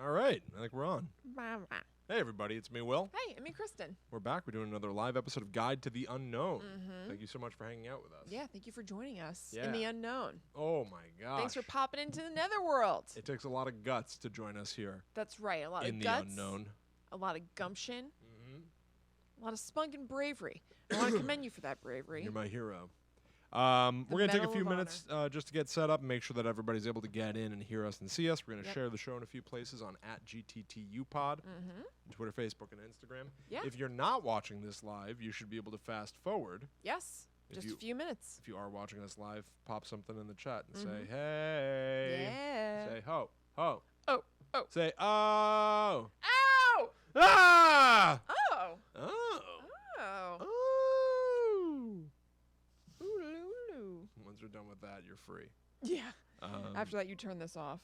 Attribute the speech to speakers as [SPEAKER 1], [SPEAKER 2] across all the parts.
[SPEAKER 1] All right, I think we're on.
[SPEAKER 2] Bah, bah.
[SPEAKER 1] Hey, everybody, it's me, Will.
[SPEAKER 2] Hey, and me, Kristen.
[SPEAKER 1] We're back. We're doing another live episode of Guide to the Unknown. Thank you so much for hanging out with us.
[SPEAKER 2] Yeah, thank you for joining us
[SPEAKER 1] Yeah.
[SPEAKER 2] in the unknown.
[SPEAKER 1] Oh, my gosh.
[SPEAKER 2] Thanks for popping into the netherworld.
[SPEAKER 1] It takes a lot of guts to join us here
[SPEAKER 2] That's right. A lot
[SPEAKER 1] in
[SPEAKER 2] of
[SPEAKER 1] the
[SPEAKER 2] guts,
[SPEAKER 1] unknown.
[SPEAKER 2] a lot of gumption,
[SPEAKER 1] Mm-hmm.
[SPEAKER 2] a lot of spunk and bravery. I want to commend you for that bravery.
[SPEAKER 1] You're my hero. We're going to take a
[SPEAKER 2] Medal
[SPEAKER 1] few
[SPEAKER 2] of
[SPEAKER 1] minutes just to get set up and make sure that everybody's able to get in and hear us and see us. We're going to
[SPEAKER 2] Yep.
[SPEAKER 1] share the show in a few places on @GTTUpod, Twitter, Facebook, and Instagram.
[SPEAKER 2] Yeah.
[SPEAKER 1] If you're not watching this live, you should be able to fast forward.
[SPEAKER 2] Yes,
[SPEAKER 1] If
[SPEAKER 2] just
[SPEAKER 1] you-
[SPEAKER 2] a few minutes.
[SPEAKER 1] If you are watching us live, pop something in the chat and say, hey.
[SPEAKER 2] Yeah.
[SPEAKER 1] Say, ho, ho.
[SPEAKER 2] Oh, oh.
[SPEAKER 1] Say, oh.
[SPEAKER 2] Ow!
[SPEAKER 1] Ah!
[SPEAKER 2] Oh!
[SPEAKER 1] Oh.
[SPEAKER 2] Oh.
[SPEAKER 1] Oh.
[SPEAKER 2] Ooh-loo-loo.
[SPEAKER 1] Once we're done with that, you're free.
[SPEAKER 2] Yeah.
[SPEAKER 1] Um,
[SPEAKER 2] After that, you turn this off.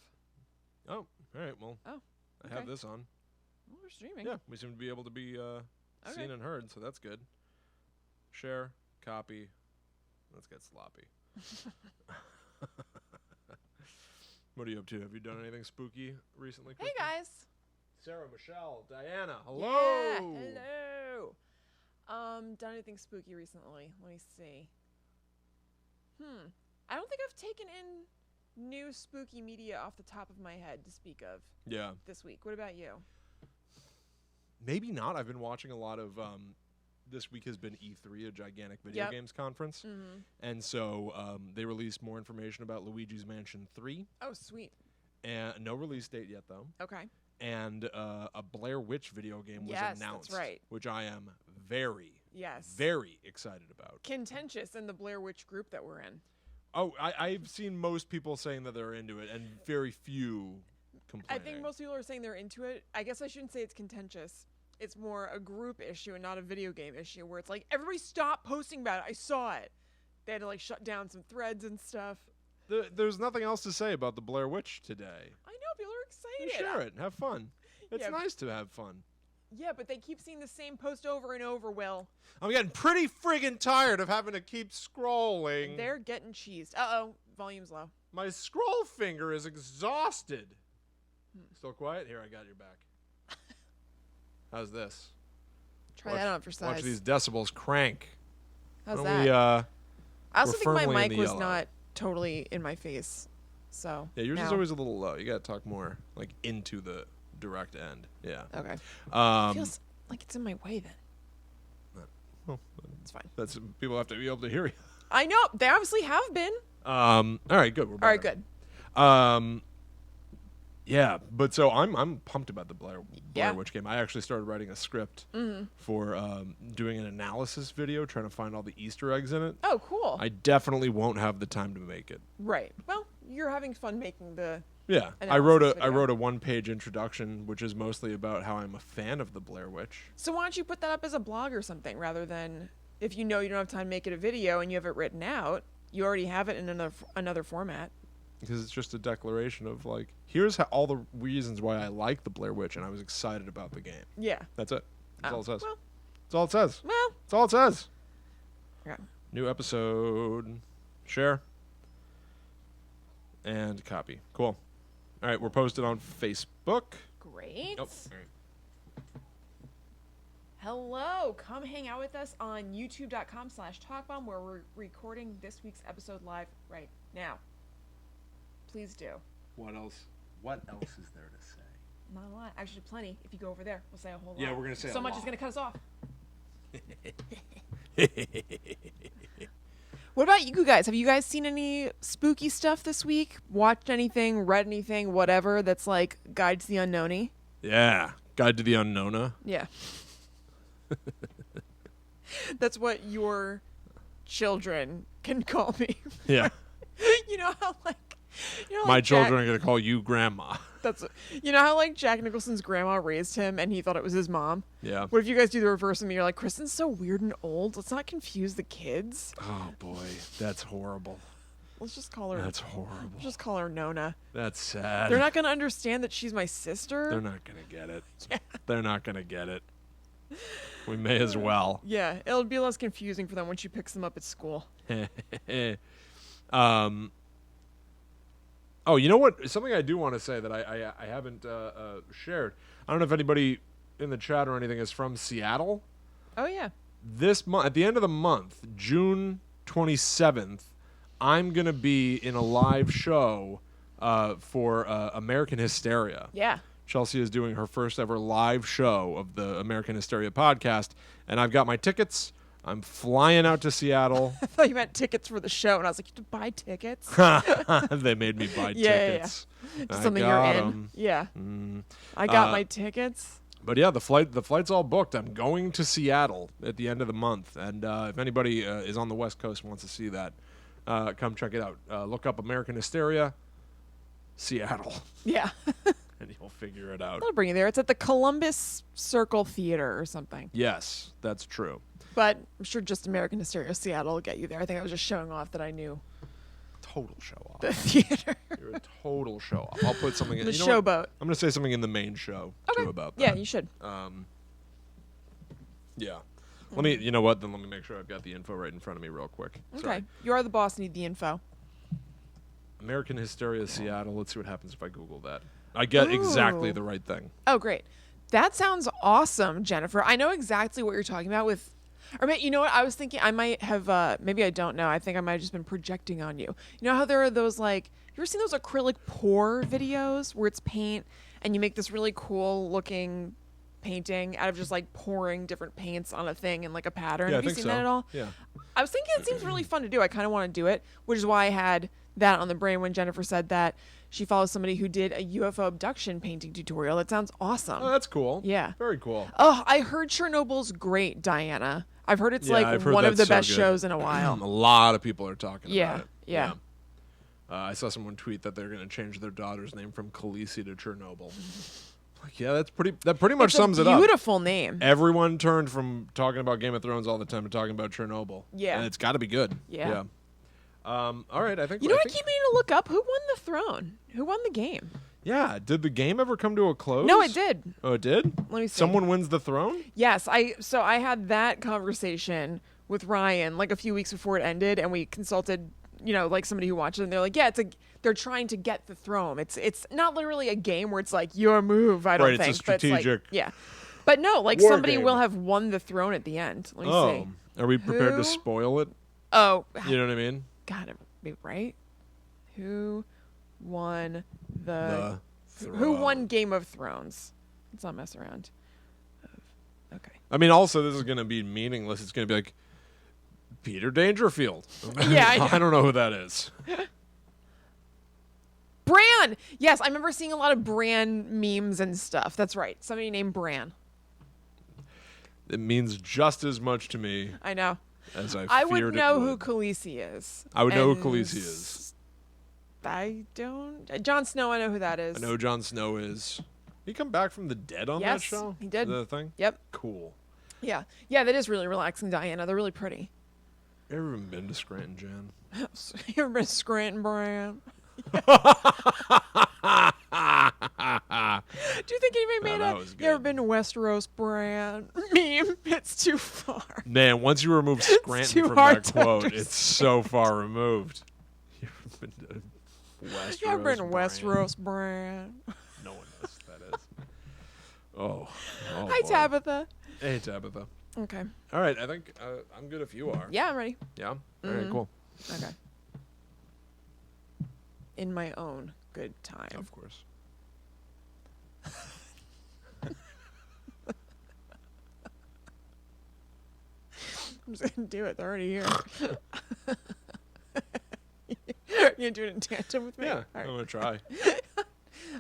[SPEAKER 1] Oh, all right. Well,
[SPEAKER 2] Oh,
[SPEAKER 1] I have
[SPEAKER 2] okay.
[SPEAKER 1] this on.
[SPEAKER 2] Well, we're streaming.
[SPEAKER 1] Yeah, we seem to be able to be seen and heard, so that's good. Share, copy. Let's get sloppy. What are you up to? Have you done anything spooky recently?
[SPEAKER 2] Hey,
[SPEAKER 1] Kristen?
[SPEAKER 2] guys.
[SPEAKER 1] Sarah, Michelle, Diana, hello.
[SPEAKER 2] Yeah, hello. Done anything spooky recently? Let me see. I don't think I've taken in new spooky media off the top of my head to speak of
[SPEAKER 1] Yeah.
[SPEAKER 2] this week. What about you?
[SPEAKER 1] Maybe not. I've been watching a lot of. This week has been E3, a gigantic video
[SPEAKER 2] Yep.
[SPEAKER 1] games conference,
[SPEAKER 2] Mm-hmm.
[SPEAKER 1] and so they released more information about Luigi's Mansion 3.
[SPEAKER 2] Oh, sweet.
[SPEAKER 1] And no release date yet, though.
[SPEAKER 2] Okay.
[SPEAKER 1] And a Blair Witch video game was
[SPEAKER 2] Yes, that's
[SPEAKER 1] announced,
[SPEAKER 2] right.
[SPEAKER 1] which I am very,
[SPEAKER 2] Yes.
[SPEAKER 1] very excited about.
[SPEAKER 2] Contentious in the Blair Witch group that we're in.
[SPEAKER 1] Oh, I've seen most people saying that they're into it, and very few
[SPEAKER 2] I
[SPEAKER 1] complaining.
[SPEAKER 2] think most people are saying they're into it. I guess I shouldn't say it's contentious. It's more a group issue and not a video game issue where it's like, everybody stop posting about it. I saw it. They had to like shut down some threads and stuff.
[SPEAKER 1] There's nothing else to say about the Blair Witch today.
[SPEAKER 2] I know, people are
[SPEAKER 1] You
[SPEAKER 2] excited.
[SPEAKER 1] share it, have fun. It's
[SPEAKER 2] Yeah.
[SPEAKER 1] nice to have fun.
[SPEAKER 2] Yeah, but they keep seeing the same post over and over, Will.
[SPEAKER 1] I'm getting pretty friggin' tired of having to keep scrolling.
[SPEAKER 2] They're getting cheesed. Uh-oh, volume's low.
[SPEAKER 1] My scroll finger is exhausted. Still quiet? Here, I got your back. How's this?
[SPEAKER 2] Try that on for size.
[SPEAKER 1] Watch these decibels crank.
[SPEAKER 2] How's
[SPEAKER 1] Why
[SPEAKER 2] that?
[SPEAKER 1] don't we,
[SPEAKER 2] I also
[SPEAKER 1] we're
[SPEAKER 2] think my
[SPEAKER 1] firmly in
[SPEAKER 2] mic
[SPEAKER 1] the
[SPEAKER 2] was
[SPEAKER 1] yellow.
[SPEAKER 2] not totally in my face. So
[SPEAKER 1] yeah, yours is
[SPEAKER 2] now-
[SPEAKER 1] always a little low. You gotta talk more, like, into the direct end. Yeah.
[SPEAKER 2] Okay.
[SPEAKER 1] Um,
[SPEAKER 2] Feels like it's in my way then.
[SPEAKER 1] well,
[SPEAKER 2] It's fine.
[SPEAKER 1] that's people have to be able to hear you.
[SPEAKER 2] I know. They obviously have been.
[SPEAKER 1] All right, good. We're
[SPEAKER 2] All right,
[SPEAKER 1] better.
[SPEAKER 2] good.
[SPEAKER 1] Yeah, but so I'm pumped about the Blair
[SPEAKER 2] Yeah.
[SPEAKER 1] Witch game. I actually started writing a script for doing an analysis video, trying to find all the Easter eggs in it.
[SPEAKER 2] Oh, cool.
[SPEAKER 1] I definitely won't have the time to make it.
[SPEAKER 2] Right. Well, you're having fun making the.
[SPEAKER 1] Yeah, I wrote
[SPEAKER 2] Analysis
[SPEAKER 1] a
[SPEAKER 2] video.
[SPEAKER 1] one-page introduction, which is mostly about how I'm a fan of the Blair Witch.
[SPEAKER 2] So why don't you put that up as a blog or something rather than if you know you don't have time to make it a video and you have it written out, you already have it in another format.
[SPEAKER 1] Because it's just a declaration of, like, here's how, all the reasons why I like the Blair Witch, and I was excited about the game.
[SPEAKER 2] Yeah.
[SPEAKER 1] That's it. That's all it says.
[SPEAKER 2] Well,
[SPEAKER 1] That's all it says.
[SPEAKER 2] well.
[SPEAKER 1] That's all it says.
[SPEAKER 2] Okay.
[SPEAKER 1] New episode. Share. And copy. Cool. All right, we're posted on Facebook.
[SPEAKER 2] Great.
[SPEAKER 1] Oh, all right.
[SPEAKER 2] Hello. Come hang out with us on youtube.com/talkbomb where we're recording this week's episode live right now. Please do.
[SPEAKER 1] What else? What else is there to say?
[SPEAKER 2] Not a lot. Actually, plenty. If you go over there, we'll say a whole lot.
[SPEAKER 1] Yeah, we're gonna say
[SPEAKER 2] so
[SPEAKER 1] a
[SPEAKER 2] much
[SPEAKER 1] lot.
[SPEAKER 2] is going to cut us off. What about you guys? Have you guys seen any spooky stuff this week? Watched anything, read anything, whatever that's like Guide to the Unknown-y?
[SPEAKER 1] Yeah. Guide to the Unknowna.
[SPEAKER 2] Yeah. That's what your children can call me.
[SPEAKER 1] Yeah.
[SPEAKER 2] You know how like
[SPEAKER 1] My
[SPEAKER 2] like
[SPEAKER 1] children are going to call you grandma.
[SPEAKER 2] you know how like Jack Nicholson's grandma raised him and he thought it was his mom?
[SPEAKER 1] Yeah.
[SPEAKER 2] What if you guys do the reverse and you're like, Kristen's so weird and old. Let's not confuse the kids.
[SPEAKER 1] Oh, boy. That's horrible.
[SPEAKER 2] Let's just call her
[SPEAKER 1] That's horrible.
[SPEAKER 2] just call her Nona.
[SPEAKER 1] That's sad.
[SPEAKER 2] They're not gonna understand that she's my sister.
[SPEAKER 1] They're not going to get it.
[SPEAKER 2] Yeah.
[SPEAKER 1] They're not going to get it. We may as well.
[SPEAKER 2] Yeah, it'll be less confusing for them when she picks them up at school.
[SPEAKER 1] Oh, you know what? Something I do want to say that I haven't shared. I don't know if anybody in the chat or anything is from Seattle.
[SPEAKER 2] Oh yeah.
[SPEAKER 1] This month, at the end of the month, June 27th, I'm gonna be in a live show for American Hysteria.
[SPEAKER 2] Yeah.
[SPEAKER 1] Chelsea is doing her first ever live show of the American Hysteria podcast, and I've got my tickets. I'm flying out to Seattle.
[SPEAKER 2] I thought you meant tickets for the show, and I was like, you have to buy tickets?
[SPEAKER 1] They made me buy
[SPEAKER 2] Yeah.
[SPEAKER 1] tickets.
[SPEAKER 2] Just
[SPEAKER 1] I
[SPEAKER 2] something you're
[SPEAKER 1] got
[SPEAKER 2] in.
[SPEAKER 1] 'em.
[SPEAKER 2] Yeah.
[SPEAKER 1] Mm.
[SPEAKER 2] I got my tickets.
[SPEAKER 1] But yeah, the flight's all booked. I'm going to Seattle at the end of the month, and if anybody is on the West Coast and wants to see that, come check it out. Look up American Hysteria, Seattle,
[SPEAKER 2] Yeah.
[SPEAKER 1] and you'll figure it out.
[SPEAKER 2] I'll bring you there. It's at the Columbus Circle Theater or something.
[SPEAKER 1] Yes, that's true.
[SPEAKER 2] But I'm sure just American Hysteria Seattle will get you there. I think I was just showing off that I knew
[SPEAKER 1] Total show off.
[SPEAKER 2] the theater.
[SPEAKER 1] You're a total show off. I'll put something in
[SPEAKER 2] The
[SPEAKER 1] you know what?
[SPEAKER 2] showboat.
[SPEAKER 1] I'm gonna say something in the main show
[SPEAKER 2] Okay.
[SPEAKER 1] too about that.
[SPEAKER 2] Yeah, you should.
[SPEAKER 1] Yeah. Let me. You know what? Then let me make sure I've got the info right in front of me real quick.
[SPEAKER 2] Okay.
[SPEAKER 1] Sorry.
[SPEAKER 2] You are the boss. Need the info.
[SPEAKER 1] American Hysteria Seattle. Let's see what happens if I Google that. I get exactly
[SPEAKER 2] Ooh.
[SPEAKER 1] the right thing.
[SPEAKER 2] Oh, great. That sounds awesome, Jennifer. I know exactly what you're talking about with. Or you know what? I was thinking I might have, maybe I don't know. I think I might have just been projecting on you. You know how there are those, like, you ever seen those acrylic pour videos where it's paint and you make this really cool looking painting out of just, like, pouring different paints on a thing in, like, a pattern?
[SPEAKER 1] Yeah,
[SPEAKER 2] Have
[SPEAKER 1] I
[SPEAKER 2] you
[SPEAKER 1] think
[SPEAKER 2] seen that
[SPEAKER 1] so.
[SPEAKER 2] at all?
[SPEAKER 1] Yeah.
[SPEAKER 2] I was thinking it seems really fun to do. I kind of want to do it, which is why I had that on the brain when Jennifer said that she follows somebody who did a UFO abduction painting tutorial. That sounds awesome.
[SPEAKER 1] Oh, that's cool.
[SPEAKER 2] Yeah.
[SPEAKER 1] Very cool.
[SPEAKER 2] Oh, I heard Chernobyl's great, Diana. I've heard it's
[SPEAKER 1] Yeah,
[SPEAKER 2] like
[SPEAKER 1] I've heard
[SPEAKER 2] one of
[SPEAKER 1] that's
[SPEAKER 2] the
[SPEAKER 1] so
[SPEAKER 2] best
[SPEAKER 1] good.
[SPEAKER 2] shows in a while.
[SPEAKER 1] A lot of people are talking
[SPEAKER 2] Yeah,
[SPEAKER 1] about it.
[SPEAKER 2] yeah.
[SPEAKER 1] I saw someone tweet that they're going to change their daughter's name from Khaleesi to Chernobyl. Like, yeah, that pretty much
[SPEAKER 2] It's
[SPEAKER 1] sums
[SPEAKER 2] a
[SPEAKER 1] it up.
[SPEAKER 2] beautiful name.
[SPEAKER 1] Everyone turned from talking about Game of Thrones all the time to talking about Chernobyl.
[SPEAKER 2] Yeah.
[SPEAKER 1] And it's got to be good.
[SPEAKER 2] Yeah.
[SPEAKER 1] All right, I think.
[SPEAKER 2] You know
[SPEAKER 1] I
[SPEAKER 2] what I
[SPEAKER 1] think,
[SPEAKER 2] keep meaning to look up? Who won the throne? Who won the game?
[SPEAKER 1] Yeah. Did the game ever come to a close?
[SPEAKER 2] No, it did.
[SPEAKER 1] Oh, it did?
[SPEAKER 2] Let me see.
[SPEAKER 1] Someone wins the throne?
[SPEAKER 2] Yes, so I had that conversation with Ryan like a few weeks before it ended, and we consulted, like somebody who watches it, and they're like, yeah, they're trying to get the throne. It's not literally a game where it's like your move. I don't
[SPEAKER 1] Right, it's a
[SPEAKER 2] think, but it's like,
[SPEAKER 1] strategic
[SPEAKER 2] yeah. But no, like
[SPEAKER 1] war
[SPEAKER 2] somebody
[SPEAKER 1] game.
[SPEAKER 2] will have won the throne at the end. Let me see.
[SPEAKER 1] Are we prepared
[SPEAKER 2] Who?
[SPEAKER 1] to spoil it?
[SPEAKER 2] Oh,
[SPEAKER 1] You know what I mean?
[SPEAKER 2] God, right? Who won
[SPEAKER 1] The
[SPEAKER 2] Who won
[SPEAKER 1] throne.
[SPEAKER 2] Game of Thrones? Let's not mess around. Okay.
[SPEAKER 1] I mean, also, this is going to be meaningless. It's going to be like Peter Dangerfield.
[SPEAKER 2] Yeah, I know.
[SPEAKER 1] I don't know who that is.
[SPEAKER 2] Bran! Yes, I remember seeing a lot of Bran memes and stuff. That's right. Somebody named Bran.
[SPEAKER 1] It means just as much to me
[SPEAKER 2] I know.
[SPEAKER 1] as I
[SPEAKER 2] I
[SPEAKER 1] feared
[SPEAKER 2] would know
[SPEAKER 1] it
[SPEAKER 2] who
[SPEAKER 1] would.
[SPEAKER 2] Khaleesi is.
[SPEAKER 1] I would know who
[SPEAKER 2] And
[SPEAKER 1] Khaleesi is.
[SPEAKER 2] I don't. Jon Snow, I know who that is.
[SPEAKER 1] I know Jon Snow is. He come back from the dead on that
[SPEAKER 2] Yes,
[SPEAKER 1] show?
[SPEAKER 2] he did.
[SPEAKER 1] Is that a thing?
[SPEAKER 2] Yep.
[SPEAKER 1] Cool.
[SPEAKER 2] Yeah. Yeah, that is really relaxing, Diana. They're really pretty.
[SPEAKER 1] You ever even been to Scranton, Jan?
[SPEAKER 2] You ever been to Scranton, Bran? Do you think anybody made
[SPEAKER 1] that
[SPEAKER 2] a
[SPEAKER 1] was
[SPEAKER 2] you ever
[SPEAKER 1] good.
[SPEAKER 2] been to Westeros, Bran? Meme? It's too far.
[SPEAKER 1] Man, once you remove Scranton
[SPEAKER 2] too
[SPEAKER 1] from
[SPEAKER 2] hard
[SPEAKER 1] that
[SPEAKER 2] to
[SPEAKER 1] quote, it's so far removed. You ever been to Westeros?
[SPEAKER 2] You ever been to
[SPEAKER 1] Bran?
[SPEAKER 2] Westeros, Bran?
[SPEAKER 1] No one knows who that is. Oh.
[SPEAKER 2] Hi,
[SPEAKER 1] boy.
[SPEAKER 2] Tabitha.
[SPEAKER 1] Hey, Tabitha.
[SPEAKER 2] Okay.
[SPEAKER 1] All right, I think I'm good if you are.
[SPEAKER 2] Yeah, I'm ready.
[SPEAKER 1] Yeah? All right,
[SPEAKER 2] Mhm.
[SPEAKER 1] cool.
[SPEAKER 2] Okay. In my own good time.
[SPEAKER 1] Of course.
[SPEAKER 2] I'm just gonna do it. They're already here. You gonna do it in tandem with me?
[SPEAKER 1] Yeah,
[SPEAKER 2] All right.
[SPEAKER 1] I'm going to try.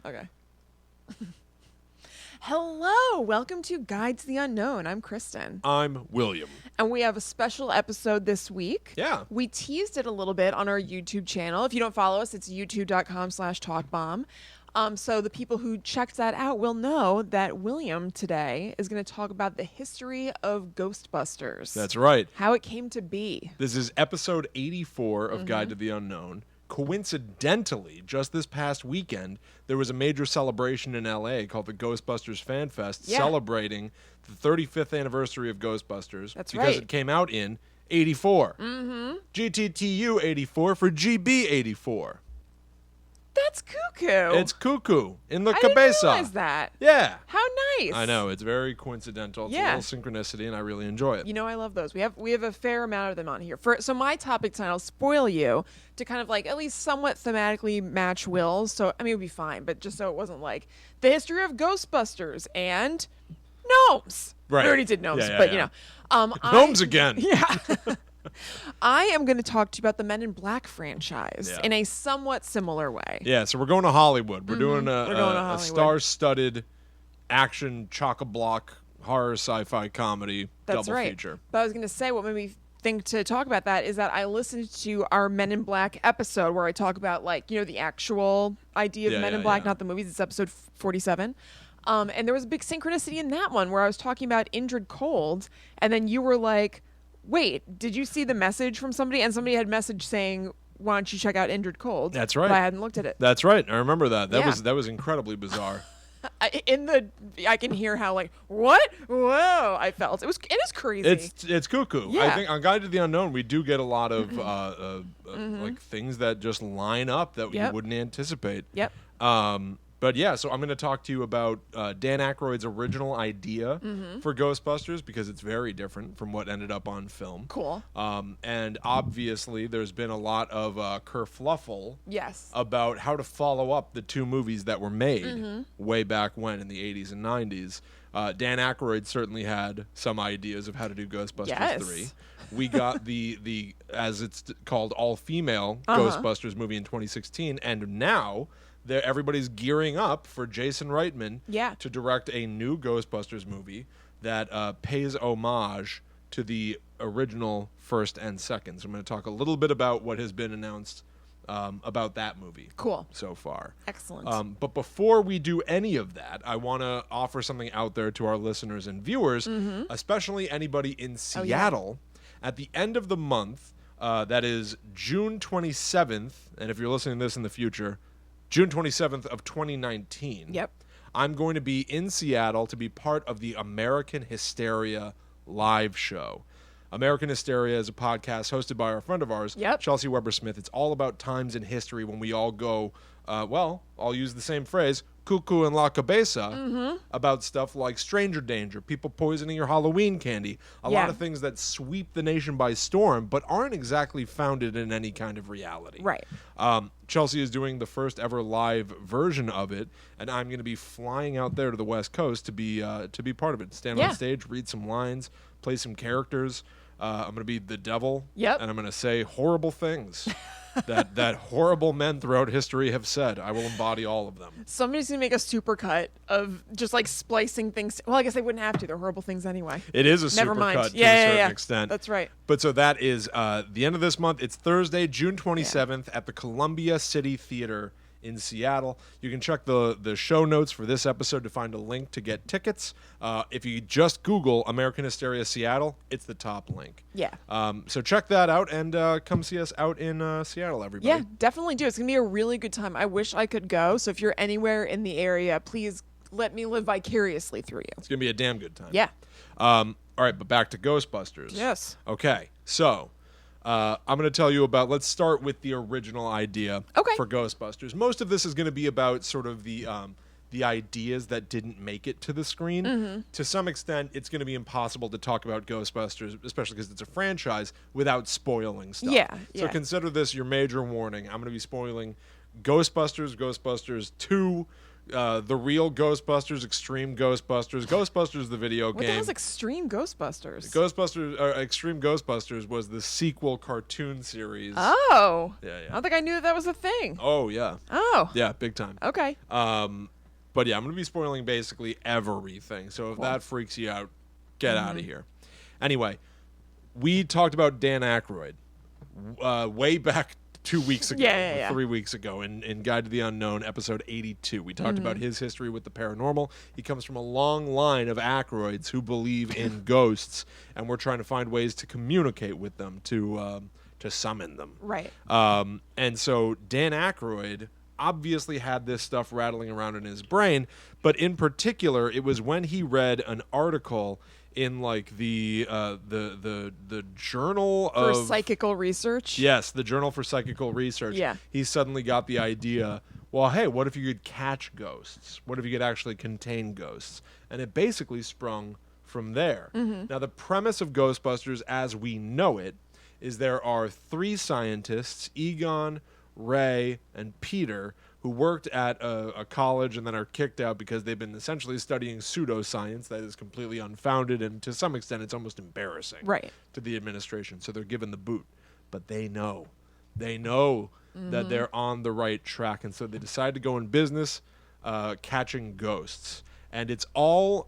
[SPEAKER 2] Okay. Hello, welcome to Guide to the Unknown. I'm Kristen,
[SPEAKER 1] I'm William.
[SPEAKER 2] and we have a special episode this week.
[SPEAKER 1] Yeah.
[SPEAKER 2] We teased it a little bit on our YouTube channel. If you don't follow us, it's youtube.com/talkbomb. So the people who checked that out will know that William today is going to talk about the history of Ghostbusters.
[SPEAKER 1] That's right.
[SPEAKER 2] How it came to be.
[SPEAKER 1] This is episode 84 of
[SPEAKER 2] Mm-hmm.
[SPEAKER 1] Guide to the Unknown. Coincidentally, just this past weekend, there was a major celebration in LA called the Ghostbusters Fan Fest,
[SPEAKER 2] Yeah.
[SPEAKER 1] celebrating the 35th anniversary of Ghostbusters.
[SPEAKER 2] That's
[SPEAKER 1] because
[SPEAKER 2] right.
[SPEAKER 1] it came out in 84.
[SPEAKER 2] Mm-hmm.
[SPEAKER 1] GTTU 84 for GB 84.
[SPEAKER 2] That That's cuckoo.
[SPEAKER 1] It's cuckoo in the
[SPEAKER 2] I didn't
[SPEAKER 1] cabeza.
[SPEAKER 2] realize that.
[SPEAKER 1] Yeah.
[SPEAKER 2] How nice.
[SPEAKER 1] I know, it's very coincidental. It's
[SPEAKER 2] Yeah.
[SPEAKER 1] a little synchronicity, and I really enjoy it.
[SPEAKER 2] You know, I love those. We have a fair amount of them on here. So my topic tonight, I'll spoil you to kind of like at least somewhat thematically match Will's. So I mean, it would be fine, but just so it wasn't like the history of Ghostbusters and gnomes.
[SPEAKER 1] Right.
[SPEAKER 2] We already did gnomes,
[SPEAKER 1] Yeah,
[SPEAKER 2] but
[SPEAKER 1] yeah.
[SPEAKER 2] I,
[SPEAKER 1] Gnomes again.
[SPEAKER 2] Yeah. I am going to talk to you about the Men in Black franchise
[SPEAKER 1] Yeah.
[SPEAKER 2] in a somewhat similar way.
[SPEAKER 1] Yeah, so we're going to Hollywood. We're doing
[SPEAKER 2] We're going to
[SPEAKER 1] a
[SPEAKER 2] Hollywood.
[SPEAKER 1] star-studded action chock-a-block horror sci-fi comedy
[SPEAKER 2] That's
[SPEAKER 1] double
[SPEAKER 2] right.
[SPEAKER 1] feature.
[SPEAKER 2] But I was going to say what made me think to talk about that is that I listened to our Men in Black episode where I talk about like, you know, the actual idea of
[SPEAKER 1] Yeah,
[SPEAKER 2] Men in
[SPEAKER 1] yeah,
[SPEAKER 2] Black,
[SPEAKER 1] yeah.
[SPEAKER 2] not the movies. It's episode 47. And there was a big synchronicity in that one where I was talking about Indrid Cold, and then you were like, wait, did you see the message from somebody? And somebody had message saying, why don't you check out Indrid Cold?
[SPEAKER 1] That's right.
[SPEAKER 2] But I hadn't looked at it.
[SPEAKER 1] That's right. I remember that.
[SPEAKER 2] Yeah.
[SPEAKER 1] That was incredibly bizarre.
[SPEAKER 2] I can hear how like, what? Whoa, I felt. It is crazy.
[SPEAKER 1] It's cuckoo. I
[SPEAKER 2] Yeah.
[SPEAKER 1] think on Guide to the Unknown we do get a lot of like things that just line up that you
[SPEAKER 2] Yep.
[SPEAKER 1] wouldn't anticipate.
[SPEAKER 2] Yep.
[SPEAKER 1] But yeah, so I'm going to talk to you about Dan Aykroyd's original idea for Ghostbusters because it's very different from what ended up on film.
[SPEAKER 2] Cool.
[SPEAKER 1] And obviously, there's been a lot of kerfluffle
[SPEAKER 2] Yes.
[SPEAKER 1] about how to follow up the two movies that were made way back when in the 80s and 90s. Dan Aykroyd certainly had some ideas of how to do Ghostbusters
[SPEAKER 2] Yes.
[SPEAKER 1] 3. We got the as it's called all-female
[SPEAKER 2] Uh-huh.
[SPEAKER 1] Ghostbusters movie in 2016, and now everybody's gearing up for Jason Reitman
[SPEAKER 2] Yeah.
[SPEAKER 1] to direct a new Ghostbusters movie that pays homage to the original first and second. So I'm going to talk a little bit about what has been announced about that movie
[SPEAKER 2] Cool.
[SPEAKER 1] so far.
[SPEAKER 2] Excellent.
[SPEAKER 1] But before we do any of that, I want to offer something out there to our listeners and viewers, especially anybody in Seattle. At the end of the month, that is June 27th, and if you're listening to this in the future, June 27th of 2019.
[SPEAKER 2] Yep.
[SPEAKER 1] I'm going to be in Seattle to be part of the American Hysteria live show. American Hysteria is a podcast hosted by our friend of ours,
[SPEAKER 2] Yep.
[SPEAKER 1] Chelsea Weber-Smith. It's all about times in history when we all go, I'll use the same phrase, cuckoo and la cabeza, about stuff like stranger danger, people poisoning your Halloween candy, a
[SPEAKER 2] Yeah.
[SPEAKER 1] lot of things that sweep the nation by storm, but aren't exactly founded in any kind of reality.
[SPEAKER 2] Right.
[SPEAKER 1] Chelsea is doing the first ever live version of it, and I'm going to be flying out there to the West Coast to be part of it. Stand
[SPEAKER 2] Yeah.
[SPEAKER 1] on stage, read some lines, play some characters. I'm going to be the devil,
[SPEAKER 2] Yep.
[SPEAKER 1] and I'm going to say horrible things that horrible men throughout history have said. I will embody all of them.
[SPEAKER 2] Somebody's gonna make a supercut of just like splicing things. Well, I guess they wouldn't have to. They're horrible things anyway.
[SPEAKER 1] It is a
[SPEAKER 2] Never mind.
[SPEAKER 1] supercut to
[SPEAKER 2] Yeah,
[SPEAKER 1] a
[SPEAKER 2] yeah,
[SPEAKER 1] certain
[SPEAKER 2] yeah.
[SPEAKER 1] extent.
[SPEAKER 2] That's right.
[SPEAKER 1] But so that is the end of this month. It's Thursday, June 27th at the Columbia City Theater in Seattle. You can check the show notes for this episode to find a link to get tickets. If you just Google American Hysteria Seattle, it's the top link.
[SPEAKER 2] Yeah.
[SPEAKER 1] So check that out and come see us out in Seattle, everybody.
[SPEAKER 2] Yeah, definitely do. It's gonna be a really good time. I wish I could go. So if you're anywhere in the area, please let me live vicariously through you.
[SPEAKER 1] It's going to be a damn good time.
[SPEAKER 2] Yeah.
[SPEAKER 1] All right, but back to Ghostbusters.
[SPEAKER 2] Yes.
[SPEAKER 1] Okay, so I'm going to tell you about, let's start with the original idea
[SPEAKER 2] Okay.
[SPEAKER 1] for Ghostbusters. Most of this is going to be about sort of the ideas that didn't make it to the screen.
[SPEAKER 2] Mm-hmm.
[SPEAKER 1] To some extent, it's going to be impossible to talk about Ghostbusters, especially because it's a franchise, without spoiling stuff.
[SPEAKER 2] Yeah,
[SPEAKER 1] So
[SPEAKER 2] yeah.
[SPEAKER 1] consider this your major warning. I'm going to be spoiling Ghostbusters, Ghostbusters 2, the real Ghostbusters, Extreme Ghostbusters the video
[SPEAKER 2] What the
[SPEAKER 1] game.
[SPEAKER 2] hell's Extreme Ghostbusters?
[SPEAKER 1] Extreme Ghostbusters was the sequel cartoon series.
[SPEAKER 2] Oh.
[SPEAKER 1] Yeah, yeah.
[SPEAKER 2] I don't think I knew that was a thing.
[SPEAKER 1] Oh, yeah.
[SPEAKER 2] Oh.
[SPEAKER 1] Yeah, big time.
[SPEAKER 2] Okay.
[SPEAKER 1] But yeah, I'm going to be spoiling basically everything. So if that freaks you out, get out of here. Anyway, we talked about Dan Aykroyd way back 2 weeks ago,
[SPEAKER 2] Yeah.
[SPEAKER 1] 3 weeks ago in Guide to the Unknown, episode 82. We talked about his history with the paranormal. He comes from a long line of Aykroyds who believe in ghosts, and we're trying to find ways to communicate with them, to summon them.
[SPEAKER 2] Right.
[SPEAKER 1] And so Dan Aykroyd obviously had this stuff rattling around in his brain, but in particular, it was when he read an article in like the journal
[SPEAKER 2] For
[SPEAKER 1] of
[SPEAKER 2] psychical research.
[SPEAKER 1] Yes, the Journal for Psychical Research.
[SPEAKER 2] Yeah.
[SPEAKER 1] He suddenly got the idea, well, hey, what if you could catch ghosts? What if you could actually contain ghosts? And it basically sprung from there. Now, the premise of Ghostbusters as we know it is there are 3 scientists, Egon, Ray, and Peter, who worked at a college and then are kicked out because they've been essentially studying pseudoscience that is completely unfounded, and to some extent it's almost embarrassing
[SPEAKER 2] Right.
[SPEAKER 1] to the administration. So they're given the boot. But they know. They know that they're on the right track, and so they decide to go in business catching ghosts. And it's all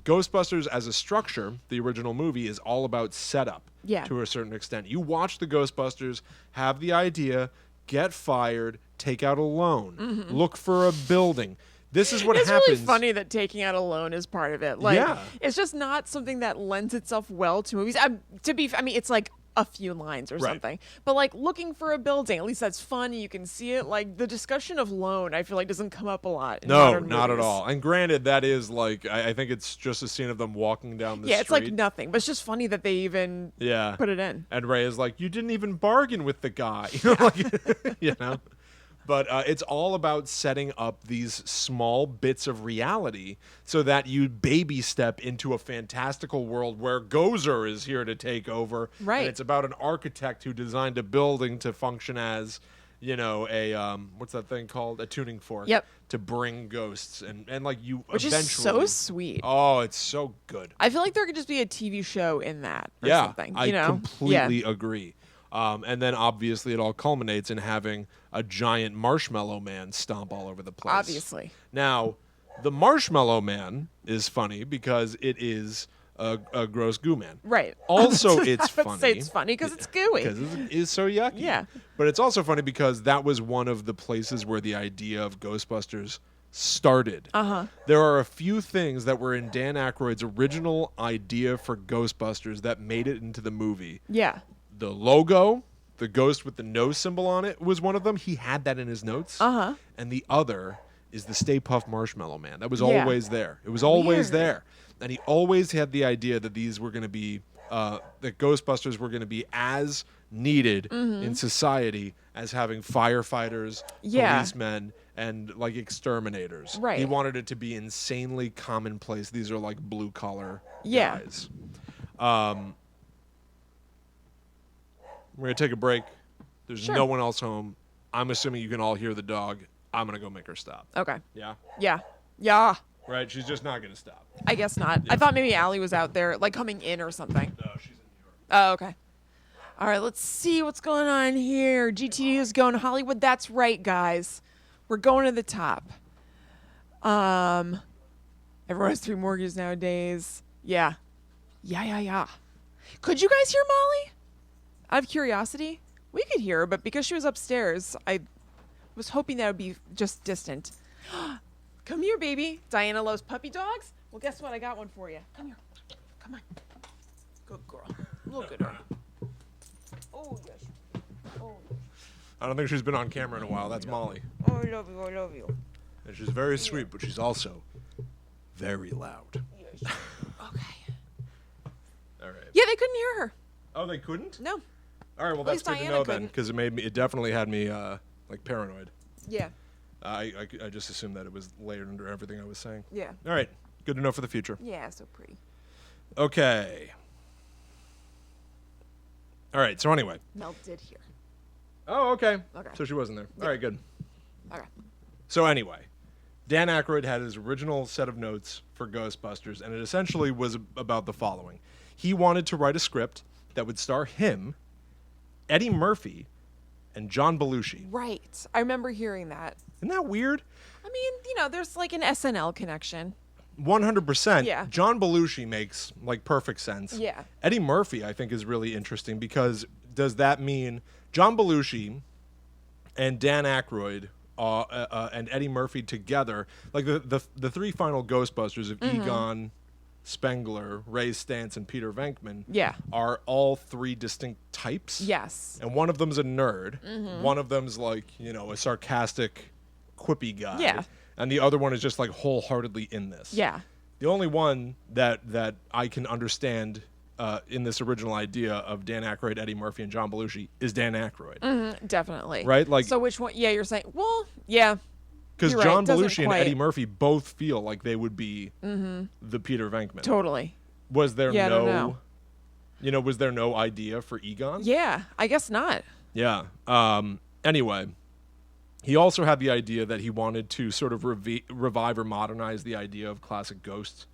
[SPEAKER 1] Ghostbusters as a structure, the original movie, is all about setup to a certain extent. You watch the Ghostbusters have the idea, get fired, take out a loan, look for a building. This is what happens.
[SPEAKER 2] It's really funny that taking out a loan is part of it. Like, it's just not something that lends itself well to movies. It's like a few lines or something. But like looking for a building, at least that's fun. You can see it. Like the discussion of loan, I feel like doesn't come up a lot in modern
[SPEAKER 1] not at
[SPEAKER 2] movies.
[SPEAKER 1] all. And granted, that is like, I think it's just a scene of them walking down the street.
[SPEAKER 2] Yeah, it's like nothing. But it's just funny that they even put it in.
[SPEAKER 1] And Ray is like, you didn't even bargain with the guy. Like, But it's all about setting up these small bits of reality so that you baby step into a fantastical world where Gozer is here to take over.
[SPEAKER 2] Right.
[SPEAKER 1] And it's about an architect who designed a building to function as, a what's that thing called? A tuning fork.
[SPEAKER 2] Yep.
[SPEAKER 1] To bring ghosts and like you
[SPEAKER 2] Which
[SPEAKER 1] eventually.
[SPEAKER 2] is so sweet.
[SPEAKER 1] Oh, it's so good.
[SPEAKER 2] I feel like there could just be a TV show in that or something.
[SPEAKER 1] I completely agree. And then obviously it all culminates in having a giant marshmallow man stomp all over the place.
[SPEAKER 2] Obviously.
[SPEAKER 1] Now, the marshmallow man is funny because it is a gross goo man.
[SPEAKER 2] Right.
[SPEAKER 1] Also, it's
[SPEAKER 2] I would
[SPEAKER 1] funny.
[SPEAKER 2] say it's funny because it's gooey.
[SPEAKER 1] Because it is so yucky.
[SPEAKER 2] Yeah.
[SPEAKER 1] But it's also funny because that was one of the places where the idea of Ghostbusters started. There are a few things that were in Dan Aykroyd's original idea for Ghostbusters that made it into the movie.
[SPEAKER 2] Yeah.
[SPEAKER 1] The logo, the ghost with the nose symbol on it, was one of them. He had that in his notes. And the other is the Stay Puft Marshmallow Man. That was always there. It was always there. And he always had the idea that these were going to be, that Ghostbusters were going to be as needed in society as having firefighters, policemen, and like exterminators.
[SPEAKER 2] Right.
[SPEAKER 1] He wanted it to be insanely commonplace. These are like blue collar guys. We're going to take a break. There's no one else home. I'm assuming you can all hear the dog. I'm going to go make her stop.
[SPEAKER 2] Okay.
[SPEAKER 1] Yeah?
[SPEAKER 2] Yeah. Yeah.
[SPEAKER 1] Right? She's just not going to stop.
[SPEAKER 2] I guess not. I thought maybe Allie was out there, like coming in or something.
[SPEAKER 1] No, she's in New York.
[SPEAKER 2] Oh, okay. All right, let's see what's going on here. GTD is going to Hollywood. That's right, guys. We're going to the top. Everyone has 3 mortgages nowadays. Yeah. Yeah. Could you guys hear Molly? Out of curiosity, we could hear her, but because she was upstairs, I was hoping that would be just distant. Come here, baby. Diana loves puppy dogs. Well, guess what? I got one for you. Come here. Come on. Good girl. Look at her. Oh, yes. Oh,
[SPEAKER 1] I don't think she's been on camera in a while. That's Molly.
[SPEAKER 2] oh, I love you. I love you.
[SPEAKER 1] And she's very sweet, but she's also very loud.
[SPEAKER 2] Yes. Okay.
[SPEAKER 1] All right.
[SPEAKER 2] Yeah, they couldn't hear her.
[SPEAKER 1] Oh, they couldn't?
[SPEAKER 2] No.
[SPEAKER 1] All right, well,
[SPEAKER 2] At
[SPEAKER 1] that's
[SPEAKER 2] least
[SPEAKER 1] good to
[SPEAKER 2] Diana
[SPEAKER 1] know then,
[SPEAKER 2] couldn't.
[SPEAKER 1] because it definitely had me, like, paranoid.
[SPEAKER 2] Yeah.
[SPEAKER 1] I just assumed that it was layered under everything I was saying.
[SPEAKER 2] Yeah.
[SPEAKER 1] All right. Good to know for the future.
[SPEAKER 2] Yeah, so pretty.
[SPEAKER 1] Okay. All right, so anyway.
[SPEAKER 2] Mel did hear.
[SPEAKER 1] Oh, okay.
[SPEAKER 2] Okay.
[SPEAKER 1] So she wasn't there. All right, good.
[SPEAKER 2] Okay.
[SPEAKER 1] So anyway, Dan Aykroyd had his original set of notes for Ghostbusters, and it essentially was about the following. He wanted to write a script that would star him, Eddie Murphy, and John Belushi.
[SPEAKER 2] Right. I remember hearing that.
[SPEAKER 1] Isn't that weird?
[SPEAKER 2] I mean, there's like an SNL connection.
[SPEAKER 1] 100%.
[SPEAKER 2] Yeah.
[SPEAKER 1] John Belushi makes like perfect sense.
[SPEAKER 2] Yeah.
[SPEAKER 1] Eddie Murphy, I think, is really interesting because does that mean John Belushi and Dan Aykroyd and Eddie Murphy together, like the 3 final Ghostbusters of Egon, Spengler, Ray Stantz, and Peter Venkman are all 3 distinct types.
[SPEAKER 2] Yes.
[SPEAKER 1] And one of them's a nerd. One of them's like, a sarcastic, quippy guy.
[SPEAKER 2] Yeah.
[SPEAKER 1] And the other one is just like wholeheartedly in this.
[SPEAKER 2] Yeah.
[SPEAKER 1] The only one that I can understand in this original idea of Dan Aykroyd, Eddie Murphy, and John Belushi is Dan Aykroyd.
[SPEAKER 2] Definitely.
[SPEAKER 1] Right? Like,
[SPEAKER 2] So which one? Yeah, you're saying. Well, yeah.
[SPEAKER 1] Because
[SPEAKER 2] You're right,
[SPEAKER 1] John
[SPEAKER 2] doesn't
[SPEAKER 1] Belushi and
[SPEAKER 2] quite-
[SPEAKER 1] Eddie Murphy both feel like they would be the Peter Venkman.
[SPEAKER 2] Totally.
[SPEAKER 1] Was there
[SPEAKER 2] Yeah, I don't know.
[SPEAKER 1] was there no idea for Egon?
[SPEAKER 2] Yeah, I guess not.
[SPEAKER 1] Yeah. Anyway, he also had the idea that he wanted to sort of revive or modernize the idea of classic ghost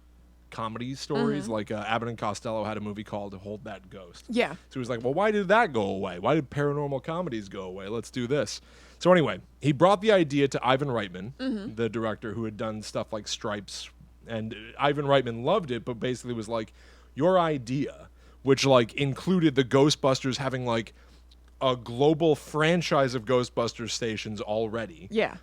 [SPEAKER 1] comedy stories. Like Abbott and Costello had a movie called Hold That Ghost.
[SPEAKER 2] Yeah.
[SPEAKER 1] So he was like, well, why did that go away? Why did paranormal comedies go away? Let's do this. So anyway, he brought the idea to Ivan Reitman, the director who had done stuff like Stripes. And Ivan Reitman loved it, but basically was like, your idea, which like included the Ghostbusters having like a global franchise of Ghostbusters stations already.
[SPEAKER 2] Yeah.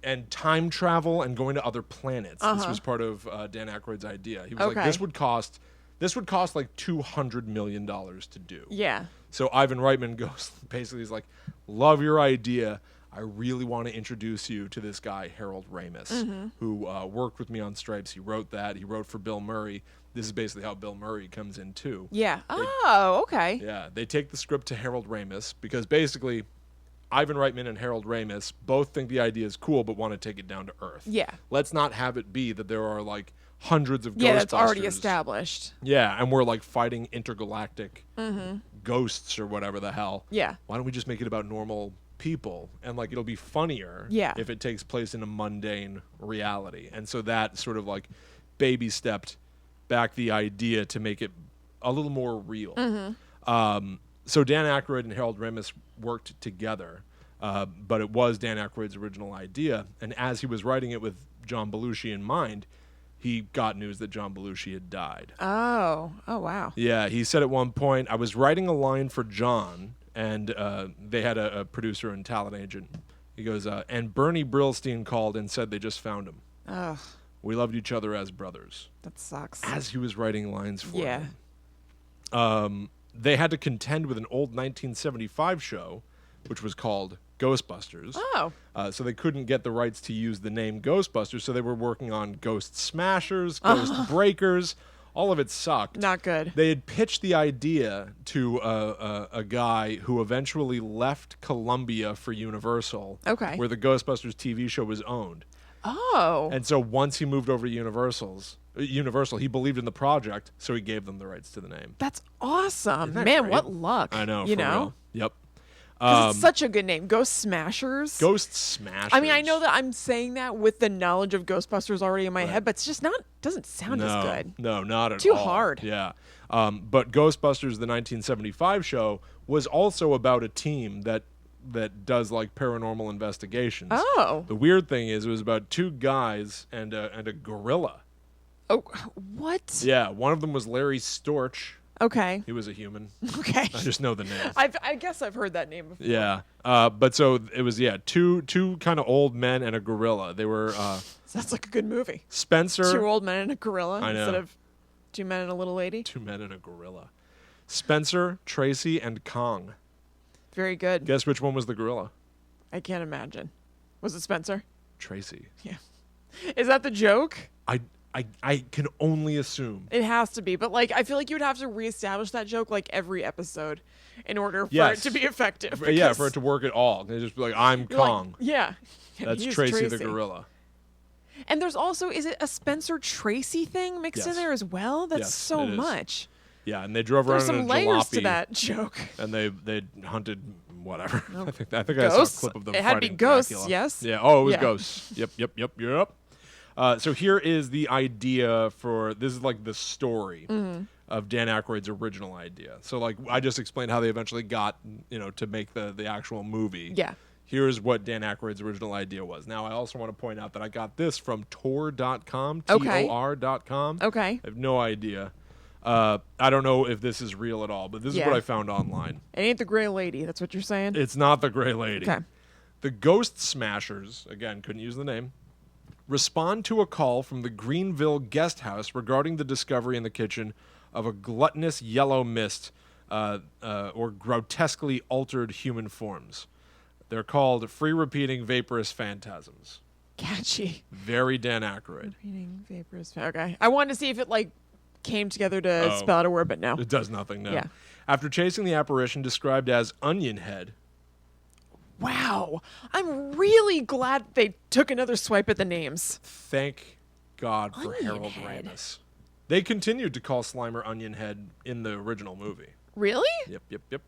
[SPEAKER 1] And time travel and going to other planets. This was part of Dan Aykroyd's idea. He was like,
[SPEAKER 2] Okay.
[SPEAKER 1] this would cost like $200 million to do.
[SPEAKER 2] Yeah.
[SPEAKER 1] So Ivan Reitman goes, basically, he's like, love your idea. I really want to introduce you to this guy, Harold Ramis, who worked with me on Stripes. He wrote that. He wrote for Bill Murray. This is basically how Bill Murray comes in, too.
[SPEAKER 2] Yeah. Oh, okay.
[SPEAKER 1] Yeah, they take the script to Harold Ramis because basically Ivan Reitman and Harold Ramis both think the idea is cool but want to take it down to earth.
[SPEAKER 2] Yeah.
[SPEAKER 1] Let's not have it be that there are like hundreds of
[SPEAKER 2] Yeah,
[SPEAKER 1] Ghostbusters.
[SPEAKER 2] that's already established.
[SPEAKER 1] Yeah, and we're like fighting intergalactic ghosts or whatever the hell.
[SPEAKER 2] Yeah.
[SPEAKER 1] Why don't we just make it about normal people? And like it'll be funnier
[SPEAKER 2] Yeah.
[SPEAKER 1] if it takes place in a mundane reality. And so that sort of like baby stepped back the idea to make it a little more real. So Dan Aykroyd and Harold Ramis worked together, but it was Dan Aykroyd's original idea. And as he was writing it with John Belushi in mind, he got news that John Belushi had died.
[SPEAKER 2] Oh. Oh, wow.
[SPEAKER 1] Yeah, he said at one point, I was writing a line for John, and they had a producer and talent agent. He goes, and Bernie Brillstein called and said they just found him.
[SPEAKER 2] Ugh,
[SPEAKER 1] We loved each other as brothers.
[SPEAKER 2] that sucks.
[SPEAKER 1] As he was writing lines for
[SPEAKER 2] Yeah.
[SPEAKER 1] him. They had to contend with an old 1975 show, which was called Ghostbusters.
[SPEAKER 2] Oh.
[SPEAKER 1] So they couldn't get the rights to use the name Ghostbusters, so they were working on Ghost Smashers, Ghost Breakers. All of it sucked.
[SPEAKER 2] Not good.
[SPEAKER 1] They had pitched the idea to a guy who eventually left Columbia for Universal,
[SPEAKER 2] Okay.
[SPEAKER 1] where the Ghostbusters TV show was owned.
[SPEAKER 2] Oh.
[SPEAKER 1] And so once he moved over to Universal, he believed in the project, so he gave them the rights to the name.
[SPEAKER 2] That's awesome.
[SPEAKER 1] that
[SPEAKER 2] Man,
[SPEAKER 1] great?
[SPEAKER 2] what luck.
[SPEAKER 1] I know,
[SPEAKER 2] You
[SPEAKER 1] for
[SPEAKER 2] know?
[SPEAKER 1] real. Yep.
[SPEAKER 2] 'Cause it's such a good name. Ghost Smashers.
[SPEAKER 1] Ghost Smashers.
[SPEAKER 2] I mean, I know that I'm saying that with the knowledge of Ghostbusters already in my head, but it's just doesn't sound as good.
[SPEAKER 1] No, not at
[SPEAKER 2] Too
[SPEAKER 1] all.
[SPEAKER 2] hard.
[SPEAKER 1] Yeah. But Ghostbusters, the 1975 show, was also about a team that does like paranormal investigations.
[SPEAKER 2] Oh.
[SPEAKER 1] The weird thing is, it was about two guys and a gorilla.
[SPEAKER 2] Oh, what?
[SPEAKER 1] Yeah, one of them was Larry Storch.
[SPEAKER 2] Okay.
[SPEAKER 1] He was a human.
[SPEAKER 2] Okay.
[SPEAKER 1] I just know the name.
[SPEAKER 2] I guess I've heard that name before.
[SPEAKER 1] Yeah. But so it was, two kind of old men and a gorilla. They were
[SPEAKER 2] Sounds like a good movie.
[SPEAKER 1] Spencer.
[SPEAKER 2] 2 old men and a gorilla
[SPEAKER 1] I know.
[SPEAKER 2] instead of 2 men and a little lady.
[SPEAKER 1] 2 men and a gorilla. Spencer, Tracy, and Kong.
[SPEAKER 2] Very good.
[SPEAKER 1] Guess which one was the gorilla?
[SPEAKER 2] I can't imagine. Was it Spencer?
[SPEAKER 1] Tracy.
[SPEAKER 2] Yeah. Is that the joke?
[SPEAKER 1] I can only assume.
[SPEAKER 2] It has to be, but like I feel like you would have to reestablish that joke like every episode in order for
[SPEAKER 1] Yes.
[SPEAKER 2] it to be effective.
[SPEAKER 1] Yeah,
[SPEAKER 2] because
[SPEAKER 1] for it to work at all. They just be like, I'm
[SPEAKER 2] you're like,
[SPEAKER 1] Kong.
[SPEAKER 2] yeah.
[SPEAKER 1] That's
[SPEAKER 2] He's
[SPEAKER 1] Tracy the gorilla.
[SPEAKER 2] And there's also, is it a Spencer Tracy thing mixed in
[SPEAKER 1] Yes.
[SPEAKER 2] there as well? That's
[SPEAKER 1] Yes,
[SPEAKER 2] so
[SPEAKER 1] it is.
[SPEAKER 2] much.
[SPEAKER 1] Yeah, and they drove
[SPEAKER 2] There's
[SPEAKER 1] around in
[SPEAKER 2] some
[SPEAKER 1] a
[SPEAKER 2] layers
[SPEAKER 1] jalopy.
[SPEAKER 2] to that joke.
[SPEAKER 1] And they hunted whatever. I think I saw a
[SPEAKER 2] Ghosts?
[SPEAKER 1] clip of them
[SPEAKER 2] It had to be
[SPEAKER 1] fighting
[SPEAKER 2] ghosts,
[SPEAKER 1] Dracula.
[SPEAKER 2] yes?
[SPEAKER 1] Yeah. Oh, it was
[SPEAKER 2] Yeah.
[SPEAKER 1] ghosts. Yep. So here is the idea for this is like the story of Dan Aykroyd's original idea. So like I just explained how they eventually got to make the actual movie.
[SPEAKER 2] Yeah.
[SPEAKER 1] Here's what Dan Aykroyd's original idea was. Now I also want to point out that I got this from Tor.com,
[SPEAKER 2] Okay.
[SPEAKER 1] TOR.com.
[SPEAKER 2] Okay.
[SPEAKER 1] I have no idea. I don't know if this is real at all, but this is
[SPEAKER 2] Yeah.
[SPEAKER 1] what I found online.
[SPEAKER 2] It ain't the gray lady. That's what you're saying?
[SPEAKER 1] It's not the Gray Lady.
[SPEAKER 2] Okay.
[SPEAKER 1] The Ghost Smashers, again, couldn't use the name, respond to a call from the Greenville guest house regarding the discovery in the kitchen of a gluttonous yellow mist or grotesquely altered human forms. They're called free-repeating vaporous phantasms.
[SPEAKER 2] Catchy.
[SPEAKER 1] Very Dan Aykroyd.
[SPEAKER 2] Reading vaporous. Okay. I wanted to see if it like came together to spell out a word, but no.
[SPEAKER 1] It does nothing, no.
[SPEAKER 2] Yeah.
[SPEAKER 1] After chasing the apparition described as Onion Head,
[SPEAKER 2] Wow. I'm really glad they took another swipe at the names.
[SPEAKER 1] Thank God for
[SPEAKER 2] Onion
[SPEAKER 1] Harold
[SPEAKER 2] Head.
[SPEAKER 1] Ramis. They continued to call Slimer Onion Head in the original movie.
[SPEAKER 2] Really?
[SPEAKER 1] Yep.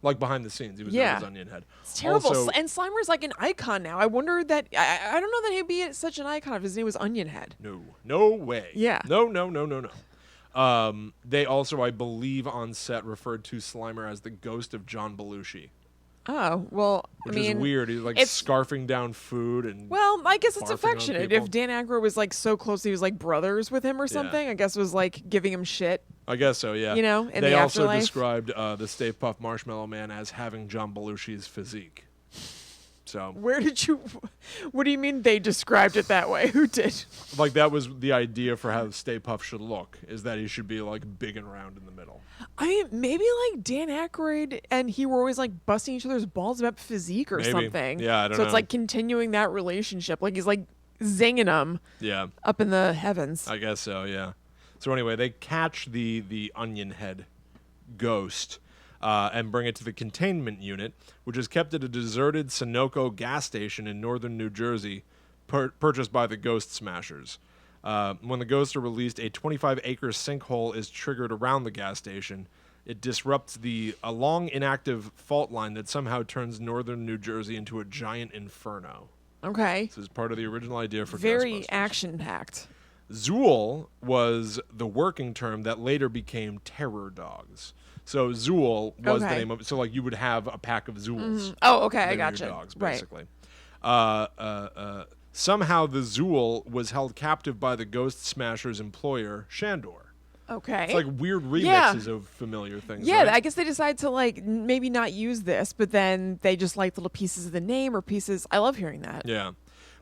[SPEAKER 1] Like behind the scenes, he was
[SPEAKER 2] Yeah.
[SPEAKER 1] known as Onion Head.
[SPEAKER 2] It's terrible.
[SPEAKER 1] Also,
[SPEAKER 2] And Slimer's like an icon now. I wonder that I don't know that he'd be such an icon if his name was Onion Head.
[SPEAKER 1] no way.
[SPEAKER 2] Yeah.
[SPEAKER 1] No. They also, I believe, on set referred to Slimer as the ghost of John Belushi,
[SPEAKER 2] Oh, well,
[SPEAKER 1] which
[SPEAKER 2] I mean,
[SPEAKER 1] is weird. He's like
[SPEAKER 2] it's-
[SPEAKER 1] scarfing down food and.
[SPEAKER 2] well, I guess it's
[SPEAKER 1] barfing on
[SPEAKER 2] affectionate.
[SPEAKER 1] people.
[SPEAKER 2] If Dan Aykroyd was like so close, he was like brothers with him or something. I guess it was like giving him shit.
[SPEAKER 1] I guess so, yeah.
[SPEAKER 2] You know, in
[SPEAKER 1] they
[SPEAKER 2] the
[SPEAKER 1] also
[SPEAKER 2] afterlife.
[SPEAKER 1] described the Stay Puft Marshmallow Man as having John Belushi's physique. So,
[SPEAKER 2] Where did you? What do you mean they described it that way? Who did?
[SPEAKER 1] like, that was the idea for how Stay Puft should look, is that he should be, like, big and round in the middle.
[SPEAKER 2] I mean, maybe like Dan Aykroyd and he were always like busting each other's balls about physique or
[SPEAKER 1] Maybe.
[SPEAKER 2] something.
[SPEAKER 1] Yeah, I don't
[SPEAKER 2] So it's
[SPEAKER 1] know.
[SPEAKER 2] like continuing that relationship. Like he's like zinging them
[SPEAKER 1] Yeah,
[SPEAKER 2] up in the heavens.
[SPEAKER 1] I guess so, yeah. So anyway, they catch the Onion Head ghost and bring it to the containment unit, which is kept at a deserted Sunoco gas station in northern New Jersey, purchased by the Ghost Smashers. When the ghosts are released, a 25-acre sinkhole is triggered around the gas station. It disrupts a long inactive fault line that somehow turns northern New Jersey into a giant inferno.
[SPEAKER 2] Okay.
[SPEAKER 1] This is part of the original idea for
[SPEAKER 2] Very
[SPEAKER 1] Ghostbusters.
[SPEAKER 2] action packed.
[SPEAKER 1] Zool was the working term that later became terror dogs. So Zool was the
[SPEAKER 2] Okay.
[SPEAKER 1] name of it. So like you would have a pack of Zools.
[SPEAKER 2] Oh, okay. I
[SPEAKER 1] They're your
[SPEAKER 2] gotcha.
[SPEAKER 1] dogs,
[SPEAKER 2] Right.
[SPEAKER 1] basically. Somehow the Zool was held captive by the Ghost Smashers' employer, Shandor.
[SPEAKER 2] Okay.
[SPEAKER 1] It's like weird remixes
[SPEAKER 2] Yeah.
[SPEAKER 1] of familiar things.
[SPEAKER 2] Yeah,
[SPEAKER 1] right?
[SPEAKER 2] I guess they decide to like maybe not use this, but then they just like little pieces of the name or pieces. I love hearing that.
[SPEAKER 1] Yeah,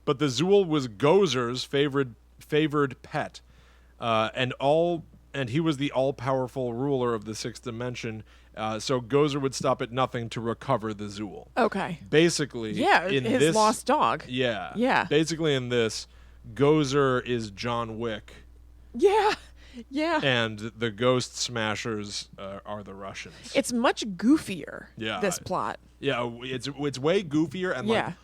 [SPEAKER 1] but the Zool was Gozer's favored pet, and he was the all-powerful ruler of the sixth dimension. So Gozer would stop at nothing to recover the Zool.
[SPEAKER 2] Okay.
[SPEAKER 1] Basically,
[SPEAKER 2] Yeah,
[SPEAKER 1] in
[SPEAKER 2] his
[SPEAKER 1] this,
[SPEAKER 2] lost dog.
[SPEAKER 1] Yeah,
[SPEAKER 2] Yeah.
[SPEAKER 1] Basically, in this, Gozer is John Wick,
[SPEAKER 2] Yeah. Yeah.
[SPEAKER 1] and the Ghost Smashers are the Russians.
[SPEAKER 2] It's much goofier.
[SPEAKER 1] Yeah.
[SPEAKER 2] This plot.
[SPEAKER 1] Yeah, it's way goofier and
[SPEAKER 2] Yeah.
[SPEAKER 1] like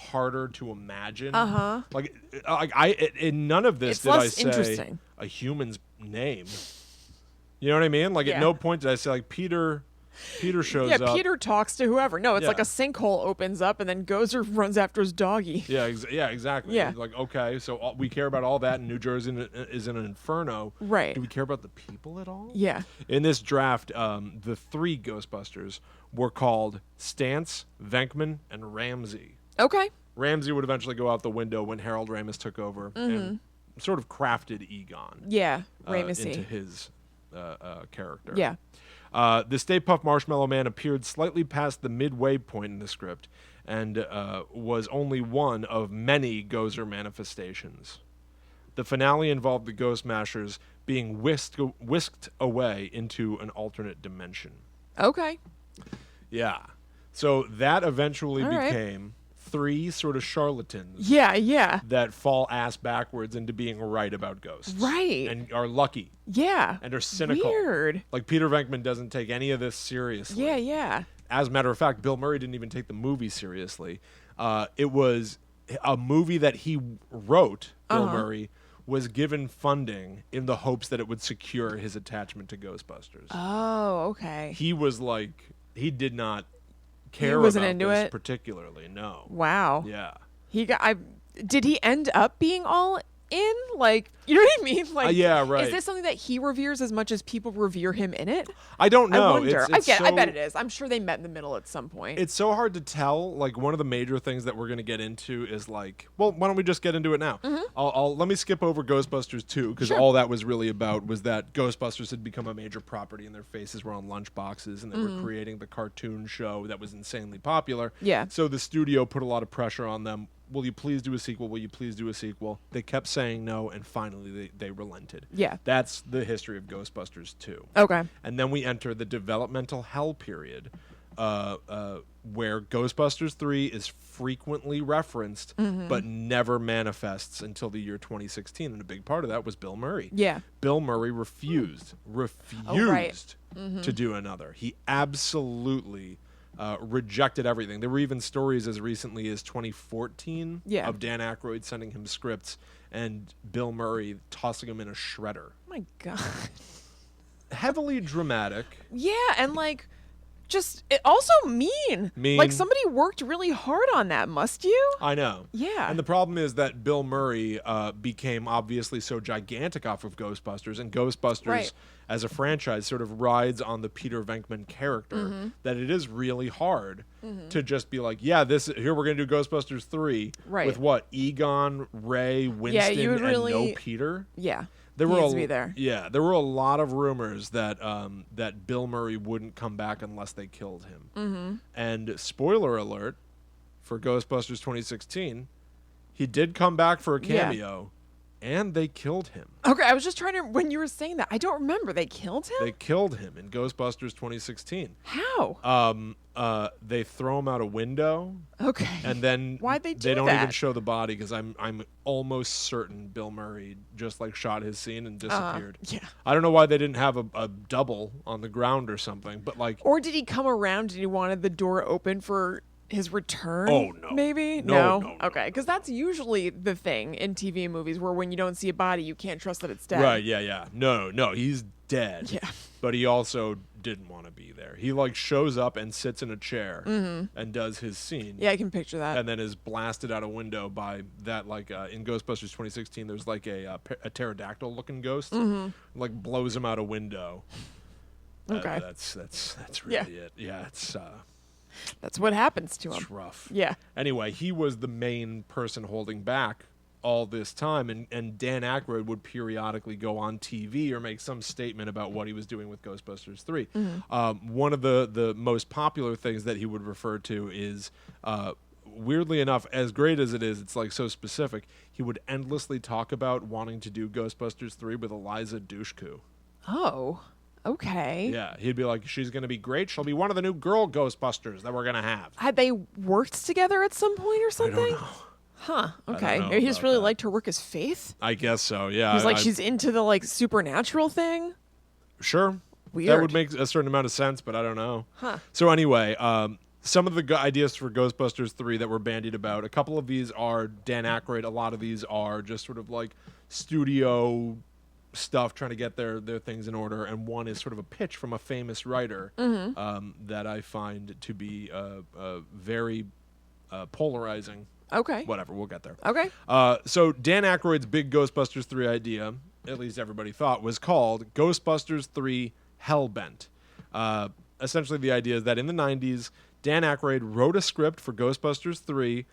[SPEAKER 1] harder to imagine.
[SPEAKER 2] Uh-huh.
[SPEAKER 1] Like in none of this
[SPEAKER 2] It's
[SPEAKER 1] did I
[SPEAKER 2] less
[SPEAKER 1] say
[SPEAKER 2] interesting.
[SPEAKER 1] a human's name. You know what I mean? Like
[SPEAKER 2] Yeah.
[SPEAKER 1] at no point did I say like Peter shows
[SPEAKER 2] Yeah,
[SPEAKER 1] up.
[SPEAKER 2] Peter talks to whoever. No, it's like
[SPEAKER 1] Yeah.
[SPEAKER 2] a sinkhole opens up and then Gozer runs after his doggy.
[SPEAKER 1] Yeah, exactly.
[SPEAKER 2] Yeah.
[SPEAKER 1] It's like, okay, so we care about all that, and New Jersey is an inferno.
[SPEAKER 2] Right.
[SPEAKER 1] Do we care about the people at all?
[SPEAKER 2] Yeah.
[SPEAKER 1] In this draft, the three Ghostbusters were called Stantz, Venkman, and Ramsey.
[SPEAKER 2] Okay.
[SPEAKER 1] Ramsey would eventually go out the window when Harold Ramis took over and sort of crafted Egon
[SPEAKER 2] Yeah.
[SPEAKER 1] into
[SPEAKER 2] Ramis.
[SPEAKER 1] his character.
[SPEAKER 2] Yeah.
[SPEAKER 1] The Stay Puft Marshmallow Man appeared slightly past the midway point in the script and was only one of many Gozer manifestations. The finale involved the Ghost Mashers being whisked away into an alternate dimension.
[SPEAKER 2] Okay.
[SPEAKER 1] Yeah. So that eventually
[SPEAKER 2] All right.
[SPEAKER 1] became three sort of charlatans
[SPEAKER 2] Yeah, yeah.
[SPEAKER 1] that fall ass backwards into being right about ghosts.
[SPEAKER 2] Right.
[SPEAKER 1] And are lucky
[SPEAKER 2] Yeah.
[SPEAKER 1] and are cynical.
[SPEAKER 2] Weird.
[SPEAKER 1] Like Peter Venkman doesn't take any of this seriously.
[SPEAKER 2] Yeah, yeah.
[SPEAKER 1] As a matter of fact, Bill Murray didn't even take the movie seriously. It was a movie that he wrote, Bill Murray, was given funding in the hopes that it would secure his attachment to Ghostbusters.
[SPEAKER 2] Oh, okay.
[SPEAKER 1] He was like, he did not care
[SPEAKER 2] wasn't
[SPEAKER 1] about
[SPEAKER 2] into
[SPEAKER 1] this
[SPEAKER 2] it?
[SPEAKER 1] particularly, no.
[SPEAKER 2] Wow.
[SPEAKER 1] Yeah.
[SPEAKER 2] Did he end up being all in? Like, you know what I mean? Like,
[SPEAKER 1] yeah, right.
[SPEAKER 2] Is this something that he reveres as much as people revere him in it?
[SPEAKER 1] I don't know.
[SPEAKER 2] I wonder.
[SPEAKER 1] It's
[SPEAKER 2] I bet
[SPEAKER 1] so-
[SPEAKER 2] it is. I'm sure they met in the middle at some point.
[SPEAKER 1] It's so hard to tell. Like one of the major things that we're going to get into is like, well, why don't we just get into it now? Let me skip over Ghostbusters 2 because
[SPEAKER 2] Sure.
[SPEAKER 1] all that was really about was that Ghostbusters had become a major property and their faces were on lunchboxes and they were creating the cartoon show that was insanely popular.
[SPEAKER 2] Yeah.
[SPEAKER 1] So the studio put a lot of pressure on them. Will you please do a sequel? Will you please do a sequel? They kept saying no, and finally they relented.
[SPEAKER 2] Yeah.
[SPEAKER 1] That's the history of Ghostbusters 2.
[SPEAKER 2] Okay.
[SPEAKER 1] And then we enter the developmental hell period, where Ghostbusters 3 is frequently referenced, but never manifests until the year 2016. And a big part of that was Bill Murray.
[SPEAKER 2] Yeah.
[SPEAKER 1] Bill Murray refused
[SPEAKER 2] right.
[SPEAKER 1] to do another. He absolutely rejected everything. There were even stories as recently as 2014
[SPEAKER 2] Yeah.
[SPEAKER 1] of Dan Aykroyd sending him scripts and Bill Murray tossing him in a shredder.
[SPEAKER 2] Oh my God.
[SPEAKER 1] Heavily dramatic.
[SPEAKER 2] Yeah, and like, just it also mean.
[SPEAKER 1] Mean.
[SPEAKER 2] Like somebody worked really hard on that, must you?
[SPEAKER 1] I know.
[SPEAKER 2] Yeah.
[SPEAKER 1] And the problem is that Bill Murray became obviously so gigantic off of Ghostbusters, and Ghostbusters
[SPEAKER 2] Right.
[SPEAKER 1] as a franchise sort of rides on the Peter Venkman character, that it is really hard to just be like, yeah, here we're going to do Ghostbusters 3
[SPEAKER 2] Right.
[SPEAKER 1] with what? Egon, Ray, Winston,
[SPEAKER 2] you would
[SPEAKER 1] and
[SPEAKER 2] really-
[SPEAKER 1] no Peter?
[SPEAKER 2] Yeah.
[SPEAKER 1] There
[SPEAKER 2] He
[SPEAKER 1] were
[SPEAKER 2] needs to be there.
[SPEAKER 1] Yeah, there were a lot of rumors that that Bill Murray wouldn't come back unless they killed him. Mm-hmm. And spoiler alert for Ghostbusters 2016, he did come back for a
[SPEAKER 2] Yeah.
[SPEAKER 1] cameo, and they killed him.
[SPEAKER 2] Okay, I was just trying to when you were saying that. I don't remember. They killed him?
[SPEAKER 1] They killed him in Ghostbusters 2016.
[SPEAKER 2] How?
[SPEAKER 1] They throw him out a window,
[SPEAKER 2] Okay.
[SPEAKER 1] and then
[SPEAKER 2] Why'd they do
[SPEAKER 1] They don't even
[SPEAKER 2] that?
[SPEAKER 1] show the body because I'm almost certain Bill Murray just like shot his scene and disappeared.
[SPEAKER 2] Yeah.
[SPEAKER 1] I don't know why they didn't have a double on the ground or something, but like,
[SPEAKER 2] Or did he come around and he wanted the door open for his return?
[SPEAKER 1] Oh, no.
[SPEAKER 2] Maybe?
[SPEAKER 1] No.
[SPEAKER 2] Okay, because that's usually the thing in TV and movies where when you don't see a body, you can't trust that it's dead.
[SPEAKER 1] right? Yeah. No, he's dead.
[SPEAKER 2] Yeah.
[SPEAKER 1] But he also didn't want to be there. He like shows up and sits in a chair and does his scene.
[SPEAKER 2] Yeah, I can picture that.
[SPEAKER 1] And then is blasted out a window by that, like in Ghostbusters 2016. There's like a pterodactyl looking ghost, like blows him out a window.
[SPEAKER 2] Okay.
[SPEAKER 1] That's really it. Yeah,
[SPEAKER 2] That's what happens to him.
[SPEAKER 1] it's rough.
[SPEAKER 2] Yeah.
[SPEAKER 1] Anyway, he was the main person holding back all this time, and Dan Aykroyd would periodically go on TV or make some statement about what he was doing with Ghostbusters 3. One of the most popular things that he would refer to is, weirdly enough, as great as it is, it's like so specific, he would endlessly talk about wanting to do Ghostbusters 3 with Eliza Dushku.
[SPEAKER 2] Oh, okay.
[SPEAKER 1] Yeah, he'd be like, she's going to be great. She'll be one of the new girl Ghostbusters that we're going to have.
[SPEAKER 2] Had they worked together at some point or
[SPEAKER 1] I
[SPEAKER 2] something?
[SPEAKER 1] don't know.
[SPEAKER 2] Huh. Okay.
[SPEAKER 1] know
[SPEAKER 2] Maybe he just
[SPEAKER 1] about
[SPEAKER 2] really
[SPEAKER 1] that.
[SPEAKER 2] liked her work as Faith.
[SPEAKER 1] I guess so, yeah.
[SPEAKER 2] He's like,
[SPEAKER 1] I-
[SPEAKER 2] she's into the like supernatural thing.
[SPEAKER 1] Sure. That
[SPEAKER 2] Weird.
[SPEAKER 1] would make a certain amount of sense, but I don't know.
[SPEAKER 2] Huh.
[SPEAKER 1] So anyway, some of the ideas for Ghostbusters 3 that were bandied about, a couple of these are Dan Aykroyd. A lot of these are just sort of like studio stuff trying to get their things in order. And one is sort of a pitch from a famous writer that I find to be very polarizing.
[SPEAKER 2] Okay.
[SPEAKER 1] Whatever, we'll get there.
[SPEAKER 2] Okay.
[SPEAKER 1] So Dan Aykroyd's big Ghostbusters 3 idea, at least everybody thought, was called Ghostbusters 3 Hellbent. Essentially, the idea is that in the 90s, Dan Aykroyd wrote a script for Ghostbusters 3,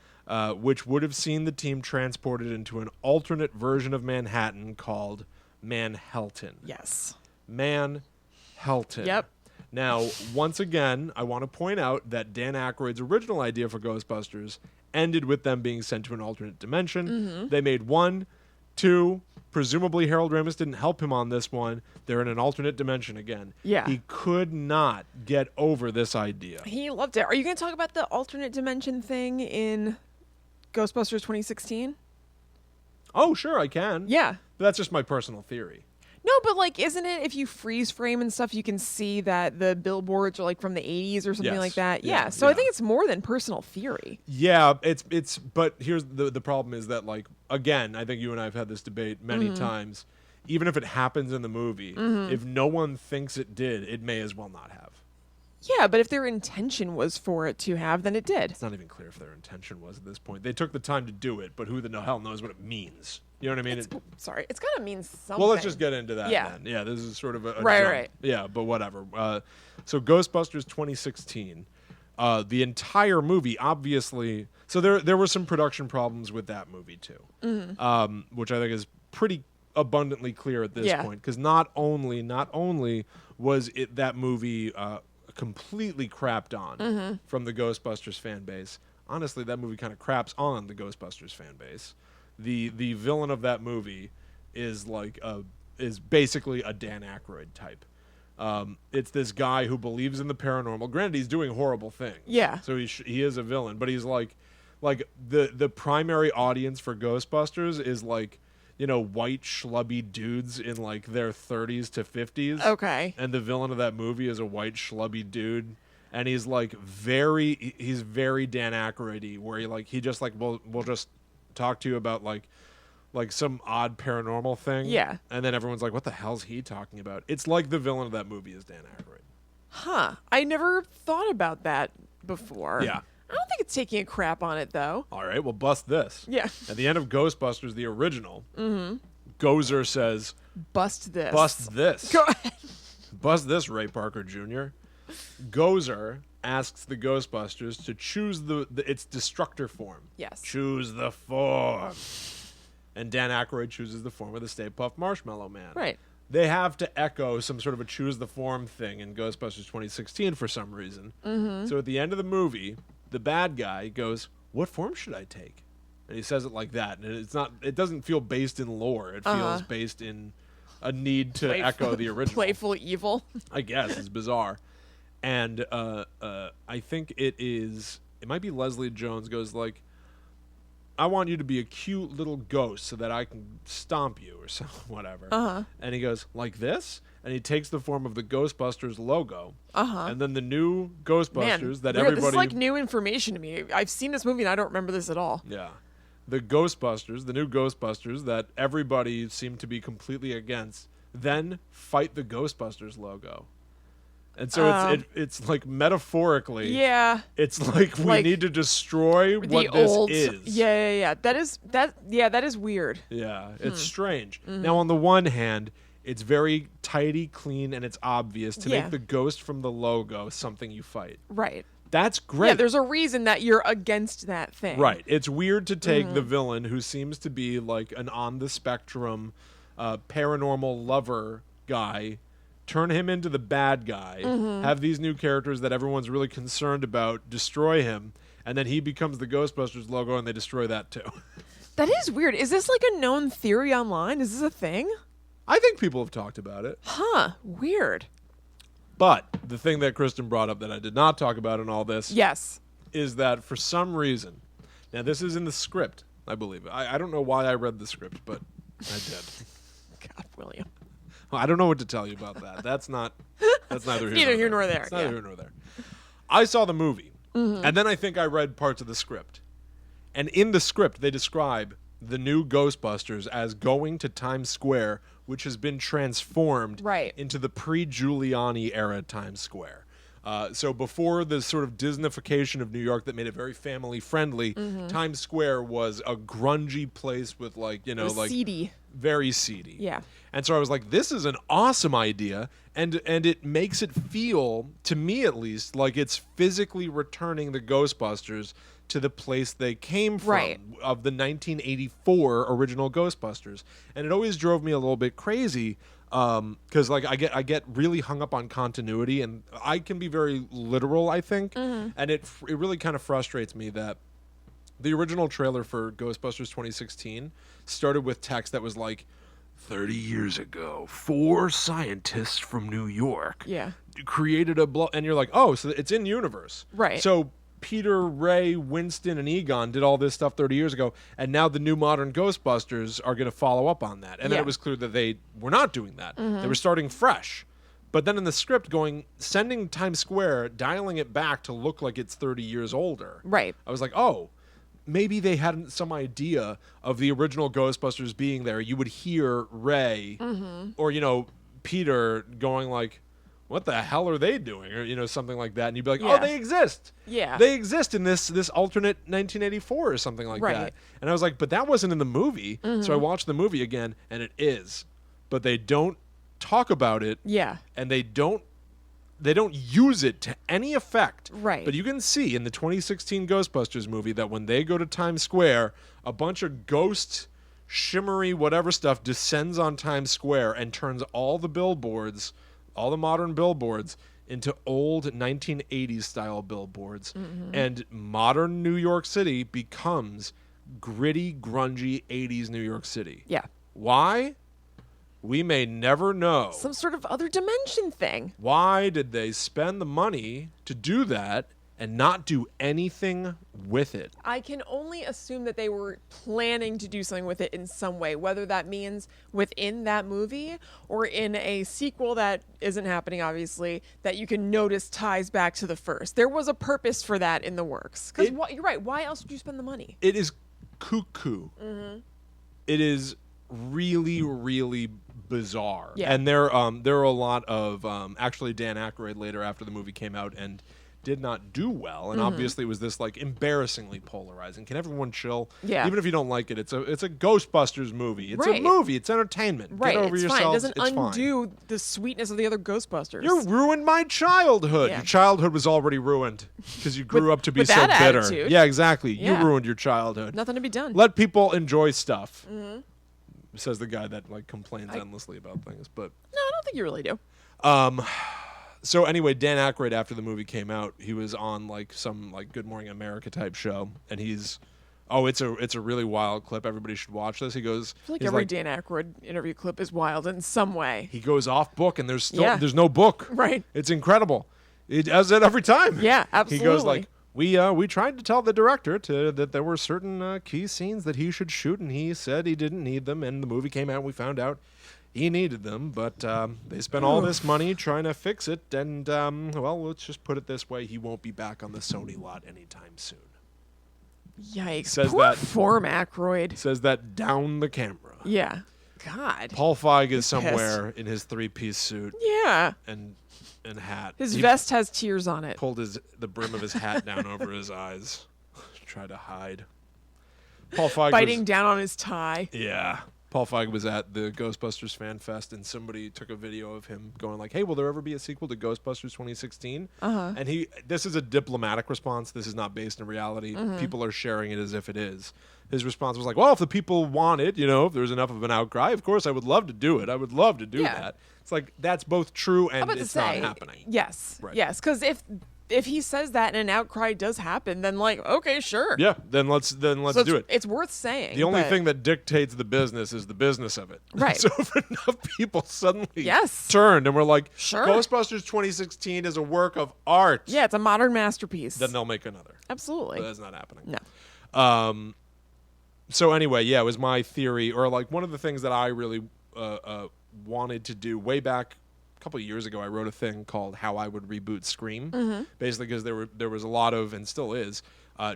[SPEAKER 1] which would have seen the team transported into an alternate version of Manhattan called Manhattan.
[SPEAKER 2] Yes.
[SPEAKER 1] Manhattan.
[SPEAKER 2] Yep.
[SPEAKER 1] Now, once again, I want to point out that Dan Aykroyd's original idea for Ghostbusters ended with them being sent to an alternate dimension. They made 1, 2. Presumably, Harold Ramis didn't help him on this one. They're in an alternate dimension again.
[SPEAKER 2] Yeah.
[SPEAKER 1] He could not get over this idea.
[SPEAKER 2] He loved it. Are you going to talk about the alternate dimension thing in Ghostbusters 2016?
[SPEAKER 1] Oh, sure, I can.
[SPEAKER 2] Yeah.
[SPEAKER 1] But that's just my personal theory.
[SPEAKER 2] No, but like, isn't it if you freeze frame and stuff, you can see that the billboards are like from the 80s or something
[SPEAKER 1] Yes.
[SPEAKER 2] like that?
[SPEAKER 1] Yeah,
[SPEAKER 2] Yeah. So I
[SPEAKER 1] yeah.
[SPEAKER 2] think it's more than personal theory.
[SPEAKER 1] Yeah, it's but here's the problem is that, like, again, I think you and I have had this debate many times. Even if it happens in the movie, if no one thinks it did, it may as well not have.
[SPEAKER 2] Yeah, but if their intention was for it to have, then it did.
[SPEAKER 1] It's not even clear if their intention was at this point. They took the time to do it, but who the hell knows what it means? You know what I mean?
[SPEAKER 2] Sorry, it's got to mean something.
[SPEAKER 1] Well, let's just get into that
[SPEAKER 2] Yeah.
[SPEAKER 1] then. Yeah, this is sort of a
[SPEAKER 2] Right,
[SPEAKER 1] jump.
[SPEAKER 2] right.
[SPEAKER 1] Yeah, but whatever. So Ghostbusters 2016, the entire movie, obviously. So there were some production problems with that movie too, which I think is pretty abundantly clear at this
[SPEAKER 2] Yeah.
[SPEAKER 1] point. Because not only was it that movie completely crapped on from the Ghostbusters fan base. Honestly, that movie kind of craps on the Ghostbusters fan base. The villain of that movie is basically a Dan Aykroyd type. It's this guy who believes in the paranormal. Granted, he's doing horrible things.
[SPEAKER 2] Yeah.
[SPEAKER 1] So he is a villain, but he's like the primary audience for Ghostbusters is like, you know, white schlubby dudes in like their 30s to 50s.
[SPEAKER 2] Okay.
[SPEAKER 1] And the villain of that movie is a white schlubby dude and he's like he's very Dan Aykroyd-y, where he just like we'll just talk to you about like some odd paranormal thing.
[SPEAKER 2] Yeah.
[SPEAKER 1] And then everyone's like, what the hell's he talking about? It's like the villain of that movie is Dan Aykroyd.
[SPEAKER 2] Huh. I never thought about that before.
[SPEAKER 1] Yeah.
[SPEAKER 2] I don't think it's taking a crap on it, though.
[SPEAKER 1] All right, well, bust this.
[SPEAKER 2] Yeah.
[SPEAKER 1] At the end of Ghostbusters, the original, Gozer says,
[SPEAKER 2] Bust this.
[SPEAKER 1] bust this.
[SPEAKER 2] Go ahead.
[SPEAKER 1] Bust this, Ray Parker Jr. Gozer asks the Ghostbusters to choose its destructor form.
[SPEAKER 2] Yes.
[SPEAKER 1] Choose the form. And Dan Aykroyd chooses the form of the Stay Puft Marshmallow Man.
[SPEAKER 2] Right.
[SPEAKER 1] They have to echo some sort of a choose the form thing in Ghostbusters 2016 for some reason. So at the end of the movie, the bad guy goes, what form should I take? And he says it like that. And it doesn't feel based in lore. It feels based in a need to echo the original.
[SPEAKER 2] Playful evil.
[SPEAKER 1] I guess. It's bizarre. And I think it might be Leslie Jones goes like, I want you to be a cute little ghost so that I can stomp you or so whatever. And he goes, like this? And he takes the form of the Ghostbusters logo. And then the new Ghostbusters that
[SPEAKER 2] weird.
[SPEAKER 1] everybody...
[SPEAKER 2] This is like new information to me. I've seen this movie and I don't remember this at all.
[SPEAKER 1] Yeah. The Ghostbusters, the new Ghostbusters that everybody seemed to be completely against, then fight the Ghostbusters logo. And so it's like metaphorically,
[SPEAKER 2] Yeah.
[SPEAKER 1] it's like we need to destroy what this is.
[SPEAKER 2] Yeah. That is weird.
[SPEAKER 1] Yeah, it's strange. Now, on the one hand, it's very tidy, clean, and it's obvious to
[SPEAKER 2] Yeah.
[SPEAKER 1] make the ghost from the logo something you fight.
[SPEAKER 2] Right.
[SPEAKER 1] That's great.
[SPEAKER 2] Yeah, there's a reason that you're against that thing.
[SPEAKER 1] Right. It's weird to take the villain who seems to be like an on the spectrum paranormal lover guy, turn him into the bad guy, have these new characters that everyone's really concerned about destroy him, and then he becomes the Ghostbusters logo and they destroy that too.
[SPEAKER 2] That is weird. Is this like a known theory online? Is this a thing?
[SPEAKER 1] I think people have talked about it.
[SPEAKER 2] Huh. Weird.
[SPEAKER 1] But the thing that Kristen brought up that I did not talk about in all this
[SPEAKER 2] Yes.
[SPEAKER 1] is that for some reason, now this is in the script, I believe. I don't know why I read the script, but I did.
[SPEAKER 2] God, William.
[SPEAKER 1] Well, I don't know what to tell you about that. That's neither
[SPEAKER 2] Neither here nor
[SPEAKER 1] there.
[SPEAKER 2] there,
[SPEAKER 1] It's neither
[SPEAKER 2] yeah.
[SPEAKER 1] here nor there. I saw the movie, and then I think I read parts of the script. And in the script, they describe the new Ghostbusters as going to Times Square, which has been transformed
[SPEAKER 2] Right.
[SPEAKER 1] into the pre-Giuliani era Times Square. So before the sort of Disneyfication of New York that made it very family friendly, Times Square was a grungy place with
[SPEAKER 2] Seedy.
[SPEAKER 1] very seedy.
[SPEAKER 2] Yeah.
[SPEAKER 1] And so I was like, this is an awesome idea, and it makes it feel, to me at least, like it's physically returning the Ghostbusters to the place they came from,
[SPEAKER 2] Right.
[SPEAKER 1] of the 1984 original Ghostbusters. And it always drove me a little bit crazy, because like I get really hung up on continuity, and I can be very literal, I think, and it really kind of frustrates me that the original trailer for Ghostbusters 2016 started with text that was like, 30 years ago, 4 scientists from New York
[SPEAKER 2] Yeah.
[SPEAKER 1] created and you're like, oh, so it's in universe.
[SPEAKER 2] Right.
[SPEAKER 1] So Peter, Ray, Winston, and Egon did all this stuff 30 years ago, and now the new modern Ghostbusters are going to follow up on that. And then
[SPEAKER 2] Yeah.
[SPEAKER 1] it was clear that they were not doing that. They were starting fresh. But then in the script sending Times Square, dialing it back to look like it's 30 years older.
[SPEAKER 2] Right.
[SPEAKER 1] I was like, oh, maybe they had some idea of the original Ghostbusters being there. You would hear Ray or, Peter going like, what the hell are they doing? Or, something like that. And you'd be like,
[SPEAKER 2] Yeah.
[SPEAKER 1] oh, they exist.
[SPEAKER 2] Yeah.
[SPEAKER 1] They exist in this alternate 1984 or something like
[SPEAKER 2] Right.
[SPEAKER 1] that. And I was like, but that wasn't in the movie. So I watched the movie again, and it is. But they don't talk about it,
[SPEAKER 2] Yeah.
[SPEAKER 1] and they don't use it to any effect.
[SPEAKER 2] Right.
[SPEAKER 1] But you can see in the 2016 Ghostbusters movie that when they go to Times Square, a bunch of ghost, shimmery, whatever stuff descends on Times Square and turns all the billboards, all the modern billboards, into old 1980s style billboards. And modern New York City becomes gritty, grungy 80s New York City.
[SPEAKER 2] Yeah.
[SPEAKER 1] Why? We may never know.
[SPEAKER 2] Some sort of other dimension thing.
[SPEAKER 1] Why did they spend the money to do that and not do anything with it.
[SPEAKER 2] I can only assume that they were planning to do something with it in some way, whether that means within that movie or in a sequel that isn't happening, obviously, that you can notice ties back to the first. There was a purpose for that in the works. Because you're right. Why else would you spend the money?
[SPEAKER 1] It is cuckoo. Mm-hmm. It is really, really bizarre.
[SPEAKER 2] Yeah.
[SPEAKER 1] And there are a lot of actually Dan Aykroyd later after the movie came out and did not do well, and obviously it was this like embarrassingly polarizing. Can everyone chill?
[SPEAKER 2] Yeah.
[SPEAKER 1] Even if you don't like it, it's a Ghostbusters movie. It's
[SPEAKER 2] Right.
[SPEAKER 1] a movie. It's entertainment.
[SPEAKER 2] Right.
[SPEAKER 1] Get over
[SPEAKER 2] it's
[SPEAKER 1] yourselves.
[SPEAKER 2] fine. It doesn't
[SPEAKER 1] it's
[SPEAKER 2] undo
[SPEAKER 1] fine.
[SPEAKER 2] the sweetness of the other Ghostbusters.
[SPEAKER 1] You ruined my childhood.
[SPEAKER 2] Yeah.
[SPEAKER 1] Your childhood was already ruined because you grew up to be
[SPEAKER 2] with
[SPEAKER 1] so
[SPEAKER 2] that
[SPEAKER 1] bitter.
[SPEAKER 2] attitude.
[SPEAKER 1] Yeah, exactly.
[SPEAKER 2] Yeah.
[SPEAKER 1] You ruined your childhood.
[SPEAKER 2] Nothing to be done.
[SPEAKER 1] Let people enjoy stuff. Says the guy that like complains endlessly about things. But
[SPEAKER 2] No, I don't think you really do.
[SPEAKER 1] so anyway, Dan Aykroyd after the movie came out, he was on like some like Good Morning America type show, and it's a really wild clip. Everybody should watch this. He goes,
[SPEAKER 2] I feel like
[SPEAKER 1] he's
[SPEAKER 2] every Dan Aykroyd interview clip is wild in some way.
[SPEAKER 1] he goes off book, and there's still
[SPEAKER 2] Yeah.
[SPEAKER 1] there's no book.
[SPEAKER 2] Right.
[SPEAKER 1] It's incredible. It does it every time.
[SPEAKER 2] Yeah,
[SPEAKER 1] He goes
[SPEAKER 2] absolutely.
[SPEAKER 1] like, we tried to tell the director that there were certain key scenes that he should shoot, and he said he didn't need them. And the movie came out, and we found out he needed them, but they spent all this money trying to fix it. And well, let's just put it this way: he won't be back on the Sony lot anytime soon.
[SPEAKER 2] Yikes.
[SPEAKER 1] Says
[SPEAKER 2] Poor
[SPEAKER 1] that-
[SPEAKER 2] form Aykroyd.
[SPEAKER 1] Says that down the camera.
[SPEAKER 2] Yeah. God.
[SPEAKER 1] Paul Feig is
[SPEAKER 2] pissed.
[SPEAKER 1] somewhere in his three-piece suit
[SPEAKER 2] Yeah.
[SPEAKER 1] and hat.
[SPEAKER 2] His
[SPEAKER 1] He
[SPEAKER 2] vest has tears on it.
[SPEAKER 1] pulled the brim of his hat down over his eyes, tried to hide. Paul Feig
[SPEAKER 2] Biting
[SPEAKER 1] was,
[SPEAKER 2] down on his tie.
[SPEAKER 1] yeah. Paul Feig was at the Ghostbusters Fan Fest, and somebody took a video of him going like, "Hey, will there ever be a sequel to Ghostbusters 2016?"
[SPEAKER 2] Uh-huh.
[SPEAKER 1] And this is a diplomatic response. This is not based in reality.
[SPEAKER 2] Mm-hmm.
[SPEAKER 1] People are sharing it as if it is. His response was like, "Well, if the people want it, if there's enough of an outcry, of course I would love to do it. I would love to do
[SPEAKER 2] Yeah.
[SPEAKER 1] that." It's like that's both true
[SPEAKER 2] I'm
[SPEAKER 1] and
[SPEAKER 2] about to
[SPEAKER 1] it's not
[SPEAKER 2] say,
[SPEAKER 1] happening.
[SPEAKER 2] yes.
[SPEAKER 1] Right.
[SPEAKER 2] Yes. Because if he says that and an outcry does happen, then like, okay, sure.
[SPEAKER 1] Yeah, then let's
[SPEAKER 2] So
[SPEAKER 1] do it.
[SPEAKER 2] It's worth saying.
[SPEAKER 1] The only
[SPEAKER 2] but-
[SPEAKER 1] thing that dictates the business is the business of it.
[SPEAKER 2] Right.
[SPEAKER 1] So if enough people suddenly
[SPEAKER 2] Yes.
[SPEAKER 1] turned and were like,
[SPEAKER 2] Sure.
[SPEAKER 1] Ghostbusters 2016 is a work of art,
[SPEAKER 2] Yeah, it's a modern masterpiece.
[SPEAKER 1] then they'll make another.
[SPEAKER 2] Absolutely.
[SPEAKER 1] But that's not happening.
[SPEAKER 2] No.
[SPEAKER 1] So anyway, yeah, it was my theory, or like one of the things that I really wanted to do way back a couple of years ago. I wrote a thing called "How I Would Reboot Scream," basically because there was a lot of, and still is,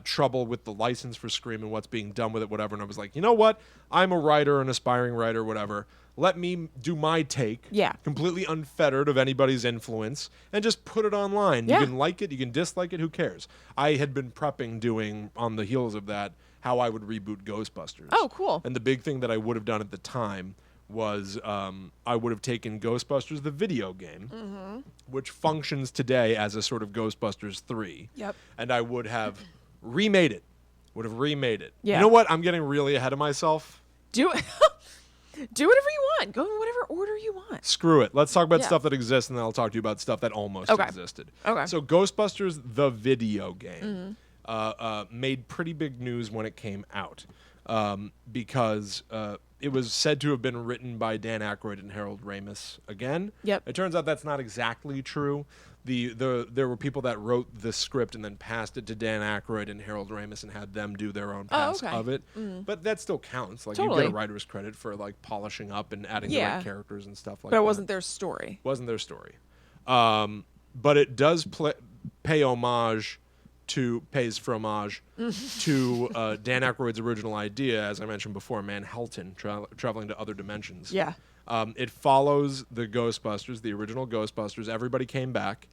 [SPEAKER 1] trouble with the license for Scream and what's being done with it, whatever. And I was like, you know what? I'm a writer, an aspiring writer, whatever. Let me do my take,
[SPEAKER 2] Yeah.
[SPEAKER 1] completely unfettered of anybody's influence, and just put it online.
[SPEAKER 2] Yeah.
[SPEAKER 1] You can like it, you can dislike it, who cares? I had been prepping, doing on the heels of that, how I would reboot Ghostbusters.
[SPEAKER 2] Oh, cool.
[SPEAKER 1] And the big thing that I would have done at the time was I would have taken Ghostbusters, the video game, which functions today as a sort of Ghostbusters 3.
[SPEAKER 2] Yep.
[SPEAKER 1] And I would have remade it.
[SPEAKER 2] Yeah.
[SPEAKER 1] You know what? I'm getting really ahead of myself.
[SPEAKER 2] Do it. Do whatever you want. Go in whatever order you want.
[SPEAKER 1] Screw it. Let's talk about
[SPEAKER 2] Yeah.
[SPEAKER 1] stuff that exists, and then I'll talk to you about stuff that almost
[SPEAKER 2] Okay.
[SPEAKER 1] existed.
[SPEAKER 2] Okay.
[SPEAKER 1] So Ghostbusters, the video game, made pretty big news when it came out because it was said to have been written by Dan Aykroyd and Harold Ramis again.
[SPEAKER 2] Yep.
[SPEAKER 1] It turns out that's not exactly true. There were people that wrote the script and then passed it to Dan Aykroyd and Harold Ramis and had them do their own pass
[SPEAKER 2] okay.
[SPEAKER 1] of it. But that still counts. Like you
[SPEAKER 2] Totally.
[SPEAKER 1] get a writer's credit for like polishing up and adding the
[SPEAKER 2] Yeah.
[SPEAKER 1] right characters and stuff like
[SPEAKER 2] But
[SPEAKER 1] that.
[SPEAKER 2] it wasn't their story.
[SPEAKER 1] Wasn't their story. But it does pay homage pays fromage to Dan Aykroyd's original idea, as I mentioned before, Manhattan, traveling to other dimensions.
[SPEAKER 2] Yeah.
[SPEAKER 1] It follows the Ghostbusters, the original Ghostbusters. Everybody came back.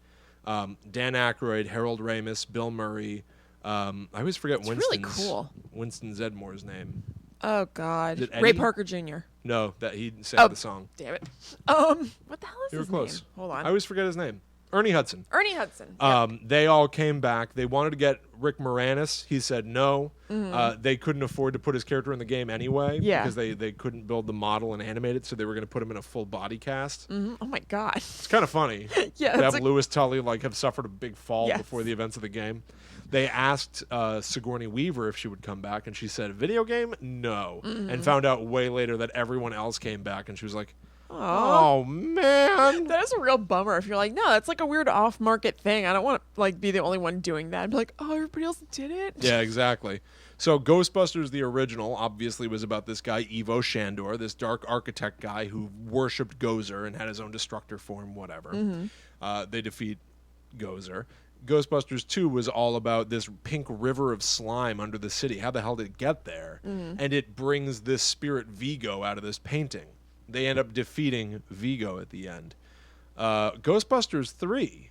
[SPEAKER 1] Dan Aykroyd, Harold Ramis, Bill Murray. I always forget
[SPEAKER 2] It's really
[SPEAKER 1] Winston's
[SPEAKER 2] cool.
[SPEAKER 1] Winston Zedmore's name.
[SPEAKER 2] Oh God.
[SPEAKER 1] Is it
[SPEAKER 2] Ray
[SPEAKER 1] Eddie?
[SPEAKER 2] Parker Jr.
[SPEAKER 1] No, that he sang
[SPEAKER 2] Oh.
[SPEAKER 1] the song.
[SPEAKER 2] Damn it. What the hell is
[SPEAKER 1] You were
[SPEAKER 2] his
[SPEAKER 1] close.
[SPEAKER 2] name? Hold on.
[SPEAKER 1] I always forget his name. Ernie Hudson.
[SPEAKER 2] Ernie Hudson. Yeah.
[SPEAKER 1] They all came back. They wanted to get Rick Moranis. He said no. They couldn't afford to put his character in the game anyway
[SPEAKER 2] Yeah.
[SPEAKER 1] because they couldn't build the model and animate it, so they were going to put him in a full body cast.
[SPEAKER 2] Oh my God.
[SPEAKER 1] It's kind of funny
[SPEAKER 2] Yeah,
[SPEAKER 1] to
[SPEAKER 2] that's
[SPEAKER 1] have Louis Tully have suffered a big fall
[SPEAKER 2] Yes.
[SPEAKER 1] before the events of the game. They asked Sigourney Weaver if she would come back, and she said, "Video game? No." And found out way later that everyone else came back, and she was like, Oh man.
[SPEAKER 2] That is a real bummer if you're like, no, that's like a weird off-market thing. I don't want to like be the only one doing that. I'd be like, oh, everybody else did it.
[SPEAKER 1] Yeah, exactly. So Ghostbusters, the original, obviously was about this guy, Ivo Shandor, this dark architect guy who worshipped Gozer and had his own destructor form, whatever. They defeat Gozer. Ghostbusters 2 was all about this pink river of slime under the city. How the hell did it get there? And it brings this spirit Vigo out of this painting. They end up defeating Vigo at the end. Ghostbusters 3,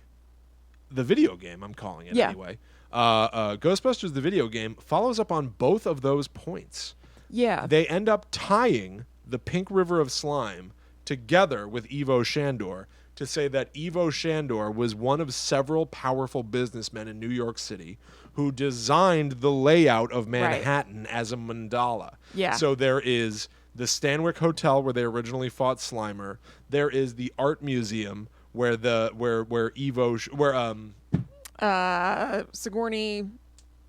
[SPEAKER 1] the video game, I'm calling it anyway. Ghostbusters, the video game, follows up on both of those points.
[SPEAKER 2] Yeah.
[SPEAKER 1] They end up tying the pink river of slime together with Ivo Shandor to say that Ivo Shandor was one of several powerful businessmen in New York City who designed the layout of Manhattan as a mandala.
[SPEAKER 2] Yeah.
[SPEAKER 1] So there is the Stanwyck Hotel where they originally fought Slimer. There is the art museum where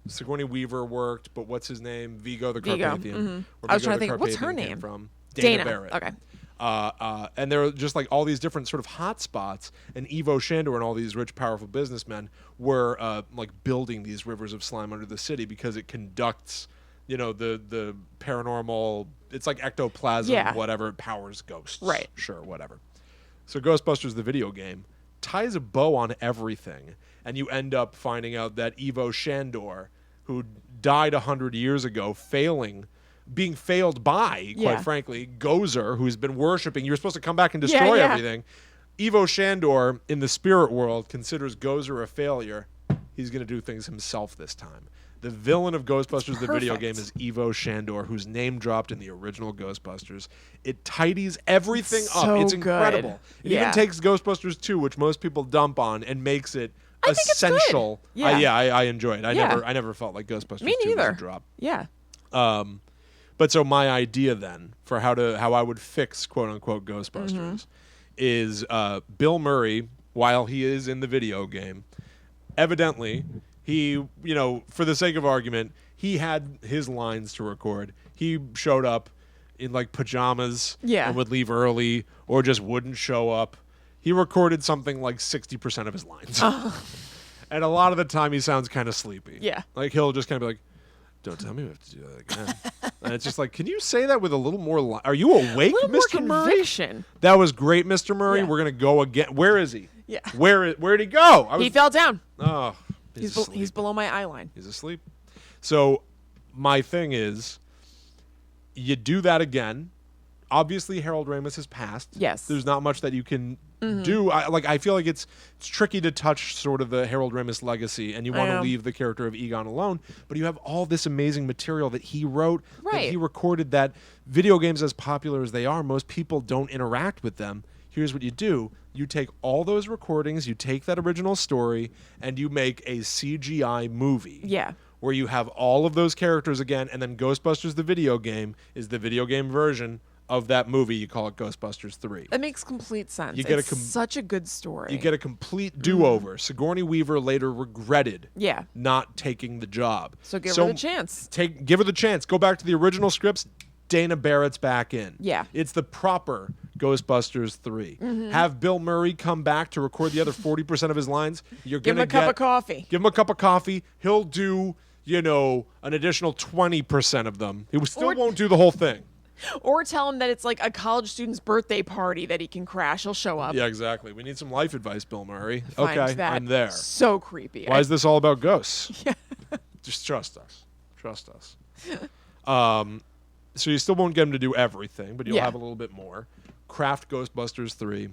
[SPEAKER 1] Sigourney Weaver worked, but what's his name? Vigo the Carpathian.
[SPEAKER 2] I was trying to think, what's her name?
[SPEAKER 1] From
[SPEAKER 2] Dana
[SPEAKER 1] Barrett.
[SPEAKER 2] Okay.
[SPEAKER 1] And there are just like all these different sort of hot spots, and Ivo Shandor and all these rich, powerful businessmen were like building these rivers of slime under the city because it conducts, the paranormal. It's like ectoplasm, whatever. It powers ghosts.
[SPEAKER 2] Right.
[SPEAKER 1] Sure, whatever. So Ghostbusters, the video game, ties a bow on everything, and you end up finding out that Ivo Shandor, who died 100 years ago, being failed by, quite frankly, Gozer, who's been worshipping. You're supposed to come back and destroy everything. Ivo Shandor, in the spirit world, considers Gozer a failure. He's going to do things himself this time. The villain of Ghostbusters, the video game, is Ivo Shandor, who's name dropped in the original Ghostbusters. It tidies everything up. It's incredible. It even takes Ghostbusters 2, which most people dump on, and makes it essential.
[SPEAKER 2] It's good.
[SPEAKER 1] I enjoy it. I never felt like Ghostbusters 2 was a drop.
[SPEAKER 2] Yeah.
[SPEAKER 1] But so my idea then for how I would fix quote unquote Ghostbusters is Bill Murray, while he is in the video game, evidently he, for the sake of argument, he had his lines to record. He showed up in like pajamas and would leave early or just wouldn't show up. He recorded something like 60% of his lines. And a lot of the time he sounds kind of sleepy.
[SPEAKER 2] Yeah.
[SPEAKER 1] Like he'll just kind of be like, don't tell me we have to do that again. And it's just like, can you say that with a little more are you awake, Mr. Murray? That was great, Mr. Murray.
[SPEAKER 2] Yeah.
[SPEAKER 1] We're going to go again. Where is he?
[SPEAKER 2] Yeah.
[SPEAKER 1] Where'd he go?
[SPEAKER 2] He fell down.
[SPEAKER 1] Oh,
[SPEAKER 2] He's below my eye line.
[SPEAKER 1] He's asleep. So my thing is, you do that again. Obviously, Harold Ramis has passed.
[SPEAKER 2] Yes.
[SPEAKER 1] There's not much that you can do. I feel like it's tricky to touch sort of the Harold Ramis legacy, and you want to leave the character of Egon alone. But you have all this amazing material that he wrote, that he recorded. That video games, as popular as they are, most people don't interact with them. Here's what you do. You take all those recordings, you take that original story, and you make a CGI movie.
[SPEAKER 2] Yeah.
[SPEAKER 1] Where you have all of those characters again, and then Ghostbusters, the video game, is the video game version of that movie. You call it Ghostbusters 3.
[SPEAKER 2] That makes complete sense.
[SPEAKER 1] You get
[SPEAKER 2] it's such a good story.
[SPEAKER 1] You get a complete do-over. Sigourney Weaver later regretted not taking the job.
[SPEAKER 2] So give her the chance.
[SPEAKER 1] Give her the chance. Go back to the original scripts. Dana Barrett's back in.
[SPEAKER 2] Yeah.
[SPEAKER 1] It's the proper Ghostbusters 3. Have Bill Murray come back to record the other 40% of his lines. You're
[SPEAKER 2] Give him a cup of coffee.
[SPEAKER 1] Give him a cup of coffee. He'll do, an additional 20% of them. He still won't do the whole thing.
[SPEAKER 2] Or tell him that it's like a college student's birthday party that he can crash. He'll show up.
[SPEAKER 1] Yeah, exactly. We need some life advice, Bill Murray. Okay, I'm there.
[SPEAKER 2] So creepy.
[SPEAKER 1] Why is this all about ghosts? Yeah. Just trust us. Trust us. So you still won't get him to do everything, but you'll have a little bit more. Craft Ghostbusters 3.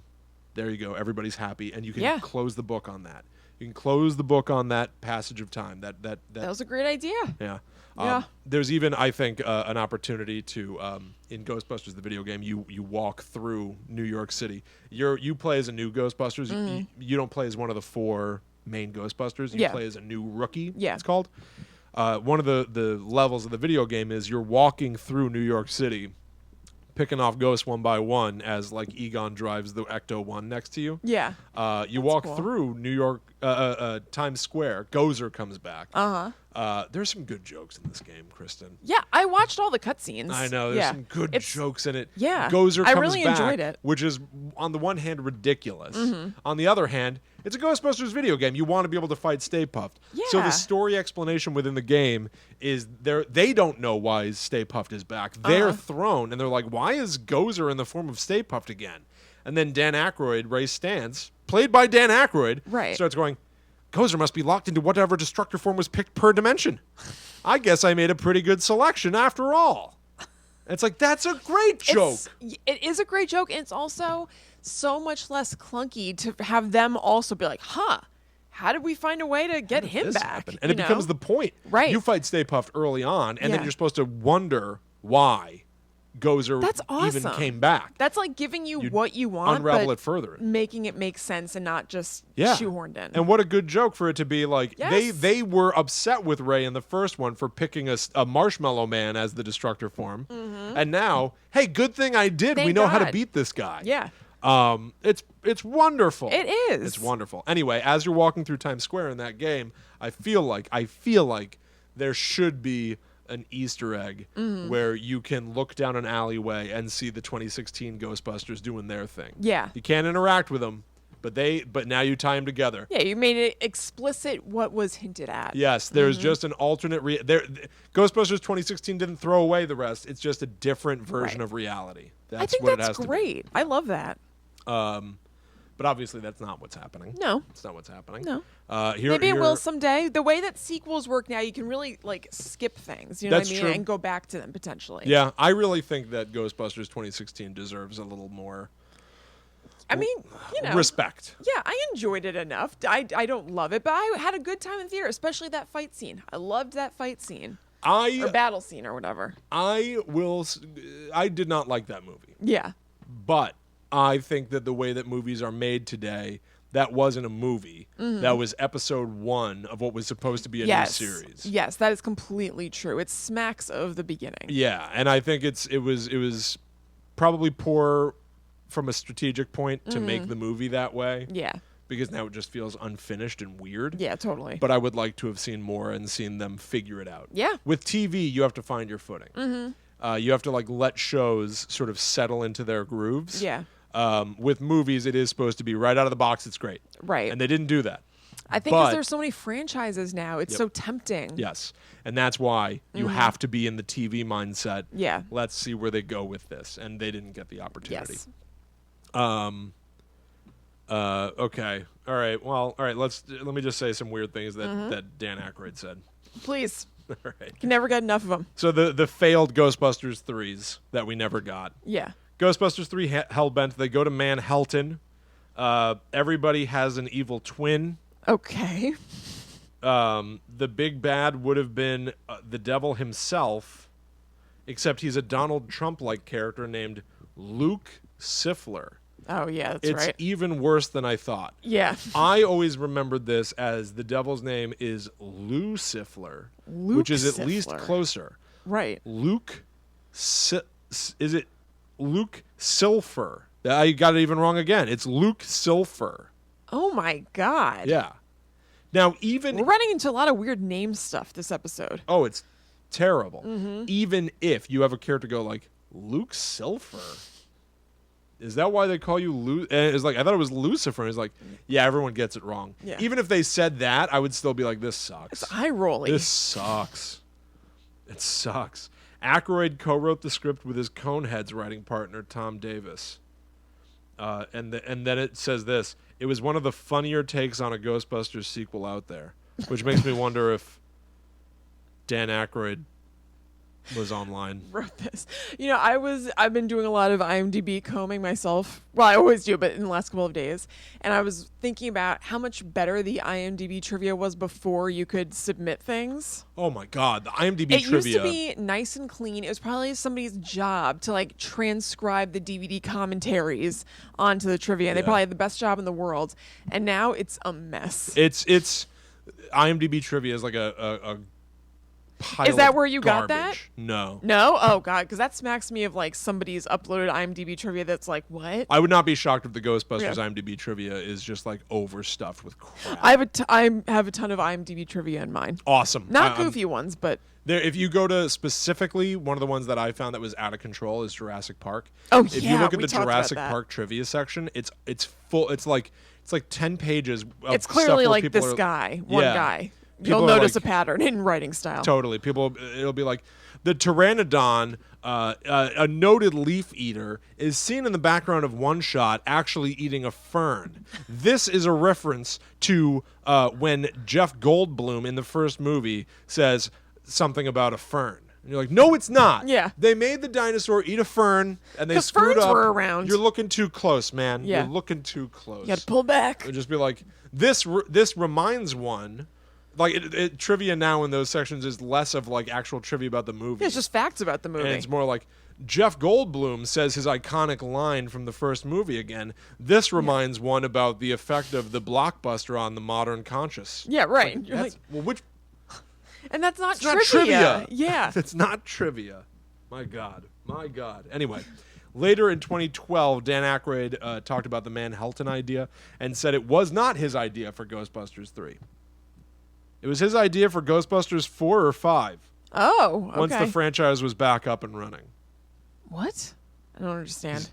[SPEAKER 1] There you go. Everybody's happy, and you can close the book on that. You can close the book on that passage of time. That
[SPEAKER 2] was a great idea.
[SPEAKER 1] Yeah. There's even, I think, an opportunity to in Ghostbusters the video game. You walk through New York City. You play as a new Ghostbusters. You don't play as one of the 4 main Ghostbusters. You play as a new rookie. Yeah. It's called. One of the levels of the video game is you're walking through New York City, picking off ghosts one by one as like Egon drives the Ecto 1 next to you.
[SPEAKER 2] Yeah.
[SPEAKER 1] You walk
[SPEAKER 2] cool.
[SPEAKER 1] through New York, Times Square. Gozer comes back. There's some good jokes in this game, Kristen.
[SPEAKER 2] Yeah, I watched all the cutscenes.
[SPEAKER 1] I know there's some good
[SPEAKER 2] It's-
[SPEAKER 1] jokes in it.
[SPEAKER 2] Yeah,
[SPEAKER 1] Gozer
[SPEAKER 2] I
[SPEAKER 1] comes
[SPEAKER 2] really
[SPEAKER 1] back,
[SPEAKER 2] enjoyed it.
[SPEAKER 1] which is on the one hand ridiculous. On the other hand, it's a Ghostbusters video game. You want to be able to fight Stay Puft. So
[SPEAKER 2] Yeah.
[SPEAKER 1] the story explanation within the game is they don't know why Stay Puft is back. They're thrown and they're like, why is Gozer in the form of Stay Puft again? And then Dan Aykroyd, Ray Stantz, played by Dan Aykroyd,
[SPEAKER 2] Right.
[SPEAKER 1] starts going, Gozer must be locked into whatever destructor form was picked per dimension. I guess I made a pretty good selection after all. It's like, that's a great joke.
[SPEAKER 2] It is a great joke, and it's also so much less clunky to have them also be like, huh, how did we find a way to get him
[SPEAKER 1] This
[SPEAKER 2] back?
[SPEAKER 1] happened. And it becomes the point.
[SPEAKER 2] Right.
[SPEAKER 1] You fight Stay Puft early on, and then
[SPEAKER 2] Yeah.
[SPEAKER 1] you're supposed to wonder why Gozer
[SPEAKER 2] That's
[SPEAKER 1] even
[SPEAKER 2] awesome.
[SPEAKER 1] came back.
[SPEAKER 2] That's like giving you
[SPEAKER 1] You
[SPEAKER 2] what you want,
[SPEAKER 1] unravel
[SPEAKER 2] but
[SPEAKER 1] it further.
[SPEAKER 2] making it make sense and not just
[SPEAKER 1] Yeah.
[SPEAKER 2] shoehorned in.
[SPEAKER 1] And what a good joke for it to be like,
[SPEAKER 2] Yes.
[SPEAKER 1] they were upset with Ray in the first one for picking a Marshmallow Man as the destructor form. And now, hey, good thing I did.
[SPEAKER 2] Thank
[SPEAKER 1] we know how to
[SPEAKER 2] God.
[SPEAKER 1] beat this guy.
[SPEAKER 2] Yeah.
[SPEAKER 1] It's wonderful.
[SPEAKER 2] It is.
[SPEAKER 1] It's wonderful. Anyway, as you're walking through Times Square in that game, I feel like there should be an Easter egg
[SPEAKER 2] Mm-hmm.
[SPEAKER 1] where you can look down an alleyway and see the 2016 Ghostbusters doing their thing.
[SPEAKER 2] Yeah.
[SPEAKER 1] You can't interact with them, but now you tie them together.
[SPEAKER 2] Yeah, you made it explicit what was hinted at.
[SPEAKER 1] Yes, there's
[SPEAKER 2] Mm-hmm.
[SPEAKER 1] just an alternate Ghostbusters 2016 didn't throw away the rest. It's just a different version
[SPEAKER 2] Right.
[SPEAKER 1] of reality. That's
[SPEAKER 2] I think
[SPEAKER 1] what it
[SPEAKER 2] that's
[SPEAKER 1] has
[SPEAKER 2] great. I love that.
[SPEAKER 1] to be. But obviously that's not what's happening.
[SPEAKER 2] No.
[SPEAKER 1] It's not what's happening.
[SPEAKER 2] No.
[SPEAKER 1] Here,
[SPEAKER 2] Maybe it
[SPEAKER 1] here-
[SPEAKER 2] will someday. The way that sequels work now, you can really like skip things. You know
[SPEAKER 1] That's
[SPEAKER 2] what I mean?
[SPEAKER 1] true.
[SPEAKER 2] And go back to them potentially.
[SPEAKER 1] Yeah, I really think that Ghostbusters 2016 deserves a little more
[SPEAKER 2] I mean,
[SPEAKER 1] respect.
[SPEAKER 2] Yeah, I enjoyed it enough. I don't love it, but I had a good time in theater, especially that fight scene. I loved that fight scene or battle scene or whatever.
[SPEAKER 1] I did not like that movie,
[SPEAKER 2] Yeah.
[SPEAKER 1] but I think that the way that movies are made today, that wasn't a movie. That was episode 1 of what was supposed to be a
[SPEAKER 2] Yes.
[SPEAKER 1] new series.
[SPEAKER 2] Yes, that is completely true. It smacks of the beginning.
[SPEAKER 1] Yeah, and I think it was probably poor from a strategic point to make the movie that way,
[SPEAKER 2] Yeah.
[SPEAKER 1] because now it just feels unfinished and weird.
[SPEAKER 2] Yeah, totally.
[SPEAKER 1] But I would like to have seen more and seen them figure it out.
[SPEAKER 2] Yeah.
[SPEAKER 1] With TV, you have to find your footing. You have to like let shows sort of settle into their grooves.
[SPEAKER 2] Yeah.
[SPEAKER 1] With movies, it is supposed to be right out of the box. It's great.
[SPEAKER 2] Right.
[SPEAKER 1] And they didn't do that.
[SPEAKER 2] I think because there's so many franchises now, it's so tempting.
[SPEAKER 1] Yes. And that's why you have to be in the TV mindset.
[SPEAKER 2] Yeah.
[SPEAKER 1] Let's see where they go with this. And they didn't get the opportunity.
[SPEAKER 2] Yes.
[SPEAKER 1] Okay. All right. Well, all right. Let me just say some weird things that Dan Aykroyd said.
[SPEAKER 2] Please.
[SPEAKER 1] All right.
[SPEAKER 2] Can never get enough of them.
[SPEAKER 1] So the failed Ghostbusters 3s that we never got.
[SPEAKER 2] Yeah.
[SPEAKER 1] Ghostbusters 3 Hellbent. They go to Manhattan. Everybody has an evil twin.
[SPEAKER 2] Okay.
[SPEAKER 1] The big bad would have been the devil himself, except he's a Donald Trump-like character named Luke Sifler.
[SPEAKER 2] Oh, yeah, that's
[SPEAKER 1] It's
[SPEAKER 2] right.
[SPEAKER 1] even worse than I thought.
[SPEAKER 2] Yeah.
[SPEAKER 1] I always remembered this as the devil's name is Lucifer, which is at least
[SPEAKER 2] Lucifler.
[SPEAKER 1] closer.
[SPEAKER 2] Right.
[SPEAKER 1] Is it Luke Silfer? I got it even wrong again. It's Luke Silfer.
[SPEAKER 2] Oh, my God.
[SPEAKER 1] Yeah. Now, even...
[SPEAKER 2] We're running into a lot of weird name stuff this episode.
[SPEAKER 1] Oh, it's terrible.
[SPEAKER 2] Mm-hmm.
[SPEAKER 1] Even if you have a character go like, Luke Silfer? Is that why they call you Luke? It's like, I thought it was Lucifer. It's like, yeah, everyone gets it wrong.
[SPEAKER 2] Yeah.
[SPEAKER 1] Even if they said that, I would still be like, this sucks.
[SPEAKER 2] It's eye-rolly.
[SPEAKER 1] This sucks. It sucks. Aykroyd co-wrote the script with his Coneheads writing partner, Tom Davis. And then it says this. It was one of the funnier takes on a Ghostbusters sequel out there, which makes me wonder if Dan Aykroyd was online.
[SPEAKER 2] Wrote this. You know, I've been doing a lot of IMDb combing myself. Well, I always do, but in the last couple of days. And I was thinking about how much better the IMDb trivia was before you could submit things.
[SPEAKER 1] Oh my God, the IMDb
[SPEAKER 2] It
[SPEAKER 1] trivia.
[SPEAKER 2] used to be nice and clean. It was probably somebody's job to like transcribe the DVD commentaries onto the trivia. And they
[SPEAKER 1] Yeah.
[SPEAKER 2] probably had the best job in the world. And now it's a mess.
[SPEAKER 1] It's IMDb trivia is like a pile
[SPEAKER 2] Is that
[SPEAKER 1] of
[SPEAKER 2] where you got that?
[SPEAKER 1] garbage. No.
[SPEAKER 2] No? Oh, God. Because that smacks me of like somebody's uploaded IMDb trivia that's like, what?
[SPEAKER 1] I would not be shocked if the Ghostbusters
[SPEAKER 2] Yeah.
[SPEAKER 1] IMDb trivia is just like overstuffed with crap.
[SPEAKER 2] I have a ton of IMDb trivia in mine.
[SPEAKER 1] Awesome.
[SPEAKER 2] Not goofy ones, but.
[SPEAKER 1] There, if you go to specifically one of the ones that I found that was out of control is Jurassic Park.
[SPEAKER 2] Oh,
[SPEAKER 1] If
[SPEAKER 2] yeah,
[SPEAKER 1] you look at
[SPEAKER 2] we
[SPEAKER 1] the
[SPEAKER 2] talked about
[SPEAKER 1] Jurassic
[SPEAKER 2] that.
[SPEAKER 1] Park trivia section, it's full. It's like 10 pages. Of
[SPEAKER 2] It's
[SPEAKER 1] stuff
[SPEAKER 2] clearly
[SPEAKER 1] where
[SPEAKER 2] like
[SPEAKER 1] people
[SPEAKER 2] this
[SPEAKER 1] are-
[SPEAKER 2] guy, one
[SPEAKER 1] Yeah.
[SPEAKER 2] guy.
[SPEAKER 1] People
[SPEAKER 2] You'll
[SPEAKER 1] are
[SPEAKER 2] notice
[SPEAKER 1] like-
[SPEAKER 2] a pattern in writing style.
[SPEAKER 1] Totally. It'll be like the pteranodon, a noted leaf eater, is seen in the background of one shot actually eating a fern. This is a reference to when Jeff Goldblum in the first movie says something about a fern. And you're like, no, it's not.
[SPEAKER 2] Yeah.
[SPEAKER 1] They made the dinosaur eat a fern, and they
[SPEAKER 2] 'Cause
[SPEAKER 1] screwed
[SPEAKER 2] ferns
[SPEAKER 1] up.
[SPEAKER 2] were around.
[SPEAKER 1] You're looking too close, man.
[SPEAKER 2] Yeah.
[SPEAKER 1] You're looking too close.
[SPEAKER 2] You got to pull back.
[SPEAKER 1] It'd just be like this reminds one like trivia now in those sections is less of like actual trivia about the movie.
[SPEAKER 2] Yeah, it's just facts about the movie.
[SPEAKER 1] And it's more like Jeff Goldblum says his iconic line from the first movie again. This reminds one about the effect of the blockbuster on the modern conscious.
[SPEAKER 2] Yeah, right.
[SPEAKER 1] Like,
[SPEAKER 2] You're
[SPEAKER 1] that's-
[SPEAKER 2] like,
[SPEAKER 1] well, which
[SPEAKER 2] and that's not
[SPEAKER 1] it's
[SPEAKER 2] trivia.
[SPEAKER 1] not trivia.
[SPEAKER 2] Yeah.
[SPEAKER 1] It's not trivia. My God. Anyway, later in 2012, Dan Aykroyd talked about the Manhattan idea and said it was not his idea for Ghostbusters 3. It was his idea for Ghostbusters 4 or 5
[SPEAKER 2] Oh, okay.
[SPEAKER 1] once the franchise was back up and running.
[SPEAKER 2] What? I don't understand.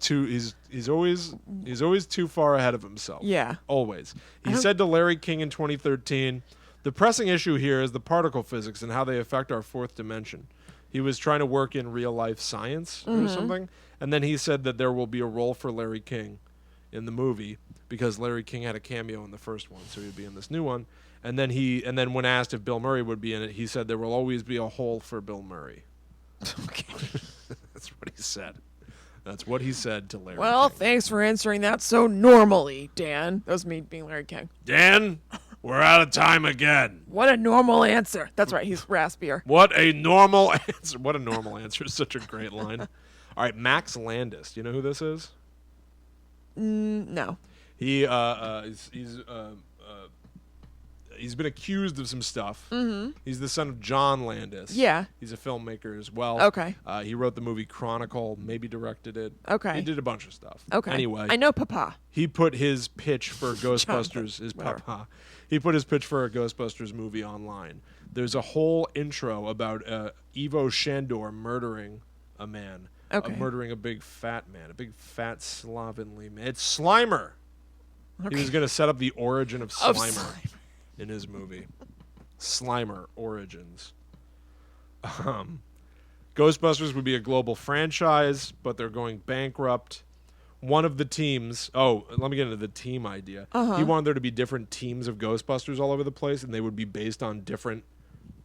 [SPEAKER 1] He's always too far ahead of himself.
[SPEAKER 2] Yeah.
[SPEAKER 1] Always. He
[SPEAKER 2] don't-
[SPEAKER 1] said to Larry King in 2013, "The pressing issue here is the particle physics and how they affect our fourth dimension." He was trying to work in real life science or something, and then he said that there will be a role for Larry King in the movie because Larry King had a cameo in the first one, so he'd be in this new one. And then when asked if Bill Murray would be in it, he said there will always be a hole for Bill Murray.
[SPEAKER 2] Okay.
[SPEAKER 1] That's what he said. That's what he said to Larry
[SPEAKER 2] Well,
[SPEAKER 1] King.
[SPEAKER 2] thanks for answering that so normally, Dan. That was me being Larry King.
[SPEAKER 1] Dan, we're out of time again.
[SPEAKER 2] What a normal answer. That's right. He's raspier.
[SPEAKER 1] What a normal answer. What a normal answer is such a great line. All right, Max Landis. Do you know who this is?
[SPEAKER 2] No.
[SPEAKER 1] He's been accused of some stuff. Mm-hmm. He's the son of John Landis.
[SPEAKER 2] Yeah.
[SPEAKER 1] He's a filmmaker as well.
[SPEAKER 2] Okay.
[SPEAKER 1] He wrote the movie Chronicle, maybe directed it.
[SPEAKER 2] Okay.
[SPEAKER 1] He did a bunch of stuff.
[SPEAKER 2] Okay.
[SPEAKER 1] Anyway.
[SPEAKER 2] I know Papa.
[SPEAKER 1] He put his pitch for Ghostbusters,
[SPEAKER 2] whatever.
[SPEAKER 1] He put his pitch for a Ghostbusters movie online. There's a whole intro about Ivo Shandor murdering a man.
[SPEAKER 2] Okay.
[SPEAKER 1] Murdering a big fat man, a big fat slovenly man. It's Slimer. He was going to set up the origin of Slimer in his movie. Slimer Origins. Ghostbusters would be a global franchise, but they're going bankrupt. One of the teams, let me get into the team idea. He wanted there to be different teams of Ghostbusters all over the place, and they would be based on different,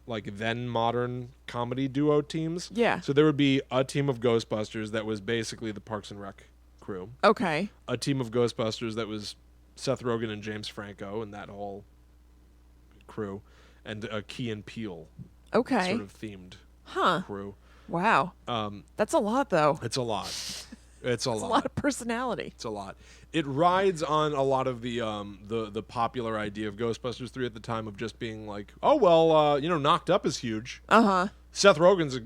[SPEAKER 1] like, then modern comedy duo teams.
[SPEAKER 2] Yeah.
[SPEAKER 1] So there would be a team of Ghostbusters that was basically the Parks and Rec crew.
[SPEAKER 2] Okay.
[SPEAKER 1] A team of Ghostbusters that was Seth Rogen and James Franco and that whole crew, and a Key and Peele
[SPEAKER 2] Okay.
[SPEAKER 1] sort of themed
[SPEAKER 2] Huh.
[SPEAKER 1] crew.
[SPEAKER 2] Wow. That's a lot, though.
[SPEAKER 1] It's a lot. It's a
[SPEAKER 2] It's
[SPEAKER 1] lot.
[SPEAKER 2] a lot of personality.
[SPEAKER 1] It's a lot. It rides on a lot of the popular idea of Ghostbusters 3 at the time of just being like, oh well, Knocked Up is huge.
[SPEAKER 2] Uh-huh.
[SPEAKER 1] Seth Rogen's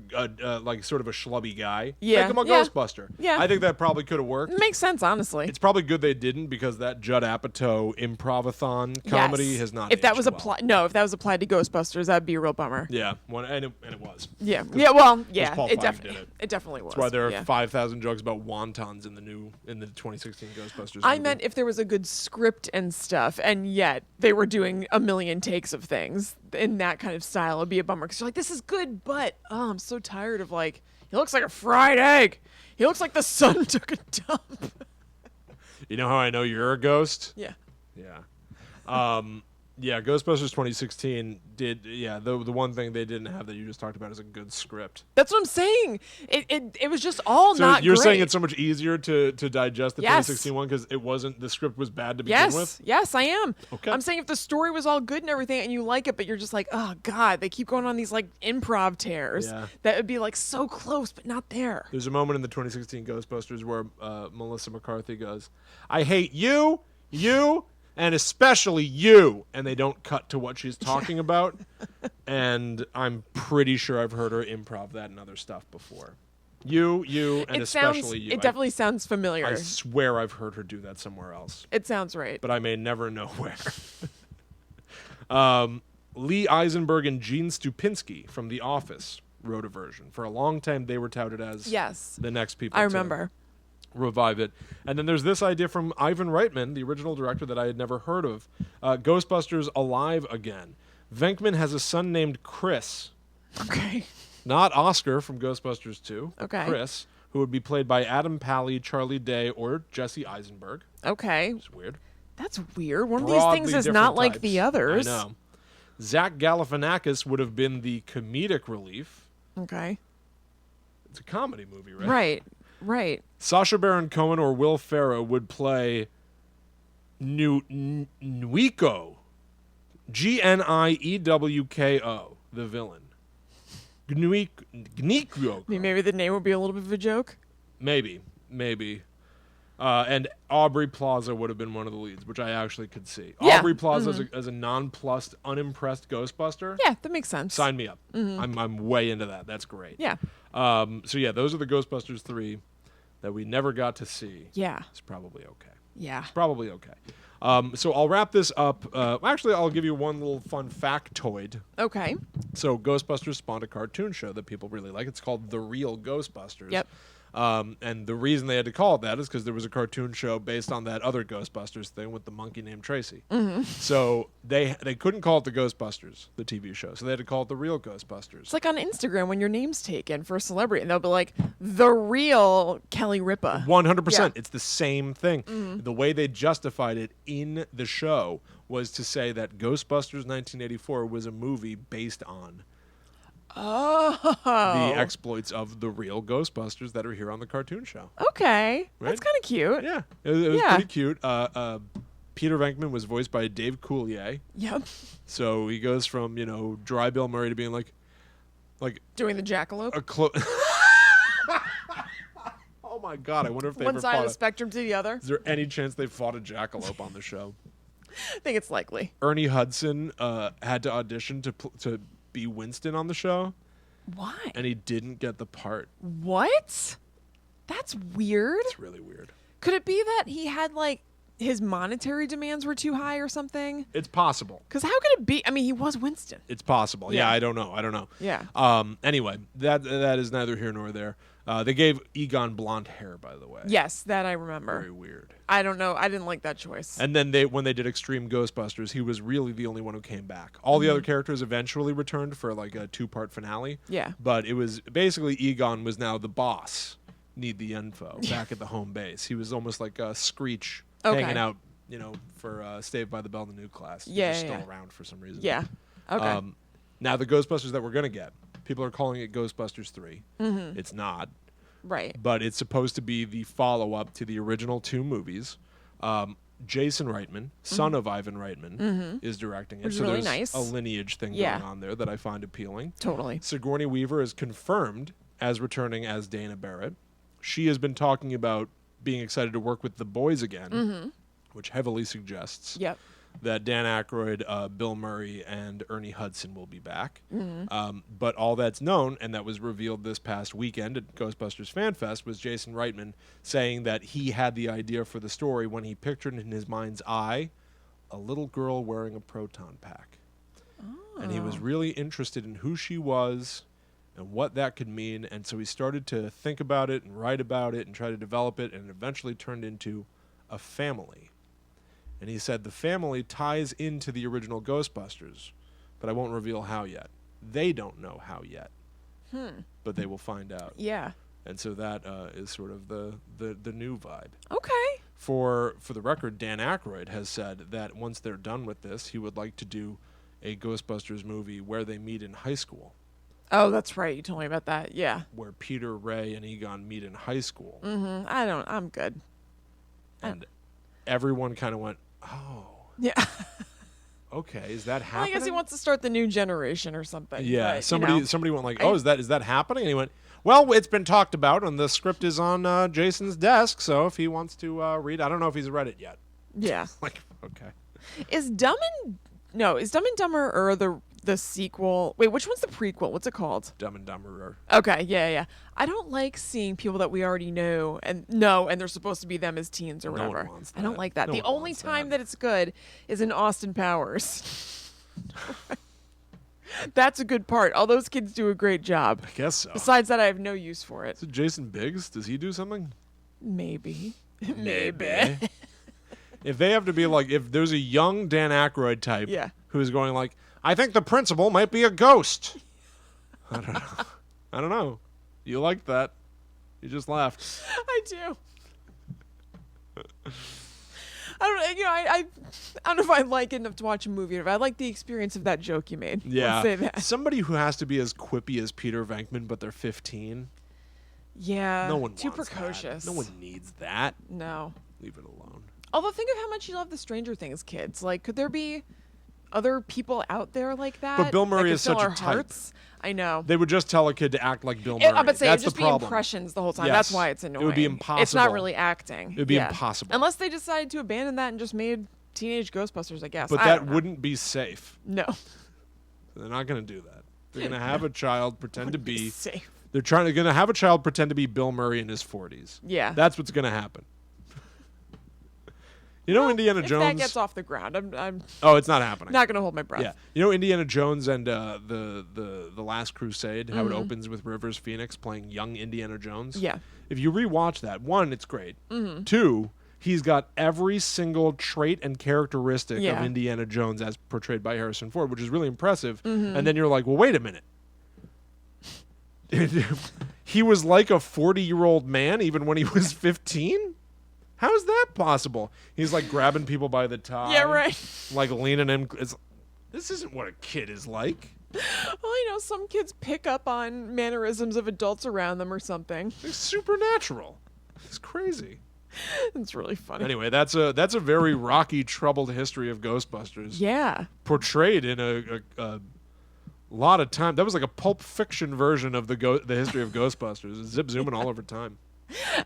[SPEAKER 1] like sort of a schlubby guy.
[SPEAKER 2] Yeah,
[SPEAKER 1] Make him a
[SPEAKER 2] yeah.
[SPEAKER 1] Ghostbuster.
[SPEAKER 2] Yeah.
[SPEAKER 1] I think that probably could have worked.
[SPEAKER 2] Makes sense, honestly.
[SPEAKER 1] It's probably good they didn't because that Judd Apatow improv-a-thon comedy
[SPEAKER 2] Yes.
[SPEAKER 1] has not.
[SPEAKER 2] If that
[SPEAKER 1] aged
[SPEAKER 2] was
[SPEAKER 1] well.
[SPEAKER 2] applied, no, if that was applied to Ghostbusters, that'd be a real bummer.
[SPEAKER 1] Yeah, and it was.
[SPEAKER 2] Yeah. Yeah. Well, yeah.
[SPEAKER 1] Paul
[SPEAKER 2] It
[SPEAKER 1] Feig
[SPEAKER 2] definitely.
[SPEAKER 1] did it.
[SPEAKER 2] It definitely was.
[SPEAKER 1] That's why there are
[SPEAKER 2] yeah.
[SPEAKER 1] 5,000 jokes about wontons in the 2016 Ghostbusters.
[SPEAKER 2] I
[SPEAKER 1] movie.
[SPEAKER 2] meant if there was a good script and stuff, and yet they were doing a million takes of things in that kind of style, it'd be a bummer. Because you're like, this is good, but I'm so tired of like, he looks like a fried egg. He looks like the sun took a dump.
[SPEAKER 1] You know how I know you're a ghost?
[SPEAKER 2] Yeah.
[SPEAKER 1] Yeah. Yeah, Ghostbusters 2016 did. Yeah, the one thing they didn't have that you just talked about is a good script.
[SPEAKER 2] That's what I'm saying. It was just all
[SPEAKER 1] So
[SPEAKER 2] not
[SPEAKER 1] you're
[SPEAKER 2] great.
[SPEAKER 1] saying it's so much easier to digest the
[SPEAKER 2] Yes.
[SPEAKER 1] 2016 one because the script was bad to begin with.
[SPEAKER 2] Yes, I am.
[SPEAKER 1] Okay.
[SPEAKER 2] I'm saying if the story was all good and everything and you like it, but you're just like, oh God, they keep going on these like improv tears
[SPEAKER 1] Yeah.
[SPEAKER 2] that would be like so close but not there.
[SPEAKER 1] There's a moment in the 2016 Ghostbusters where Melissa McCarthy goes, "I hate you, and especially you," and they don't cut to what she's talking about. And I'm pretty sure I've heard her improv that and other stuff before. You, and especially you.
[SPEAKER 2] It definitely sounds familiar.
[SPEAKER 1] I swear I've heard her do that somewhere else.
[SPEAKER 2] It sounds right.
[SPEAKER 1] But I may never know where. Lee Eisenberg and Gene Stupinski from The Office wrote a version. For a long time, they were touted as the next people
[SPEAKER 2] I
[SPEAKER 1] to
[SPEAKER 2] remember.
[SPEAKER 1] revive it. And then there's this idea from Ivan Reitman, the original director that I had never heard of. Ghostbusters Alive Again. Venkman has a son named Chris.
[SPEAKER 2] Okay.
[SPEAKER 1] Not Oscar from Ghostbusters 2.
[SPEAKER 2] Okay.
[SPEAKER 1] Chris, who would be played by Adam Pally, Charlie Day, or Jesse Eisenberg.
[SPEAKER 2] Okay.
[SPEAKER 1] It's weird.
[SPEAKER 2] That's weird. One of these things is not like the others.
[SPEAKER 1] I know. Zach Galifianakis would have been the comedic relief.
[SPEAKER 2] Okay.
[SPEAKER 1] It's a comedy movie, right?
[SPEAKER 2] Right.
[SPEAKER 1] Sacha Baron Cohen or Will Ferrell would play Nuiko. Gniewko, the villain. Gniewko.
[SPEAKER 2] Maybe the name would be a little bit of a joke.
[SPEAKER 1] Maybe. And Aubrey Plaza would have been one of the leads, which I actually could see.
[SPEAKER 2] Yeah.
[SPEAKER 1] Aubrey Plaza as a nonplussed, unimpressed Ghostbuster.
[SPEAKER 2] Yeah, that makes sense.
[SPEAKER 1] Sign me up. I'm way into that. That's great.
[SPEAKER 2] Yeah.
[SPEAKER 1] So yeah, those are the Ghostbusters 3 that we never got to see.
[SPEAKER 2] Yeah.
[SPEAKER 1] It's probably okay.
[SPEAKER 2] Yeah.
[SPEAKER 1] It's probably okay. So I'll wrap this up. Actually, I'll give you one little fun factoid.
[SPEAKER 2] Okay.
[SPEAKER 1] So Ghostbusters spawned a cartoon show that people really like. It's called The Real Ghostbusters.
[SPEAKER 2] Yep.
[SPEAKER 1] And the reason they had to call it that is because there was a cartoon show based on that other Ghostbusters thing with the monkey named Tracy.
[SPEAKER 2] Mm-hmm.
[SPEAKER 1] So they couldn't call it the Ghostbusters, the TV show. So they had to call it The Real Ghostbusters.
[SPEAKER 2] It's like on Instagram when your name's taken for a celebrity, and they'll be like, the real Kelly Ripa.
[SPEAKER 1] 100%.
[SPEAKER 2] Yeah.
[SPEAKER 1] It's the same thing.
[SPEAKER 2] Mm-hmm.
[SPEAKER 1] The way they justified it in the show was to say that Ghostbusters 1984 was a movie based on the exploits of the real Ghostbusters that are here on the cartoon show.
[SPEAKER 2] Okay.
[SPEAKER 1] Right?
[SPEAKER 2] That's kind of cute.
[SPEAKER 1] Yeah. It was pretty cute. Peter Venkman was voiced by Dave Coulier.
[SPEAKER 2] Yep.
[SPEAKER 1] So he goes from, dry Bill Murray to being like
[SPEAKER 2] Doing the jackalope.
[SPEAKER 1] a Oh my God, I wonder if they
[SPEAKER 2] One
[SPEAKER 1] ever
[SPEAKER 2] side
[SPEAKER 1] fought
[SPEAKER 2] of the spectrum to the other.
[SPEAKER 1] Is there any chance they fought a jackalope on the show?
[SPEAKER 2] I think it's likely.
[SPEAKER 1] Ernie Hudson had to audition to be Winston on the show.
[SPEAKER 2] Why?
[SPEAKER 1] And he didn't get the part.
[SPEAKER 2] What? That's weird.
[SPEAKER 1] It's really weird.
[SPEAKER 2] Could it be that he had his monetary demands were too high or something?
[SPEAKER 1] It's possible.
[SPEAKER 2] Because how could it be? I mean, he was Winston.
[SPEAKER 1] It's possible. Yeah, I don't know.
[SPEAKER 2] Yeah.
[SPEAKER 1] Anyway, that is neither here nor there. They gave Egon blonde hair, by the way.
[SPEAKER 2] Yes, that I remember.
[SPEAKER 1] Very weird.
[SPEAKER 2] I don't know. I didn't like that choice.
[SPEAKER 1] And then when they did Extreme Ghostbusters, he was really the only one who came back. All the other characters eventually returned for a 2-part finale.
[SPEAKER 2] Yeah.
[SPEAKER 1] But it was basically Egon was now the boss. Need the info back at the home base. He was almost like a Screech hanging out, for Saved by the Bell, the new class.
[SPEAKER 2] Yeah,
[SPEAKER 1] He's just
[SPEAKER 2] yeah.
[SPEAKER 1] still around for some reason.
[SPEAKER 2] Yeah. Okay.
[SPEAKER 1] Now the Ghostbusters that we're gonna get, people are calling it Ghostbusters 3. Mm-hmm. It's not.
[SPEAKER 2] Right.
[SPEAKER 1] But it's supposed to be the follow-up to the original 2 movies. Jason Reitman, son of Ivan Reitman, is directing it.
[SPEAKER 2] Which is
[SPEAKER 1] so
[SPEAKER 2] really
[SPEAKER 1] there's
[SPEAKER 2] nice.
[SPEAKER 1] a lineage thing
[SPEAKER 2] Yeah.
[SPEAKER 1] going on there that I find appealing.
[SPEAKER 2] Totally.
[SPEAKER 1] Sigourney Weaver is confirmed as returning as Dana Barrett. She has been talking about being excited to work with the boys again, which heavily suggests
[SPEAKER 2] Yep.
[SPEAKER 1] that Dan Aykroyd, Bill Murray, and Ernie Hudson will be back. But all that's known, and that was revealed this past weekend at Ghostbusters Fan Fest, was Jason Reitman saying that he had the idea for the story when he pictured in his mind's eye a little girl wearing a proton pack. Oh. And he was really interested in who she was and what that could mean. And so he started to think about it and write about it and try to develop it, and it eventually turned into a family. And he said the family ties into the original Ghostbusters, but I won't reveal how yet. They don't know how yet, but they will find out.
[SPEAKER 2] Yeah.
[SPEAKER 1] And so that is sort of the new vibe.
[SPEAKER 2] Okay.
[SPEAKER 1] For the record, Dan Aykroyd has said that once they're done with this, he would like to do a Ghostbusters movie where they meet in high school.
[SPEAKER 2] Oh, that's right. You told me about that. Yeah.
[SPEAKER 1] Where Peter, Ray, and Egon meet in high school.
[SPEAKER 2] Mm-hmm. I'm good.
[SPEAKER 1] And everyone kind of went, oh.
[SPEAKER 2] Yeah.
[SPEAKER 1] Okay, is that
[SPEAKER 2] Well,
[SPEAKER 1] happening?
[SPEAKER 2] I guess he wants to start the new generation or something.
[SPEAKER 1] Yeah,
[SPEAKER 2] but,
[SPEAKER 1] somebody went like, "Oh, is that happening?" And he went, "Well, it's been talked about, and the script is on Jason's desk. So if he wants to read, I don't know if he's read it yet."
[SPEAKER 2] Yeah.
[SPEAKER 1] Like, okay.
[SPEAKER 2] Is Dumb and Dumber or the sequel. Wait, which one's the prequel? What's it called?
[SPEAKER 1] Dumb and Dumberer.
[SPEAKER 2] Okay, yeah. I don't like seeing people that we already know and they're supposed to be them as teens or
[SPEAKER 1] No one
[SPEAKER 2] whatever.
[SPEAKER 1] wants
[SPEAKER 2] I don't
[SPEAKER 1] that.
[SPEAKER 2] like that.
[SPEAKER 1] No
[SPEAKER 2] The
[SPEAKER 1] one
[SPEAKER 2] only
[SPEAKER 1] wants
[SPEAKER 2] time
[SPEAKER 1] that.
[SPEAKER 2] that it's good is in Austin Powers. That's a good part. All those kids do a great job.
[SPEAKER 1] I guess so.
[SPEAKER 2] Besides that, I have no use for it.
[SPEAKER 1] Is it Jason Biggs? Does he do something?
[SPEAKER 2] Maybe.
[SPEAKER 1] If they have to be like, if there's a young Dan Aykroyd type
[SPEAKER 2] Yeah.
[SPEAKER 1] who's going like, I think the principal might be a ghost. I don't know. You liked that. You just laughed.
[SPEAKER 2] I do. I don't. I don't know if I like it enough to watch a movie. But I like the experience of that joke you made.
[SPEAKER 1] Yeah.
[SPEAKER 2] Let's say that.
[SPEAKER 1] Somebody who has to be as quippy as Peter Venkman, but they're 15.
[SPEAKER 2] Yeah.
[SPEAKER 1] No one
[SPEAKER 2] too
[SPEAKER 1] wants
[SPEAKER 2] precocious.
[SPEAKER 1] that. No one needs that.
[SPEAKER 2] No.
[SPEAKER 1] Leave it alone.
[SPEAKER 2] Although think of how much you love the Stranger Things kids. Like, could there be other people out there like that?
[SPEAKER 1] But Bill
[SPEAKER 2] that
[SPEAKER 1] Murray
[SPEAKER 2] could
[SPEAKER 1] is
[SPEAKER 2] fill
[SPEAKER 1] such a
[SPEAKER 2] our
[SPEAKER 1] type.
[SPEAKER 2] hearts? I know.
[SPEAKER 1] They would just tell a kid to act like Bill Murray.
[SPEAKER 2] I would say
[SPEAKER 1] That's
[SPEAKER 2] it'd just
[SPEAKER 1] the
[SPEAKER 2] be
[SPEAKER 1] problem.
[SPEAKER 2] impressions the whole time.
[SPEAKER 1] Yes.
[SPEAKER 2] That's why it's annoying.
[SPEAKER 1] It would be
[SPEAKER 2] It's not
[SPEAKER 1] impossible.
[SPEAKER 2] really acting.
[SPEAKER 1] It would be
[SPEAKER 2] Yeah.
[SPEAKER 1] impossible.
[SPEAKER 2] Unless they decided to abandon that and just made teenage Ghostbusters, I guess.
[SPEAKER 1] But
[SPEAKER 2] I
[SPEAKER 1] that
[SPEAKER 2] don't know.
[SPEAKER 1] wouldn't be safe.
[SPEAKER 2] No.
[SPEAKER 1] They're not going to do that. They're going to have a child pretend to be.
[SPEAKER 2] Safe.
[SPEAKER 1] They're going to have a child pretend to be Bill Murray in his 40s.
[SPEAKER 2] Yeah.
[SPEAKER 1] That's what's going to happen. You know, Indiana
[SPEAKER 2] if
[SPEAKER 1] Jones.
[SPEAKER 2] that gets off the ground, I'm
[SPEAKER 1] Oh, it's not happening.
[SPEAKER 2] not gonna hold my breath.
[SPEAKER 1] Yeah, you know Indiana Jones and the Last Crusade. How it opens with Rivers Phoenix playing young Indiana Jones.
[SPEAKER 2] Yeah.
[SPEAKER 1] If you rewatch that, one, it's great. Two, he's got every single trait and characteristic
[SPEAKER 2] Yeah.
[SPEAKER 1] of Indiana Jones as portrayed by Harrison Ford, which is really impressive. And then you're like, well, wait a minute. He was like a 40-year-old man even when he was 15? How is that possible? He's like grabbing people by the tie.
[SPEAKER 2] Yeah, right.
[SPEAKER 1] Like leaning in. This isn't what a kid is like.
[SPEAKER 2] Well, some kids pick up on mannerisms of adults around them or something.
[SPEAKER 1] It's supernatural. It's crazy.
[SPEAKER 2] It's really funny.
[SPEAKER 1] Anyway, that's a very rocky, troubled history of Ghostbusters.
[SPEAKER 2] Yeah.
[SPEAKER 1] Portrayed in a lot of time. That was like a Pulp Fiction version of the history of Ghostbusters. It's zip zooming all over time.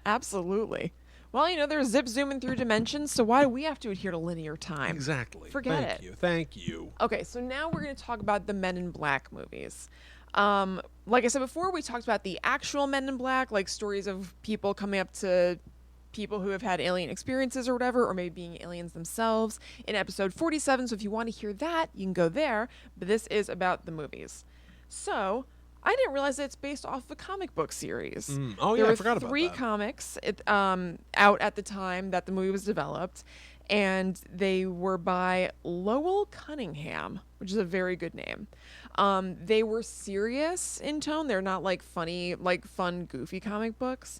[SPEAKER 2] Absolutely. Well, they're zip zooming through dimensions, so why do we have to adhere to linear time?
[SPEAKER 1] Exactly.
[SPEAKER 2] Forget
[SPEAKER 1] it. Thank you.
[SPEAKER 2] Okay, so now we're going to talk about the Men in Black movies. Like I said before, we talked about the actual Men in Black, like stories of people coming up to people who have had alien experiences or whatever, or maybe being aliens themselves in episode 47. So if you want to hear that, you can go there. But this is about the movies. So I didn't realize that it's based off of a comic book series.
[SPEAKER 1] Oh,
[SPEAKER 2] There
[SPEAKER 1] yeah, I
[SPEAKER 2] were
[SPEAKER 1] forgot about
[SPEAKER 2] 3
[SPEAKER 1] that.
[SPEAKER 2] comics out at the time that the movie was developed, and they were by Lowell Cunningham, which is a very good name. They were serious in tone. They're not like funny, like fun, goofy comic books.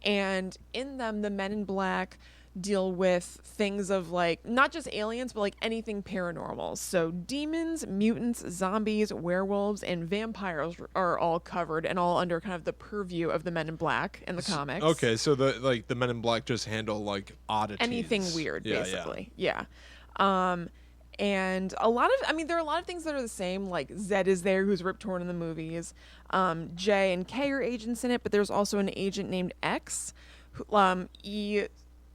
[SPEAKER 2] And in them, the Men in Black deal with things of like not just aliens but like anything paranormal. So demons, mutants, zombies, werewolves, and vampires are all covered and all under kind of the purview of the Men in Black in the comics.
[SPEAKER 1] Okay, so the Men in Black just handle like oddities.
[SPEAKER 2] Anything weird,
[SPEAKER 1] Yeah,
[SPEAKER 2] basically. Yeah. And there are a lot of things that are the same. Like Zed is there, who's Rip Torn in the movies. J and K are agents in it, but there's also an agent named X,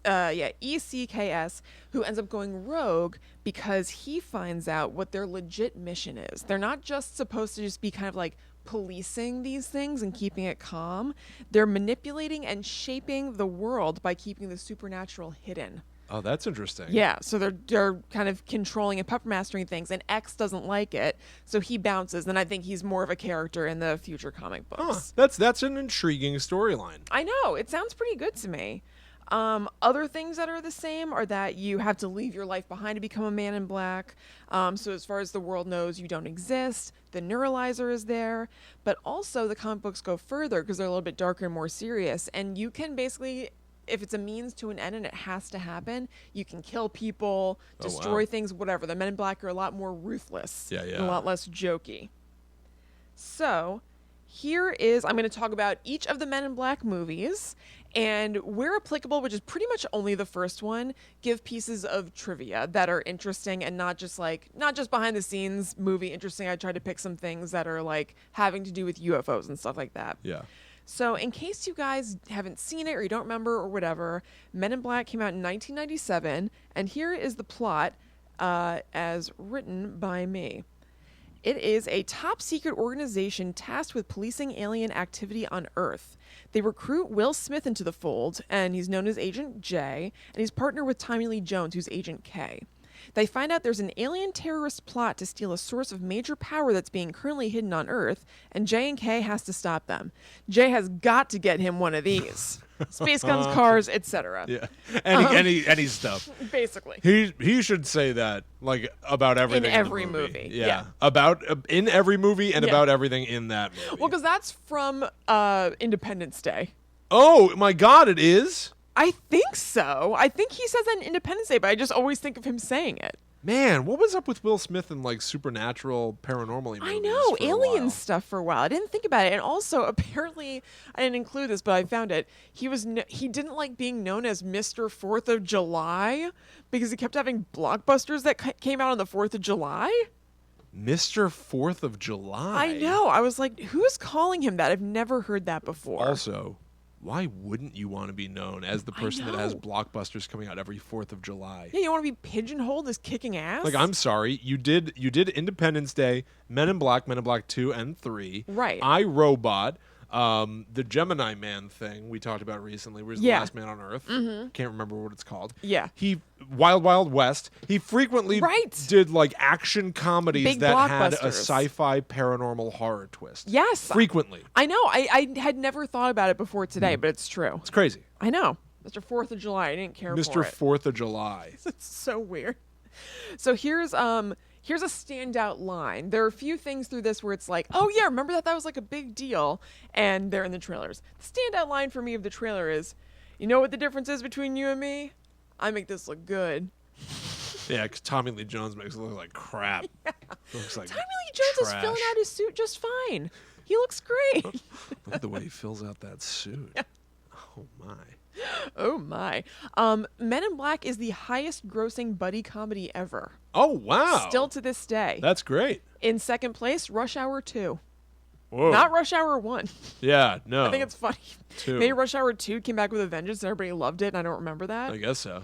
[SPEAKER 2] ECKS, who ends up going rogue because he finds out what their legit mission is. They're not just supposed to just be kind of like policing these things and keeping it calm. They're manipulating and shaping the world by keeping the supernatural hidden.
[SPEAKER 1] Oh, that's interesting.
[SPEAKER 2] Yeah, so they're kind of controlling and puppet mastering things, and X doesn't like it, so he bounces. And I think he's more of a character in the future comic books.
[SPEAKER 1] That's an intriguing storyline.
[SPEAKER 2] I know, it sounds pretty good to me. Other things that are the same are that you have to leave your life behind to become a Man in Black. So as far as the world knows, you don't exist. The neuralizer is there, but also the comic books go further because they're a little bit darker and more serious. And you can basically, if it's a means to an end and it has to happen, you can kill people, destroy things, whatever. The Men in Black are a lot more ruthless, and a lot less jokey. So I'm going to talk about each of the Men in Black movies, and where applicable, which is pretty much only the first one, give pieces of trivia that are interesting and not just behind the scenes movie interesting. I tried to pick some things that are like having to do with UFOs and stuff like that.
[SPEAKER 1] Yeah.
[SPEAKER 2] So in case you guys haven't seen it or you don't remember or whatever, Men in Black came out in 1997, and here is the plot as written by me. It is a top secret organization tasked with policing alien activity on Earth. They recruit Will Smith into the fold, and he's known as Agent J, and he's partnered with Tommy Lee Jones, who's Agent K. They find out there's an alien terrorist plot to steal a source of major power that's being currently hidden on Earth, and J and K has to stop them. J has got to get him one of these. Space guns, cars, etc.
[SPEAKER 1] Yeah, any stuff.
[SPEAKER 2] Basically.
[SPEAKER 1] He should say that like about everything in
[SPEAKER 2] every
[SPEAKER 1] the
[SPEAKER 2] movie.
[SPEAKER 1] Yeah,
[SPEAKER 2] Yeah.
[SPEAKER 1] about in every movie and
[SPEAKER 2] Yeah.
[SPEAKER 1] about everything in that movie.
[SPEAKER 2] Well, because that's from Independence Day.
[SPEAKER 1] Oh my God, it is.
[SPEAKER 2] I think so. I think he says that in Independence Day, but I just always think of him saying it.
[SPEAKER 1] Man, what was up with Will Smith and like supernatural, paranormal movies?
[SPEAKER 2] I know,
[SPEAKER 1] for a
[SPEAKER 2] alien
[SPEAKER 1] while?
[SPEAKER 2] stuff for a while. I didn't think about it. And also, apparently, I didn't include this, but I found it. He didn't like being known as Mr. 4th of July because he kept having blockbusters that came out on the 4th of July.
[SPEAKER 1] Mr. 4th of July.
[SPEAKER 2] I know. I was like, who's calling him that? I've never heard that before.
[SPEAKER 1] Also, why wouldn't you want to be known as the person that has
[SPEAKER 2] know.
[SPEAKER 1] blockbusters coming out every 4th of July?
[SPEAKER 2] Yeah, you want to be pigeonholed as kicking ass?
[SPEAKER 1] Like, I'm sorry, you did Independence Day, Men in Black 2 and 3.
[SPEAKER 2] Right.
[SPEAKER 1] I, Robot, the Gemini Man thing we talked about recently, where he's the
[SPEAKER 2] Yeah.
[SPEAKER 1] last man on Earth. Can't remember what it's called.
[SPEAKER 2] Yeah.
[SPEAKER 1] He Wild Wild West. He frequently
[SPEAKER 2] Right.
[SPEAKER 1] did like action comedies
[SPEAKER 2] Big
[SPEAKER 1] that had a
[SPEAKER 2] blockbusters.
[SPEAKER 1] sci-fi paranormal horror twist.
[SPEAKER 2] Yes.
[SPEAKER 1] Frequently.
[SPEAKER 2] I know. I had never thought about it before today, but it's true.
[SPEAKER 1] It's crazy.
[SPEAKER 2] I know. Mr. 4th of July. I didn't care
[SPEAKER 1] Mr.
[SPEAKER 2] for it.
[SPEAKER 1] 4th of July.
[SPEAKER 2] It's so weird. So here's a standout line. There are a few things through this where it's like, oh yeah, remember that was like a big deal, and they're in the trailers. The standout line for me of the trailer is, you know what the difference is between you and me? I make this look good.
[SPEAKER 1] Yeah, because Tommy Lee Jones makes it look like crap. Looks like
[SPEAKER 2] Tommy Lee Jones is filling out his suit just fine. He looks great.
[SPEAKER 1] Look at the way he fills out that suit. Oh my.
[SPEAKER 2] Oh my. Men in Black is the highest grossing buddy comedy ever.
[SPEAKER 1] Oh wow.
[SPEAKER 2] Still to this day.
[SPEAKER 1] That's great.
[SPEAKER 2] In second place, Rush Hour 2.
[SPEAKER 1] Whoa.
[SPEAKER 2] Not Rush Hour 1.
[SPEAKER 1] Yeah, no.
[SPEAKER 2] I think it's funny.
[SPEAKER 1] 2.
[SPEAKER 2] Maybe Rush Hour 2 came back with a vengeance and everybody loved it, and I don't remember that.
[SPEAKER 1] I guess so.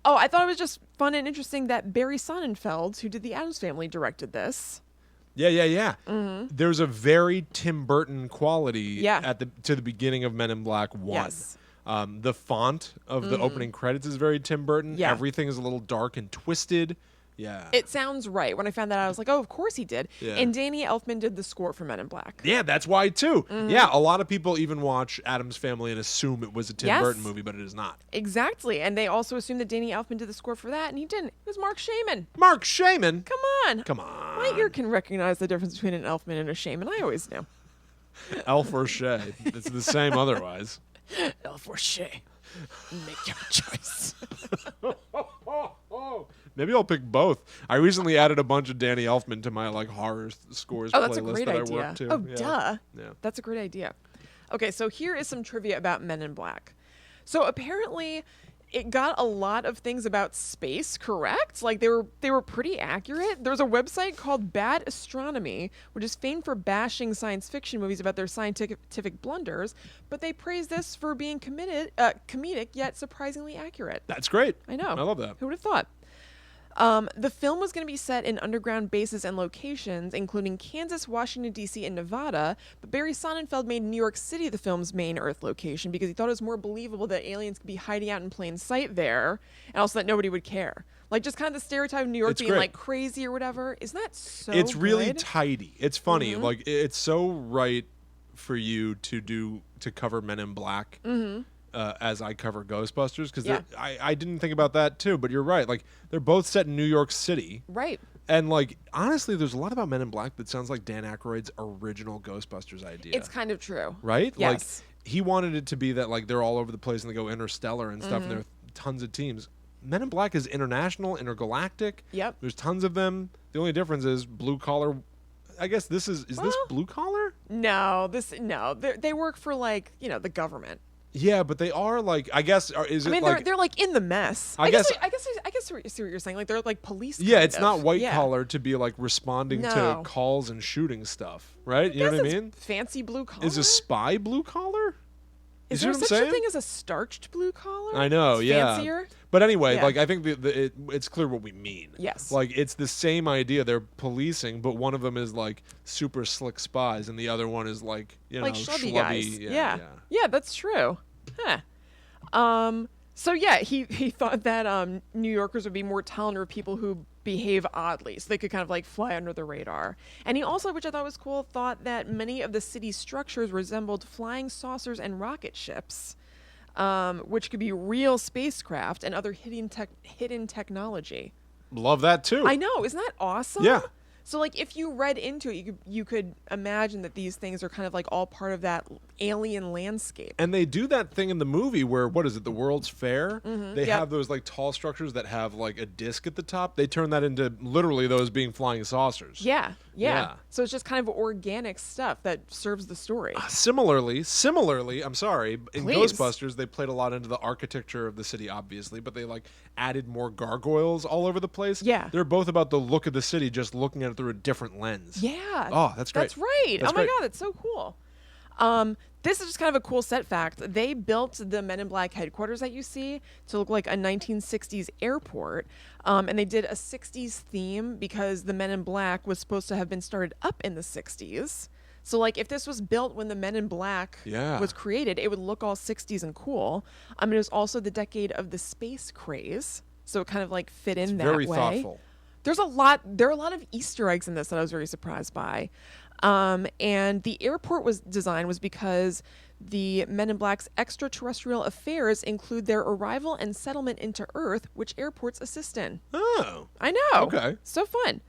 [SPEAKER 2] Oh, I thought it was just fun and interesting that Barry Sonnenfeld, who did The Addams Family, directed this.
[SPEAKER 1] Yeah. There's a very Tim Burton quality
[SPEAKER 2] Yeah.
[SPEAKER 1] to the beginning of Men in Black 1.
[SPEAKER 2] Yes.
[SPEAKER 1] The font of the opening credits is very Tim Burton.
[SPEAKER 2] Yeah.
[SPEAKER 1] Everything is a little dark and twisted. Yeah.
[SPEAKER 2] It sounds right. When I found that out, I was like, oh, of course he did.
[SPEAKER 1] Yeah.
[SPEAKER 2] And Danny Elfman did the score for Men in Black.
[SPEAKER 1] Yeah, that's why too. Yeah, a lot of people even watch Addams Family and assume it was a Tim
[SPEAKER 2] Yes.
[SPEAKER 1] Burton movie, but it is not.
[SPEAKER 2] Exactly. And they also assumed that Danny Elfman did the score for that, and he didn't. It was Mark Shaman.
[SPEAKER 1] Mark Shaman.
[SPEAKER 2] Come on.
[SPEAKER 1] Come on.
[SPEAKER 2] My ear can recognize the difference between an Elfman and a Shaman. I always knew.
[SPEAKER 1] Elf or Shay. It's the same otherwise.
[SPEAKER 2] Elf or Shay. Make your choice.
[SPEAKER 1] Maybe I'll pick both. I recently added a bunch of Danny Elfman to my like horror scores
[SPEAKER 2] Oh, that's a
[SPEAKER 1] playlist
[SPEAKER 2] great
[SPEAKER 1] that
[SPEAKER 2] idea.
[SPEAKER 1] I work to.
[SPEAKER 2] Oh,
[SPEAKER 1] Yeah.
[SPEAKER 2] duh.
[SPEAKER 1] Yeah.
[SPEAKER 2] That's a great idea. Okay, so here is some trivia about Men in Black. So apparently it got a lot of things about space correct. Like they were pretty accurate. There's a website called Bad Astronomy, which is famed for bashing science fiction movies about their scientific blunders, but they praise this for being comedic yet surprisingly accurate.
[SPEAKER 1] That's great.
[SPEAKER 2] I know.
[SPEAKER 1] I love that.
[SPEAKER 2] Who would have thought? The film was going to be set in underground bases and locations, including Kansas, Washington, D.C., and Nevada, but Barry Sonnenfeld made New York City the film's main Earth location because he thought it was more believable that aliens could be hiding out in plain sight there, and also that nobody would care. Like, just kind of the stereotype of New York
[SPEAKER 1] It's
[SPEAKER 2] being,
[SPEAKER 1] great.
[SPEAKER 2] like, crazy or whatever. Isn't that so
[SPEAKER 1] It's really
[SPEAKER 2] good?
[SPEAKER 1] tidy. It's funny. Like it's so right for you to cover Men in Black as I cover Ghostbusters because
[SPEAKER 2] Yeah.
[SPEAKER 1] I didn't think about that too. But you're right. Like they're both set in New York City.
[SPEAKER 2] Right.
[SPEAKER 1] And like honestly, there's a lot about Men in Black that sounds like Dan Aykroyd's original Ghostbusters idea.
[SPEAKER 2] It's kind of true.
[SPEAKER 1] right?
[SPEAKER 2] Yes.
[SPEAKER 1] Like he wanted it to be that like they're all over the place and they go interstellar and stuff, and there are tons of teams. Men in Black is international, intergalactic.
[SPEAKER 2] Yep.
[SPEAKER 1] There's tons of them. The only difference is blue collar. I guess this is this
[SPEAKER 2] Well-
[SPEAKER 1] blue collar?
[SPEAKER 2] No, they work for, like, the government.
[SPEAKER 1] Yeah, but they are like I guess is
[SPEAKER 2] I
[SPEAKER 1] it
[SPEAKER 2] mean,
[SPEAKER 1] like
[SPEAKER 2] they're like in the mess.
[SPEAKER 1] I guess-
[SPEAKER 2] I guess I see what you're saying. Like they're like police.
[SPEAKER 1] yeah,
[SPEAKER 2] kind
[SPEAKER 1] it's
[SPEAKER 2] of.
[SPEAKER 1] not white
[SPEAKER 2] Yeah.
[SPEAKER 1] collar to be like responding to
[SPEAKER 2] No.
[SPEAKER 1] calls and shooting stuff, right? You know
[SPEAKER 2] Guess
[SPEAKER 1] what I
[SPEAKER 2] it's
[SPEAKER 1] mean?
[SPEAKER 2] Fancy blue collar.
[SPEAKER 1] Is a spy blue collar?
[SPEAKER 2] Is
[SPEAKER 1] You
[SPEAKER 2] there
[SPEAKER 1] see what I'm
[SPEAKER 2] such a
[SPEAKER 1] saying?
[SPEAKER 2] thing as a starched blue collar?
[SPEAKER 1] I know,
[SPEAKER 2] It's
[SPEAKER 1] yeah.
[SPEAKER 2] Fancier.
[SPEAKER 1] But anyway,
[SPEAKER 2] Yeah.
[SPEAKER 1] like I think it's clear what we mean.
[SPEAKER 2] Yes.
[SPEAKER 1] Like it's the same idea. They're policing, but one of them is like super slick spies, and the other one is like
[SPEAKER 2] Like schlubby
[SPEAKER 1] schlubby.
[SPEAKER 2] guys. Yeah, that's true. Huh. So yeah, he thought that New Yorkers would be more talented with people who behave oddly, so they could kind of like fly under the radar. And he also, which I thought was cool, thought that many of the city's structures resembled flying saucers and rocket ships, which could be real spacecraft and other hidden technology.
[SPEAKER 1] Love that too.
[SPEAKER 2] I know, isn't that awesome?
[SPEAKER 1] Yeah.
[SPEAKER 2] So like if you read into it, you could imagine that these things are kind of like all part of that alien landscape.
[SPEAKER 1] And they do that thing in the movie where, what is it, the World's Fair? They
[SPEAKER 2] Yep.
[SPEAKER 1] have those like tall structures that have like a disc at the top. They turn that into literally those being flying saucers.
[SPEAKER 2] Yeah.
[SPEAKER 1] Yeah.
[SPEAKER 2] So it's just kind of organic stuff that serves the story.
[SPEAKER 1] Similarly, I'm sorry, in
[SPEAKER 2] Please.
[SPEAKER 1] Ghostbusters, they played a lot into the architecture of the city, obviously, but they like added more gargoyles all over the place.
[SPEAKER 2] Yeah.
[SPEAKER 1] They're both about the look of the city, just looking at it through a different lens.
[SPEAKER 2] Yeah.
[SPEAKER 1] Oh, that's great.
[SPEAKER 2] That's right.
[SPEAKER 1] That's
[SPEAKER 2] oh my
[SPEAKER 1] great.
[SPEAKER 2] God, that's so cool. This is just kind of a cool set fact. They built the Men in Black headquarters that you see to look like a 1960s airport. And they did a 60s theme because the Men in Black was supposed to have been started up in the 60s. So, like, if this was built when the Men in Black
[SPEAKER 1] Yeah.
[SPEAKER 2] was created, it would look all 60s and cool. It was also the decade of the space craze. So it kind of like fit in that
[SPEAKER 1] Very
[SPEAKER 2] way.
[SPEAKER 1] thoughtful.
[SPEAKER 2] There are a lot of Easter eggs in this that I was very surprised by. And the airport design was because the Men in Black's extraterrestrial affairs include their arrival and settlement into Earth, which airports assist in.
[SPEAKER 1] Oh.
[SPEAKER 2] I know.
[SPEAKER 1] Okay.
[SPEAKER 2] So fun.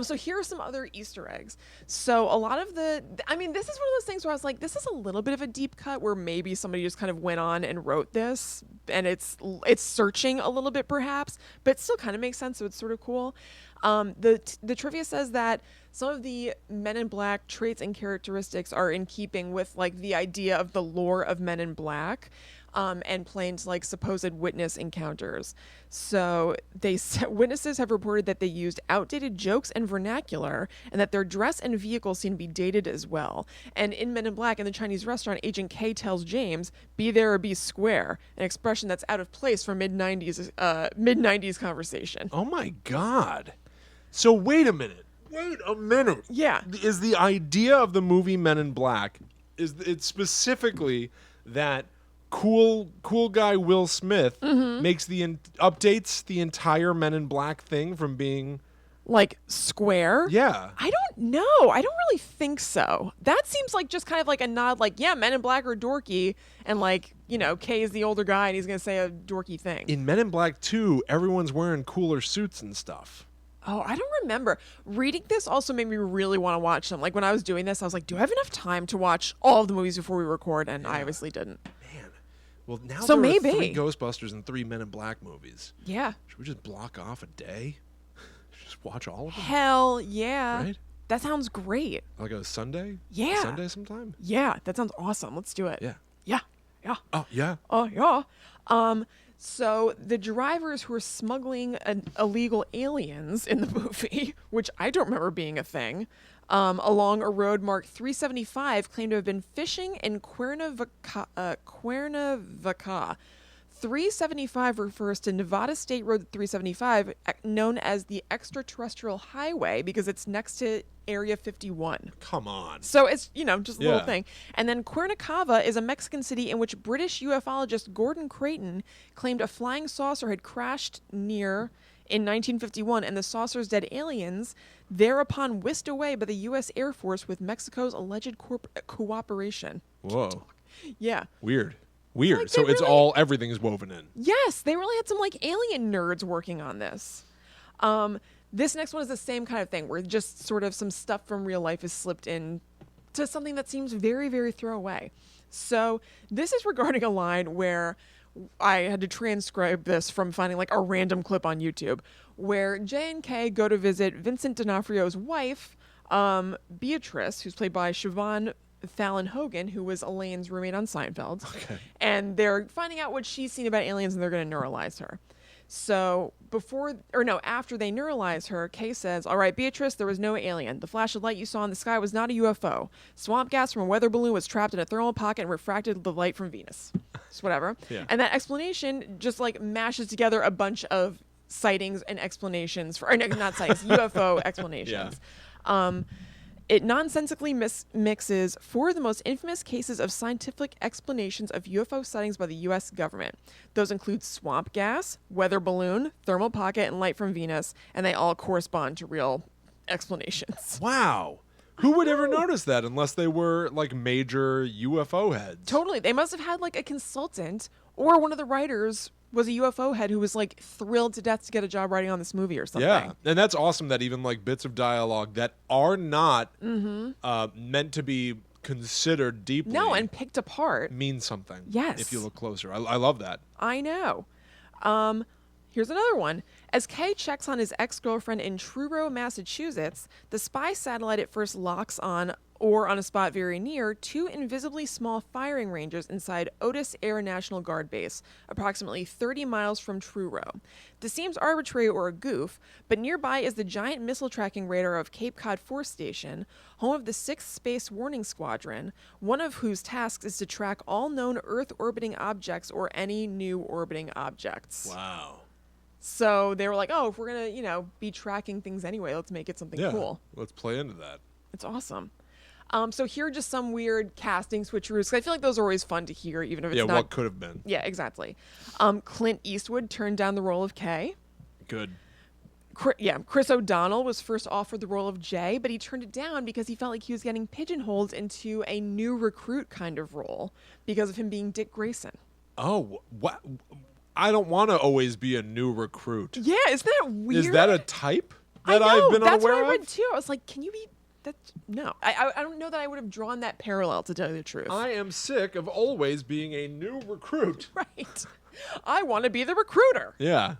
[SPEAKER 2] So here are some other Easter eggs. So a lot of this is one of those things where I was like, this is a little bit of a deep cut where maybe somebody just kind of went on and wrote this, and it's searching a little bit perhaps, but it still kind of makes sense. So it's sort of cool. The trivia says that some of the Men in Black traits and characteristics are in keeping with like the idea of the lore of Men in Black. And playing to like supposed witness encounters. So witnesses have reported that they used outdated jokes and vernacular, and that their dress and vehicles seem to be dated as well. And in Men in Black, in the Chinese restaurant, Agent K tells James, "Be there or be square," an expression that's out of place for mid-90s conversation.
[SPEAKER 1] Oh my God. So wait a minute.
[SPEAKER 2] Yeah.
[SPEAKER 1] Is the idea of the movie Men in Black, is it specifically that cool guy Will Smith makes updates the entire Men in Black thing from being
[SPEAKER 2] Like square?
[SPEAKER 1] Yeah.
[SPEAKER 2] I don't know. I don't really think so. That seems like just kind of like a nod, like, yeah, Men in Black are dorky, and like, Kay is the older guy and he's going to say a dorky thing.
[SPEAKER 1] In Men in Black 2, everyone's wearing cooler suits and stuff.
[SPEAKER 2] Oh, I don't remember. Reading this also made me really want to watch them. Like when I was doing this, I was like, do I have enough time to watch all of the movies before we record? And I obviously didn't.
[SPEAKER 1] Man. Well, now
[SPEAKER 2] So
[SPEAKER 1] there
[SPEAKER 2] maybe.
[SPEAKER 1] are 3 Ghostbusters and 3 Men in Black movies.
[SPEAKER 2] Yeah.
[SPEAKER 1] Should we just block off a day? Just watch all of them?
[SPEAKER 2] Hell yeah.
[SPEAKER 1] Right?
[SPEAKER 2] That sounds great.
[SPEAKER 1] Like a Sunday?
[SPEAKER 2] Yeah.
[SPEAKER 1] Sunday sometime?
[SPEAKER 2] Yeah, that sounds awesome. Let's do it.
[SPEAKER 1] Yeah.
[SPEAKER 2] Yeah. Yeah.
[SPEAKER 1] Oh, yeah.
[SPEAKER 2] Oh, yeah. So the drivers who were smuggling illegal aliens in the movie, which I don't remember being a thing, along a road marked 375, claimed to have been fishing in Cuernavaca. 375 refers to Nevada State Road 375, known as the Extraterrestrial Highway because it's next to Area 51.
[SPEAKER 1] Come on.
[SPEAKER 2] So it's, just a little
[SPEAKER 1] Yeah.
[SPEAKER 2] thing. And then Cuernavaca is a Mexican city in which British ufologist Gordon Creighton claimed a flying saucer had crashed near in 1951, and the saucer's dead aliens thereupon whisked away by the U.S. Air Force with Mexico's alleged cooperation.
[SPEAKER 1] Whoa.
[SPEAKER 2] Yeah.
[SPEAKER 1] Weird.
[SPEAKER 2] Like,
[SPEAKER 1] So
[SPEAKER 2] they
[SPEAKER 1] it's
[SPEAKER 2] really-
[SPEAKER 1] everything's woven in.
[SPEAKER 2] Yes, they really had some like alien nerds working on this. This next one is the same kind of thing where just sort of some stuff from real life is slipped in to something that seems very, very throwaway. So this is regarding a line where I had to transcribe this from finding like a random clip on YouTube where J and K go to visit Vincent D'Onofrio's wife, Beatrice, who's played by Siobhan Fallon Hogan, who was Elaine's roommate on Seinfeld.
[SPEAKER 1] Okay.
[SPEAKER 2] And they're finding out what she's seen about aliens and they're going to neuralize her. So after they neuralize her, Kay says, "All right, Beatrice, there was no alien. The flash of light you saw in the sky was not a UFO. Swamp gas from a weather balloon was trapped in a thermal pocket and refracted the light from Venus." Just whatever.
[SPEAKER 1] Yeah.
[SPEAKER 2] And that explanation just like mashes together a bunch of sightings and explanations for, or no, not sightings, UFO explanations. It nonsensically mixes four of the most infamous cases of scientific explanations of UFO sightings by the U.S. government. Those include swamp gas, weather balloon, thermal pocket, and light from Venus, and they all correspond to real explanations.
[SPEAKER 1] Wow. Who would ever notice that unless they were like major UFO heads?
[SPEAKER 2] Totally. They must have had like a consultant or one of the writers was a UFO head who was like thrilled to death to get a job writing on this movie or something.
[SPEAKER 1] Yeah, and that's awesome that even like bits of dialogue that are not meant to be considered deeply.
[SPEAKER 2] No, and picked apart.
[SPEAKER 1] Mean something.
[SPEAKER 2] Yes.
[SPEAKER 1] If you look closer. I love that.
[SPEAKER 2] I know. Here's another one. As Kay checks on his ex-girlfriend in Truro, Massachusetts, the spy satellite at first locks on, or on a spot very near, two invisibly small firing ranges inside Otis Air National Guard Base, approximately 30 miles from Truro. This seems arbitrary or a goof, but nearby is the giant missile tracking radar of Cape Cod Force Station, home of the 6th Space Warning Squadron, one of whose tasks is to track all known Earth-orbiting objects or any new orbiting objects.
[SPEAKER 1] Wow.
[SPEAKER 2] So they were like, oh, if we're going to, be tracking things anyway, let's make it something cool.
[SPEAKER 1] Let's play into that.
[SPEAKER 2] It's awesome. So here are just some weird casting switcheroos. 'Cause I feel like those are always fun to hear, even if it's not.
[SPEAKER 1] Yeah, what could have been.
[SPEAKER 2] Yeah, exactly. Clint Eastwood turned down the role of Kay.
[SPEAKER 1] Good.
[SPEAKER 2] Chris O'Donnell was first offered the role of Jay, but he turned it down because he felt like he was getting pigeonholed into a new recruit kind of role because of him being Dick Grayson.
[SPEAKER 1] Oh, what? I don't want to always be a new recruit.
[SPEAKER 2] Yeah, isn't that weird?
[SPEAKER 1] Is that a type that
[SPEAKER 2] I know,
[SPEAKER 1] I've been
[SPEAKER 2] that's
[SPEAKER 1] unaware
[SPEAKER 2] what I
[SPEAKER 1] of?
[SPEAKER 2] read too. I was like, can you be... No. I don't know that I would have drawn that parallel, to tell you the truth.
[SPEAKER 1] I am sick of always being a new recruit.
[SPEAKER 2] Right. I want to be the recruiter.
[SPEAKER 1] Yeah.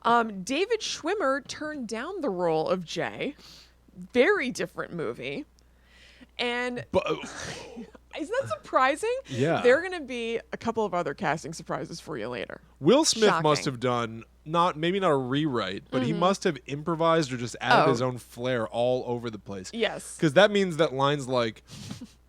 [SPEAKER 2] David Schwimmer turned down the role of Jay. Very different movie. And
[SPEAKER 1] But,
[SPEAKER 2] isn't that surprising?
[SPEAKER 1] Yeah.
[SPEAKER 2] There are going to be a couple of other casting surprises for you later.
[SPEAKER 1] Will Smith
[SPEAKER 2] Shocking.
[SPEAKER 1] must have done maybe not a rewrite, but he must have improvised or just added his own flair all over the place.
[SPEAKER 2] Yes.
[SPEAKER 1] Because that means that lines like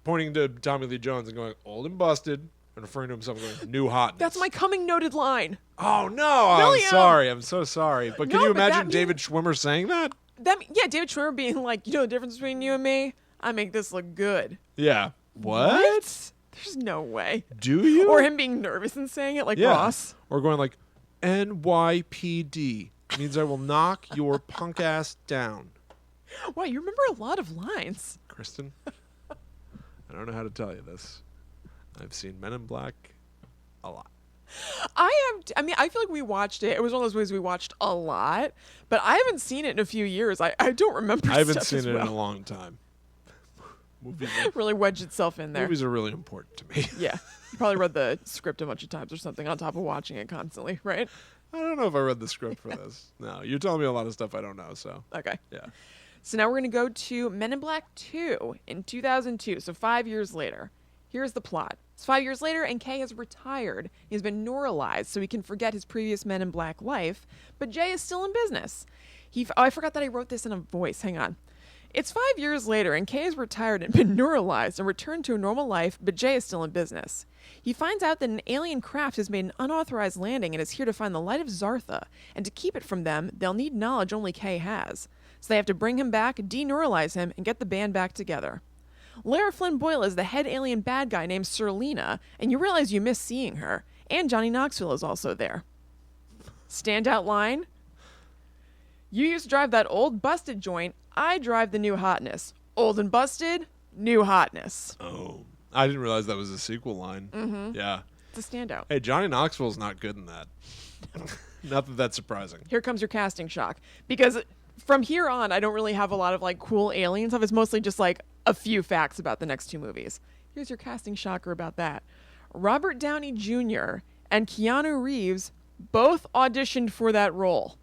[SPEAKER 1] pointing to Tommy Lee Jones and going, old and busted, and referring to himself going, new hotness.
[SPEAKER 2] That's my coming noted line.
[SPEAKER 1] Oh, no.
[SPEAKER 2] William!
[SPEAKER 1] I'm sorry. I'm so sorry. But can
[SPEAKER 2] No,
[SPEAKER 1] you
[SPEAKER 2] but that
[SPEAKER 1] imagine
[SPEAKER 2] means-
[SPEAKER 1] David Schwimmer saying that?
[SPEAKER 2] David Schwimmer being like, the difference between you and me? I make this look good.
[SPEAKER 1] Yeah. What?
[SPEAKER 2] There's no way.
[SPEAKER 1] Do you?
[SPEAKER 2] Or him being nervous and saying it like Ross.
[SPEAKER 1] Or going like, NYPD means I will knock your punk ass down.
[SPEAKER 2] Wow, you remember a lot of lines.
[SPEAKER 1] Kristen, I don't know how to tell you this. I've seen Men in Black a lot.
[SPEAKER 2] I feel like we watched it. It was one of those movies we watched a lot, but I haven't seen it in a few years. I don't remember
[SPEAKER 1] I haven't
[SPEAKER 2] stuff
[SPEAKER 1] seen
[SPEAKER 2] as
[SPEAKER 1] it in
[SPEAKER 2] well.
[SPEAKER 1] a long time. Movies
[SPEAKER 2] Really wedged itself in there.
[SPEAKER 1] are really important to me.
[SPEAKER 2] Yeah. You probably read the script a bunch of times or something on top of watching it constantly, right?
[SPEAKER 1] I don't know if I read the script for this. No, you're telling me a lot of stuff I don't know, so.
[SPEAKER 2] Okay.
[SPEAKER 1] Yeah.
[SPEAKER 2] So now we're going to go to Men in Black 2 in 2002, so 5 years later. Here's the plot. It's 5 years later, and Kay has retired. He's been neuralized, so he can forget his previous Men in Black life, but Jay is still in business. I forgot that I wrote this in a voice. Hang on. It's 5 years later, and Kay is retired and been neuralized and returned to a normal life, but Jay is still in business. He finds out that an alien craft has made an unauthorized landing and is here to find the light of Zartha, and to keep it from them, they'll need knowledge only Kay has. So they have to bring him back, deneuralize him, and get the band back together. Lara Flynn Boyle is the head alien bad guy named Serlina, and you realize you miss seeing her. And Johnny Knoxville is also there. Standout line? You used to drive that old busted joint. I drive the new hotness. Old and busted, new hotness.
[SPEAKER 1] Oh. I didn't realize that was a sequel line. Mm-hmm. Yeah.
[SPEAKER 2] It's a standout.
[SPEAKER 1] Hey, Johnny Knoxville's not good in that. Not that that's surprising.
[SPEAKER 2] Here comes your casting shock. Because from here on, I don't really have a lot of like cool alien stuff. It's mostly just like a few facts about the next two movies. Here's your casting shocker about that. Robert Downey Jr. and Keanu Reeves both auditioned for that role.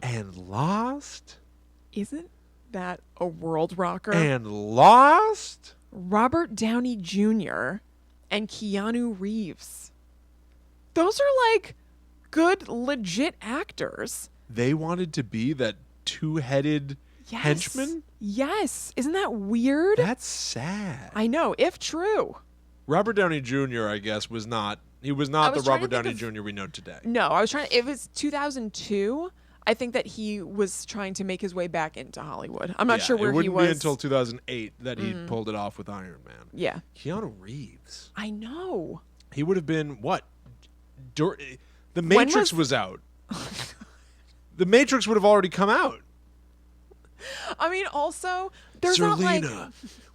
[SPEAKER 1] And lost?
[SPEAKER 2] Isn't that a world rocker?
[SPEAKER 1] And lost?
[SPEAKER 2] Robert Downey Jr. and Keanu Reeves. Those are like good, legit actors.
[SPEAKER 1] They wanted to be that two-headed
[SPEAKER 2] Yes.
[SPEAKER 1] henchman?
[SPEAKER 2] Yes. Isn't that weird?
[SPEAKER 1] That's sad.
[SPEAKER 2] I know, if true.
[SPEAKER 1] Robert Downey Jr., I guess, was not He was not the
[SPEAKER 2] was trying to
[SPEAKER 1] Robert
[SPEAKER 2] think
[SPEAKER 1] Downey
[SPEAKER 2] of-
[SPEAKER 1] Jr. we know today.
[SPEAKER 2] No, I was trying. If it's 2002, I think that he was trying to make his way back into Hollywood. I'm not sure where
[SPEAKER 1] it wouldn't
[SPEAKER 2] he was
[SPEAKER 1] be until 2008 that he pulled it off with Iron Man.
[SPEAKER 2] Yeah,
[SPEAKER 1] Keanu Reeves.
[SPEAKER 2] I know.
[SPEAKER 1] He would have been what? The Matrix was out. The Matrix would have already come out.
[SPEAKER 2] I mean, also, there's not like